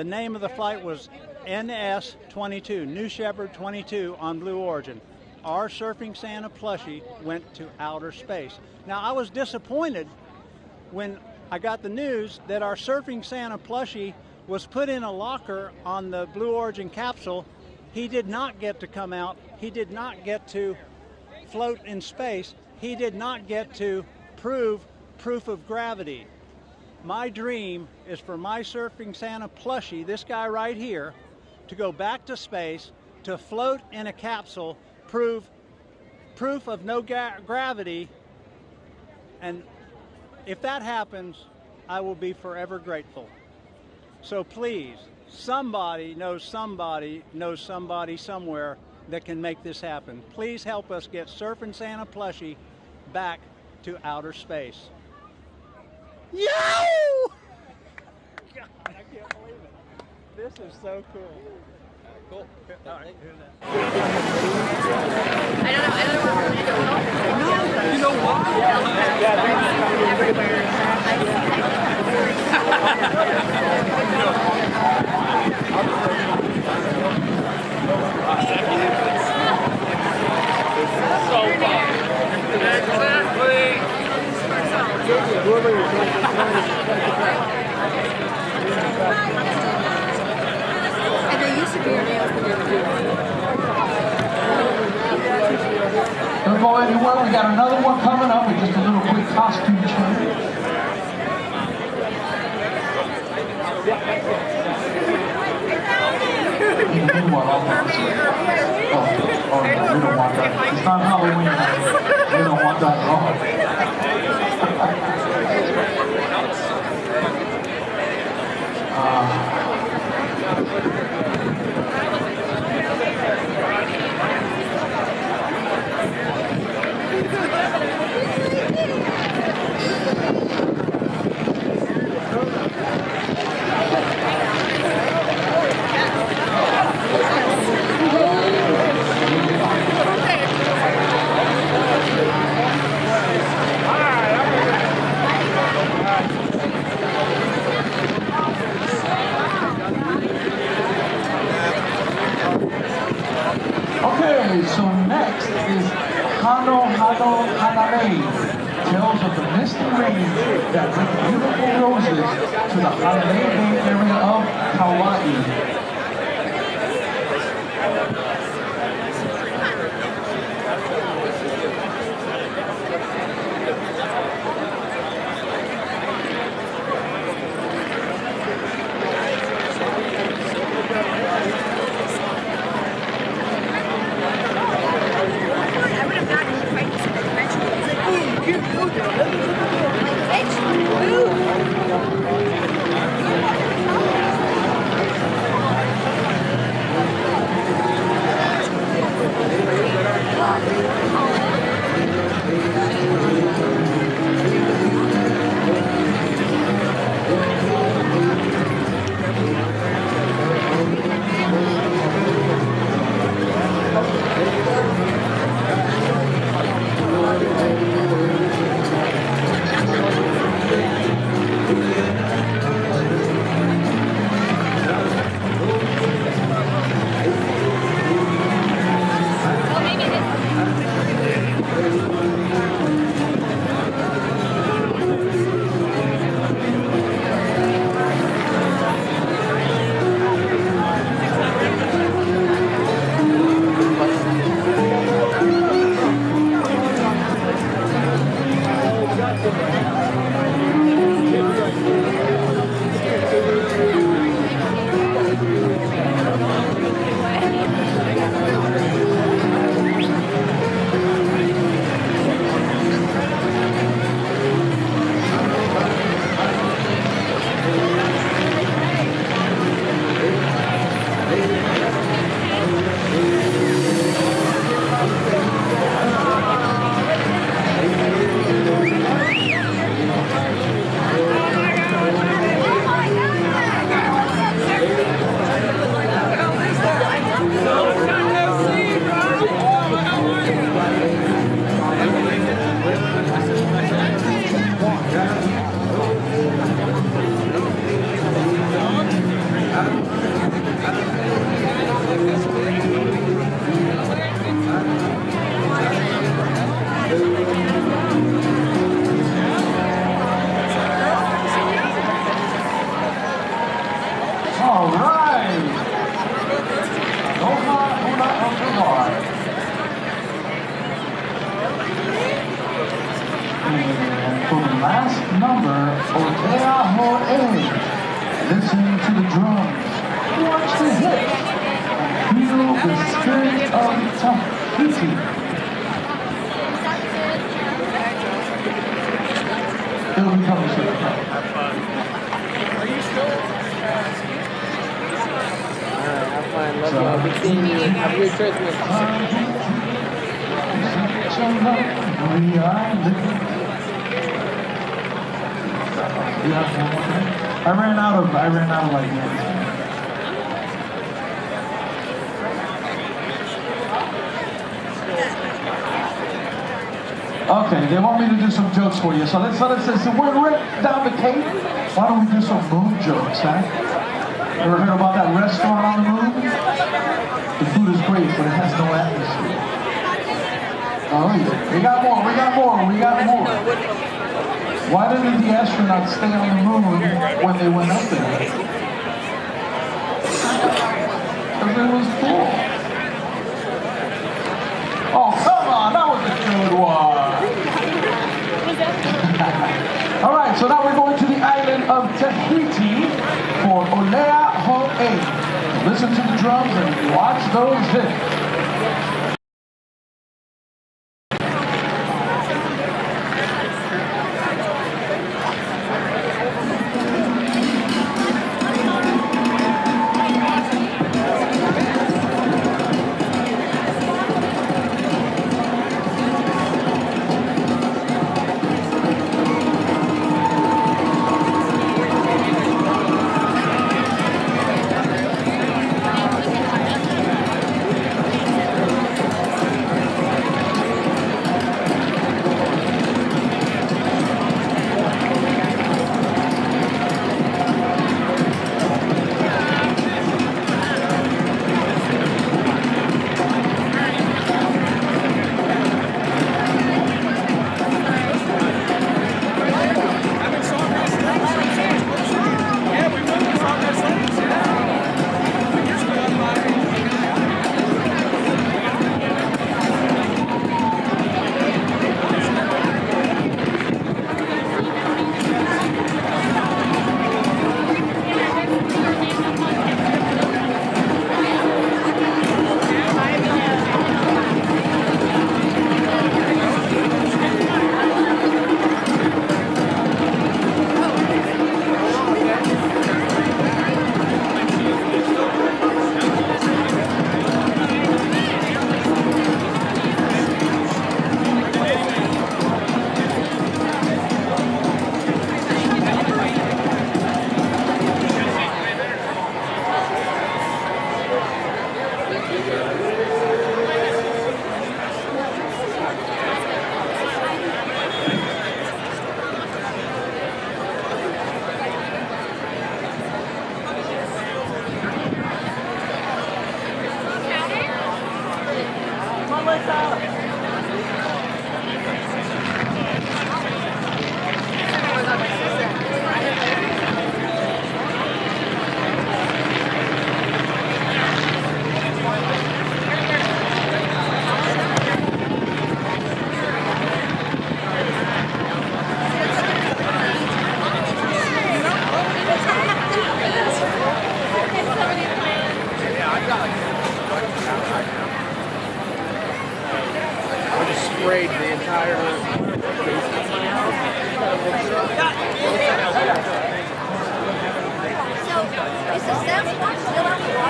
name of the flight was NS-22, New Shepard 22 on Blue Origin. Our Surfing Santa plushie went to outer space. Now, I was disappointed when I got the news that our Surfing Santa plushie was put in a locker on the Blue Origin capsule. He did not get to come out. He did not get to float in space. He did not get to prove proof of gravity. My dream is for my Surfing Santa plushie, this guy right here, to go back to space, to float in a capsule, proof of no gravity, and if that happens, I will be forever grateful. So please, somebody knows somebody somewhere that can make this happen. Please help us get Surfing Santa plushie back to outer space. Yo! God, I can't believe it. This is so cool. Cool. All right. I don't know where we're going. No, you know what? And they used to do your nails, but never do it. Don't go anywhere. We got another one coming up with just a little quick costume change. You can do one all by yourself. Oh, no, we don't want that. It's not Halloween. We don't want that at all. Okay, so next is Hano Hano Haname. Tells of the misty rain that bring beautiful roses to the Haname Bay area of Kauai. last number, Otea drums. Watch the hit. Feel the spirit of Tahiti. It'll be coming soon. Are you still? Alright, have fun. Love you. I'll be seeing you. Have a good Christmas. I ran out of ideas. Okay, they want me to do some jokes for you. So let's so we're down the Cape. Why don't we do some moon jokes, huh? Ever heard about that restaurant on the moon? The food is great, but it has no atmosphere. Oh yeah. We got more. Why didn't the astronauts stay on the moon when they went up there? Because it was full. Oh, come on, that was a good one. All right, so now we're going to the island of Tahiti for Olea Ho'e. Listen to the drums and watch those hits. sprayed the entire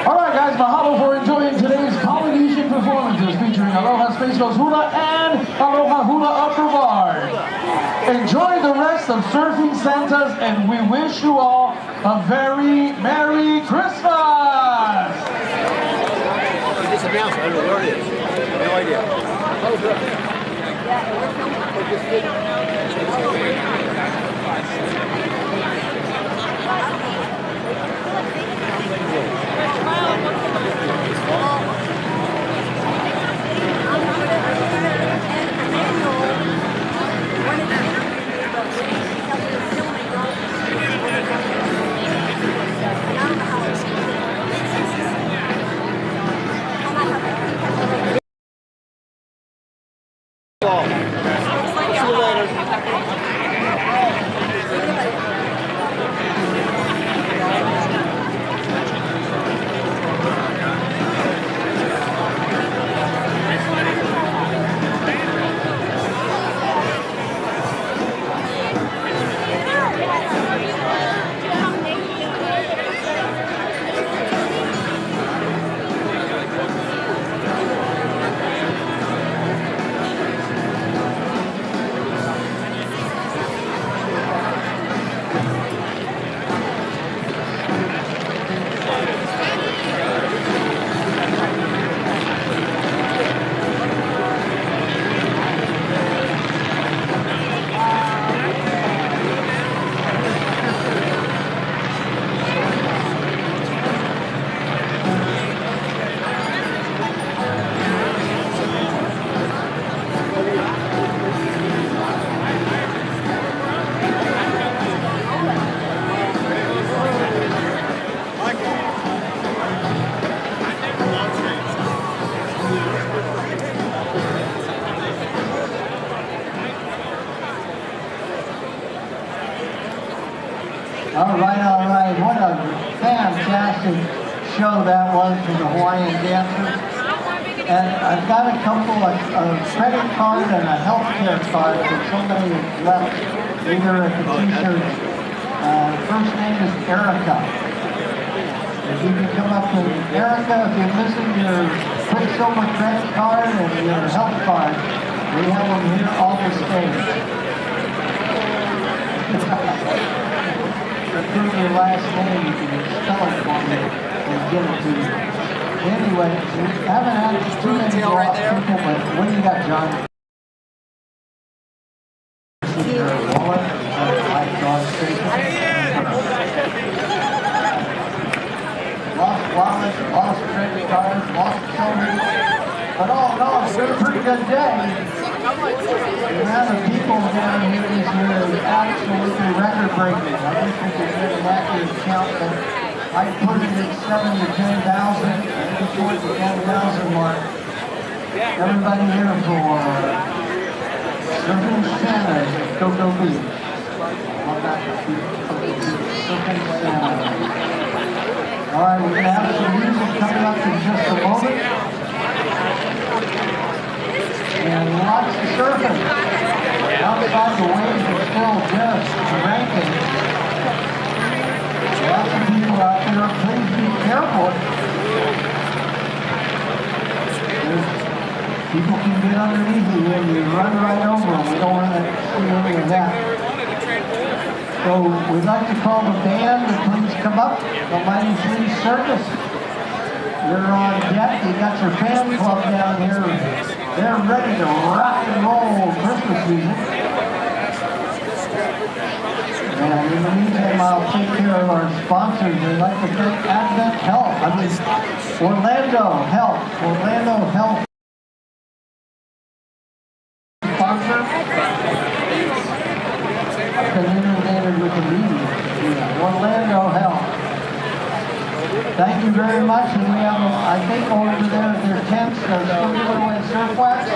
Alright guys, mahalo for enjoying today's Polynesian performances featuring Aloha Space Ghost Hula and Aloha Hula Upper Bar. Enjoy the rest of Surfing Santas and we wish you all a very Merry Christmas! It's announced, I don't know where it is. No idea. Oh, good. See you later. All right. What a fantastic show that was for the Hawaiian dancers. And I've got a couple of credit card and a health care card that somebody has left either at the t-shirt. First name is Erica. If you can come up to Erica, if you're missing your Quicksilver credit card and your health card, we have them here on the stage. Approve your last name, you can spell it for me and give it to you. Anyway, we haven't had too many people, but what do you got, John? Your wallet, lost wallet, lost credit cards, lost children. But all in all, it's been a pretty good day. The amount of people down here this year is absolutely record-breaking. I wish we could get an accurate count, but I'd put it at 7,000 to 10,000, maybe towards the 10,000 mark. Everybody here for Surfing Santa at Cocoa Beach. Surfing Santa. All right, we're going to have some music coming up in just a moment. And lots of surfing. Outside the waves are still just ranking. Lots of people out there, please be careful. People can get underneath you and you run right over them. We don't want to see any of that. So we'd like to call the band to please come up. The Mighty Free Circus. You're on deck. You got your fan club down here. They're ready to rock and roll Christmas music. And in the meantime, I'll take care of our sponsors. We'd like to thank Advent Health. Orlando Health. Orlando Health. Sponsor. I've been inundated with the media. Orlando Health. Thank you very much. And we have, I think, over there at their tents, still giving away surf wax.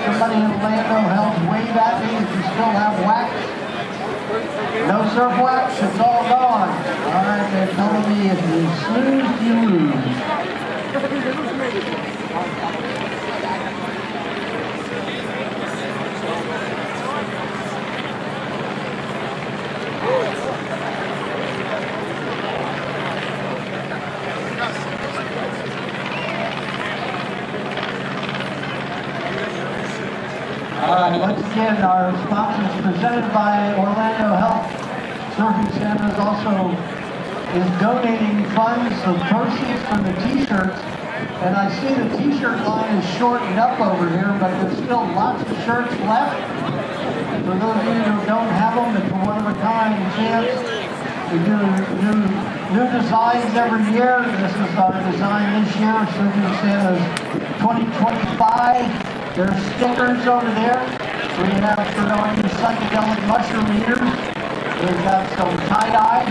Somebody in Orlando Health, wave at me if you still have wax. No surf wax, it's all gone. All right, they're telling me if you snooze, you lose. Once again, our sponsors presented by Orlando Health. Surfing Santa also is donating funds, the proceeds from the t-shirts. And I see the t-shirt line is shortened up over here, but there's still lots of shirts left. For those of you who don't have them, it's a one-of-a-kind chance. We do new designs every year. This is our design this year, Surfing Santa's 2025. There's stickers over there. We have for all you psychedelic mushroom eaters. We've got some tie-dye.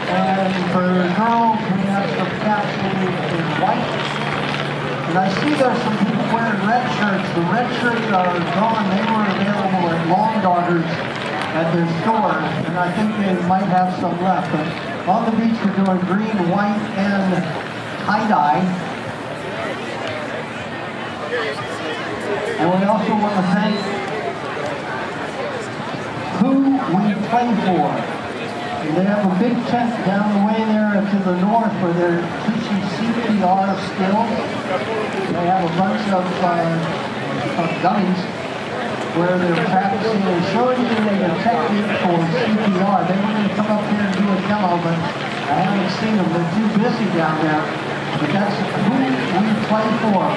And for girls, we have some caps in white. And I see there's some people wearing red shirts. The red shirts are gone. They were available at Long Daughters at their stores. And I think they might have some left. But on the beach, we're doing green, white, and tie-dye. And we also want to thank Who We Play For. They have a big tent down the way there to the north where they're teaching CPR skills. They have a bunch of dummies where they're practicing and showing you the technique for CPR. They were going to come up here and do a demo, but I haven't seen them. They're too busy down there. But that's Who We Play For.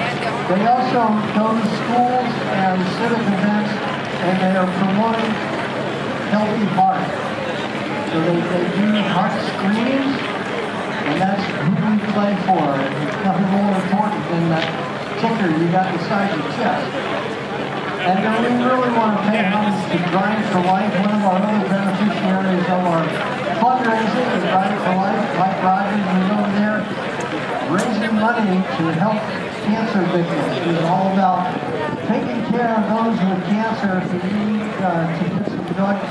They also go to schools and civic events, and they are promoting Healthy Heart. So they do heart screenings, and that's Who We Play For. There's nothing more important than that ticker you got inside your chest. And we really want to pay homage to Drive for Life, one of our other beneficiaries of our fundraising is Drive for Life. Mike Rogers is over there raising money to help cancer victims. It's all about taking care of those with cancer if you need to get some drugs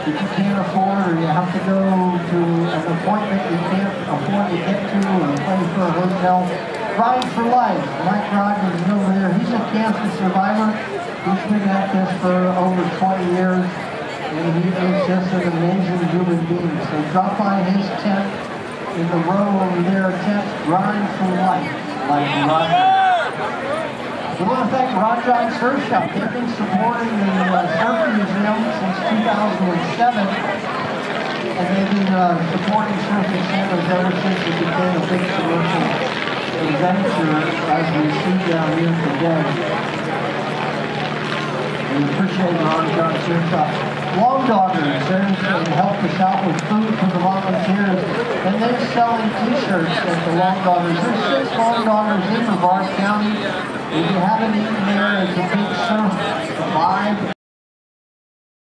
that you can't afford, or you have to go to an appointment you can't afford to get to, or pay for a hotel, Ride for Life. Mike Rogers is over here. He's a cancer survivor. He's been at this for over 20 years, and he is just an amazing human being. So drop by his tent in the row over there, tent Ride for Life, like Roger. We want to thank Rod John Surf Shop. They've been supporting the Surfing Museum since 2007, and they've been supporting Surfing Santas ever since it became a big commercial adventure as we see down here today. We appreciate Rod John Surf Shop. Long Doggers, they helped us out with food for the volunteers, and they're selling t-shirts at the Long Doggers. There's 6 Long Doggers in Brevard County. If you haven't eaten there, it's a big surf vibe.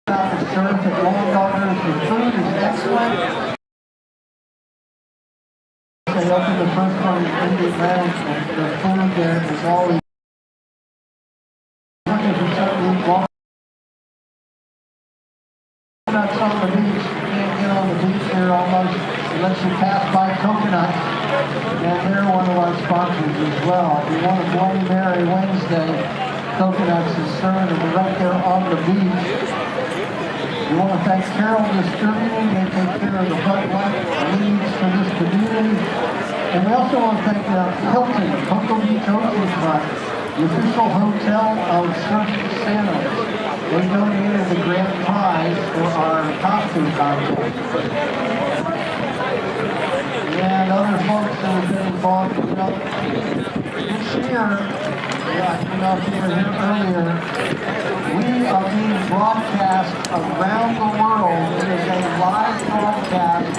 About the surf at Long Doggers, the food is excellent. They opened the first one in the Atlantic, and the food there is always looking for something to eat. Coconuts on the beach. You can't get on the beach here almost unless you pass by Coconuts. And they're one of our sponsors as well. If you want a Bloody Mary Wednesday, Coconuts is served right there on the beach. We want to thank Carroll Distributing. They take care of the Bud Light needs for this community. And we also want to thank Hilton, Cocoa Beach Ocean Front, the official hotel of Surfing Santas. They donated the grand prize for our costume contest. And other folks that have been involved, you know, this year, I don't know if you were here earlier, we are being broadcast around the world. It is a live broadcast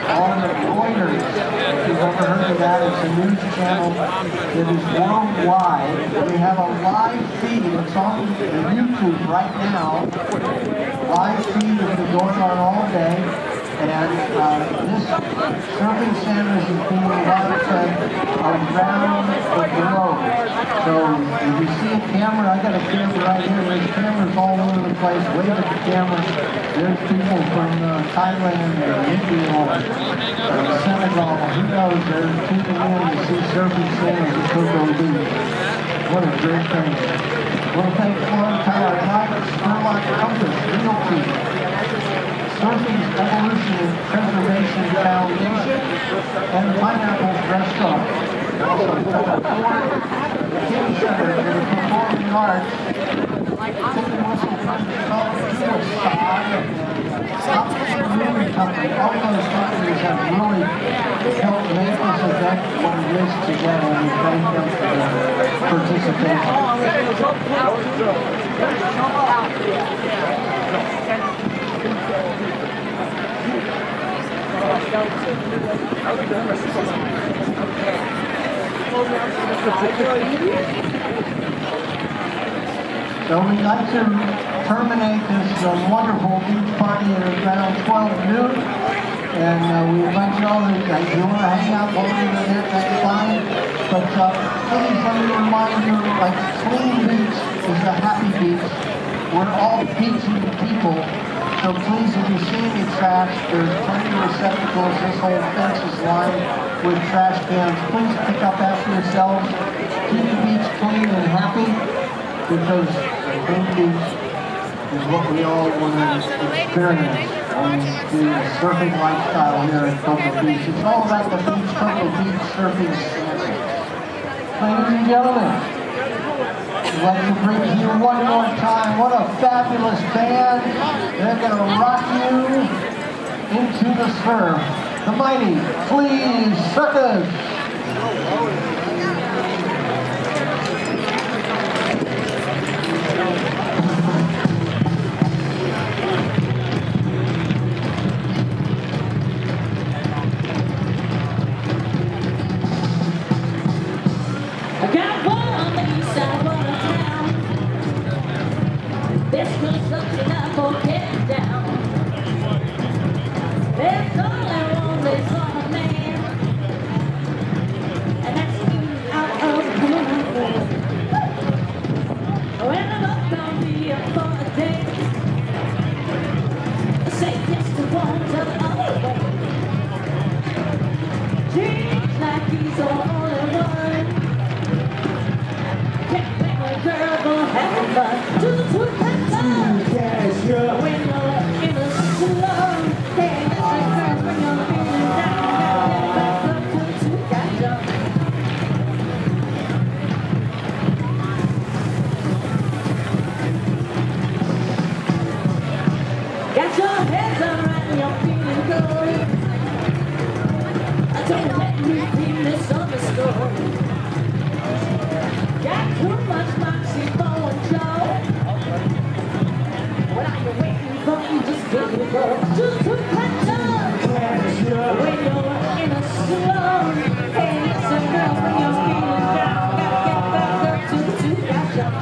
on the Reuters. If you've ever heard of that, it's a news channel that is worldwide. We have a live feed. It's on YouTube right now. Live feed has been going on all day. And this Surfing Santas is being live fed around the globe. So if you see a camera, I got a camera right here. There's cameras all over the place. Wave at the camera. There's people from Thailand or India or Senegal. Who knows? They're tuning in to see Surfing Santas at Cocoa Beach. What a great thing. I want to thank Florida Power Lights, Spurlock Compass, Realty, Surfing's Evolution and Preservation Foundation, and Pineapple Restaurant. Also, the Kids Center for the Performing Arts, Chicken Whistle Option Movie Company. All those companies have really helped make this event what it is today, and we thank them for their participation. So we'd like to terminate this wonderful beach party at around 12 noon. And we invite you all to, if you want to hang out longer than that, that's fine. But please let me remind you, like, clean beach is a happy beach. We're all beachy people. So please, if you see any trash, there's plenty of receptacles. This whole fence is lined with trash cans. Please pick up after yourselves. Keep the beach clean and happy, because a clean beach is what we all want to experience on the surfing lifestyle here at Cocoa Beach. It's all about the beach, Cocoa Beach surfing. Ladies and gentlemen, I'd like to bring to you one more time. What a fabulous band. They're going to rock you into the surf. The mighty Please Circus. I got one on the east side of town. This construction up or getting down. There's only one place for a man, and that's Got your heads up right and you're feeling good. Don't let me be misunderstood. Got too much moxie for a show. What are you waiting for? You just give me go. Just to catch up. When you're in a slum. Hey, listen, girls, when you're feeling down, gotta get back up to catch up.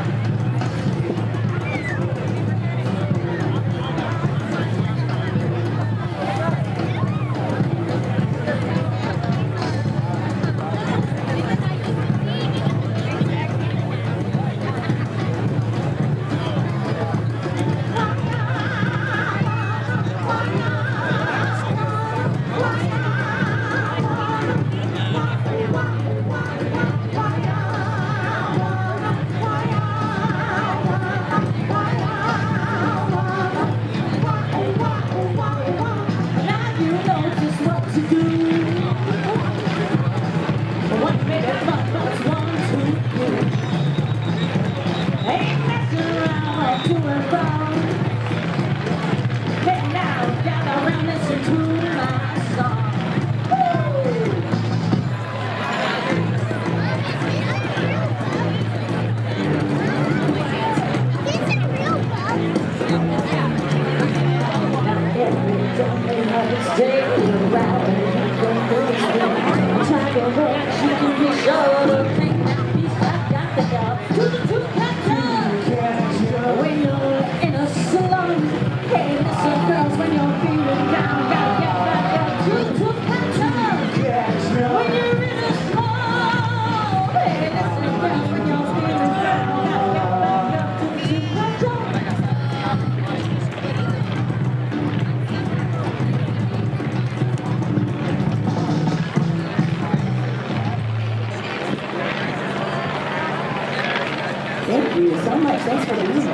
Thank you so much. Thanks for the music.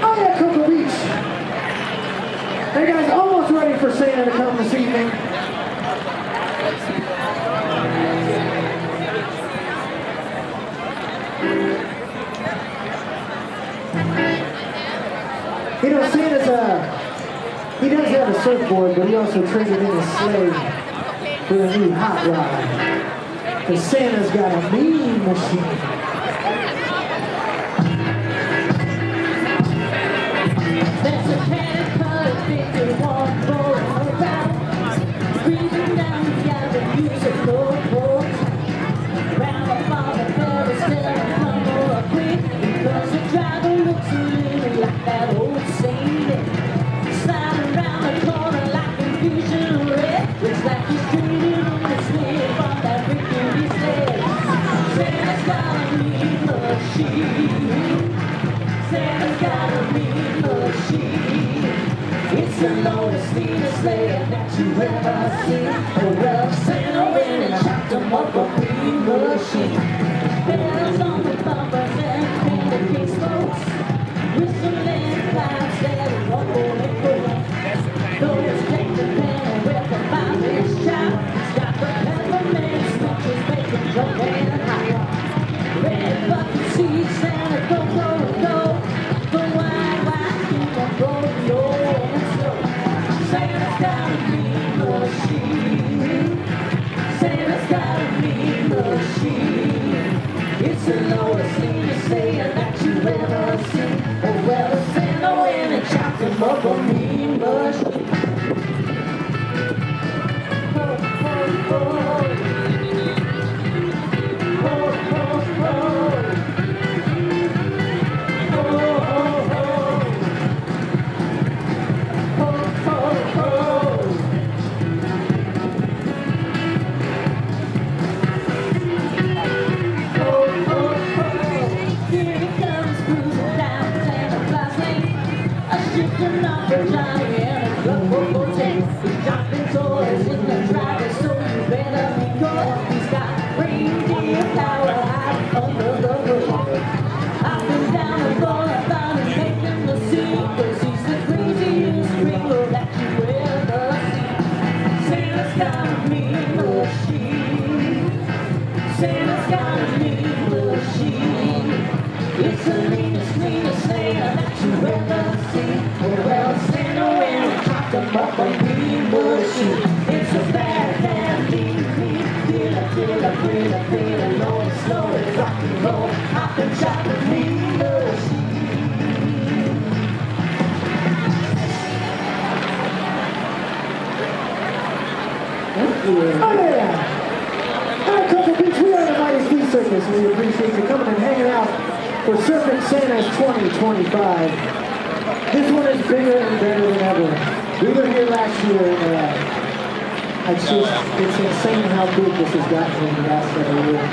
Oh yeah, Cocoa Beach. Hey guys, almost ready for Santa to come this evening. You know, Santa's he does have a surfboard, but he also traded in a sleigh for a new hot rod. Because Santa's got a mean machine. There's a cat figure one going around, breathing down the avenues of Norfolk. Round about the ferry still come more quick, because the driver looks a little like that old saint. Sliding around the corner like confusion red, looks like he's dreaming on the sled from that rickety sled. Santa's got a mean machine. Santa's got a mean machine. It's the lowest neatest sleigh that you ever seen. Oh well, Santa went and chopped him up a mean machine. Bells on the bumpers and painted case folks, whistling clouds that rumble and roll. Those take the pen and whip a 5-inch chop. It's got the peppermint switches making jump and high. Red bucket seats and a go-go. Santa's got a mean machine. Santa's got a mean machine. It's the lowest thing to say that you ever seen. Oh well, Santa went and chopped him up a mean machine. Oh, oh, oh. Santa's got a mean machine. It's the meanest, meanest Santa that you ever seen. Oh well, Santa Oh yeah! All right, Cocoa Beach, we are the Midas D Circus. We appreciate you coming and hanging out for Surfing Santa's 2025. This one is bigger and better than ever. We were here last year, and it's insane how big this has gotten in the last several years.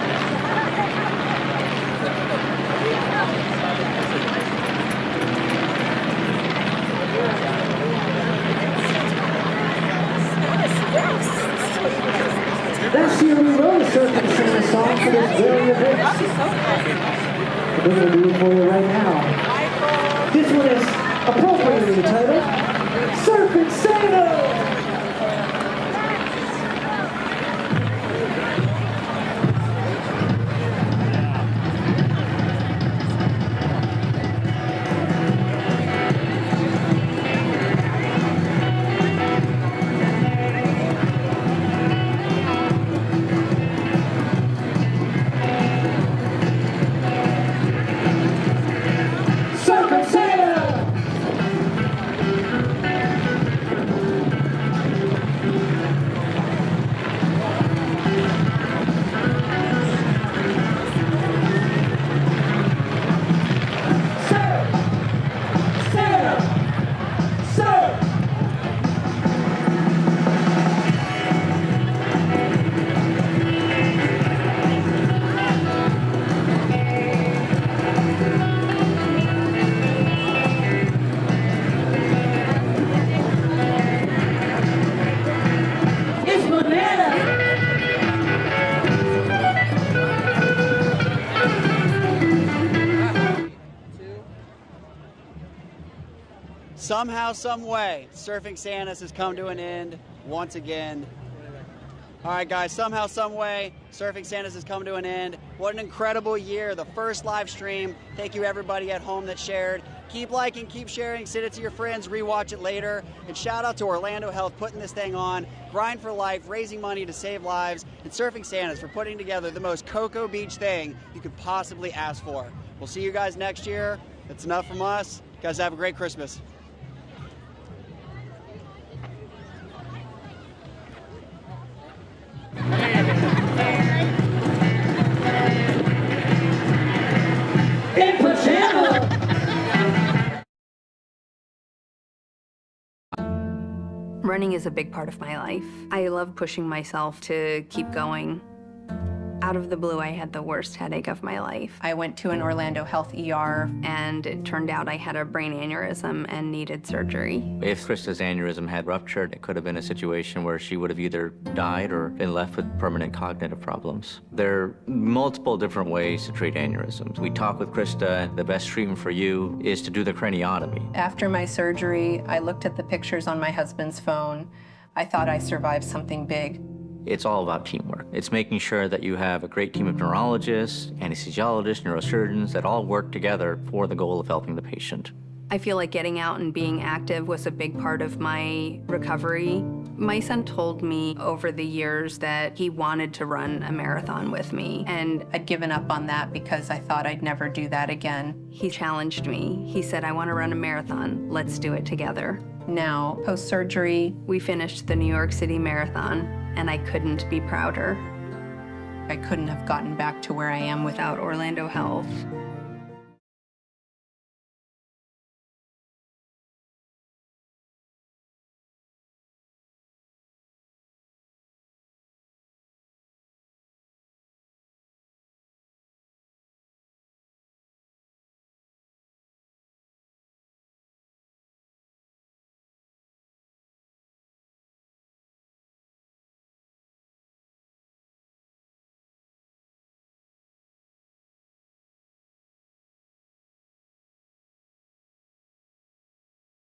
Last year we wrote a Surfing Santa song for this very event. We're going to do it for you right now. This one is appropriately titled Surfing Santa! Somehow, some way, Surfing Santa's has come to an end once again. All right, guys, somehow, some way, Surfing Santa's has come to an end. What an incredible year, the first live stream. Thank you, everybody at home that shared. Keep liking, keep sharing, send it to your friends, rewatch it later. And shout out to Orlando Health putting this thing on. Grind for Life, raising money to save lives. And Surfing Santa's for putting together the most Cocoa Beach thing you could possibly ask for. We'll see you guys next year. That's enough from us. You guys have a great Christmas. In pajama! Running is a big part of my life. I love pushing myself to keep going. Out of the blue, I had the worst headache of my life. I went to an Orlando Health ER, and it turned out I had a brain aneurysm and needed surgery. If Krista's aneurysm had ruptured, it could have been a situation where she would have either died or been left with permanent cognitive problems. There are multiple different ways to treat aneurysms. We talked with Krista, the best treatment for you is to do the craniotomy. After my surgery, I looked at the pictures on my husband's phone. I thought I survived something big. It's all about teamwork. It's making sure that you have a great team of neurologists, anesthesiologists, neurosurgeons that all work together for the goal of helping the patient. I feel like getting out and being active was a big part of my recovery. My son told me over the years that he wanted to run a marathon with me, and I'd given up on that because I thought I'd never do that again. He challenged me. He said, I want to run a marathon. Let's do it together. Now, post-surgery, we finished the New York City Marathon, and I couldn't be prouder. I couldn't have gotten back to where I am without Orlando Health.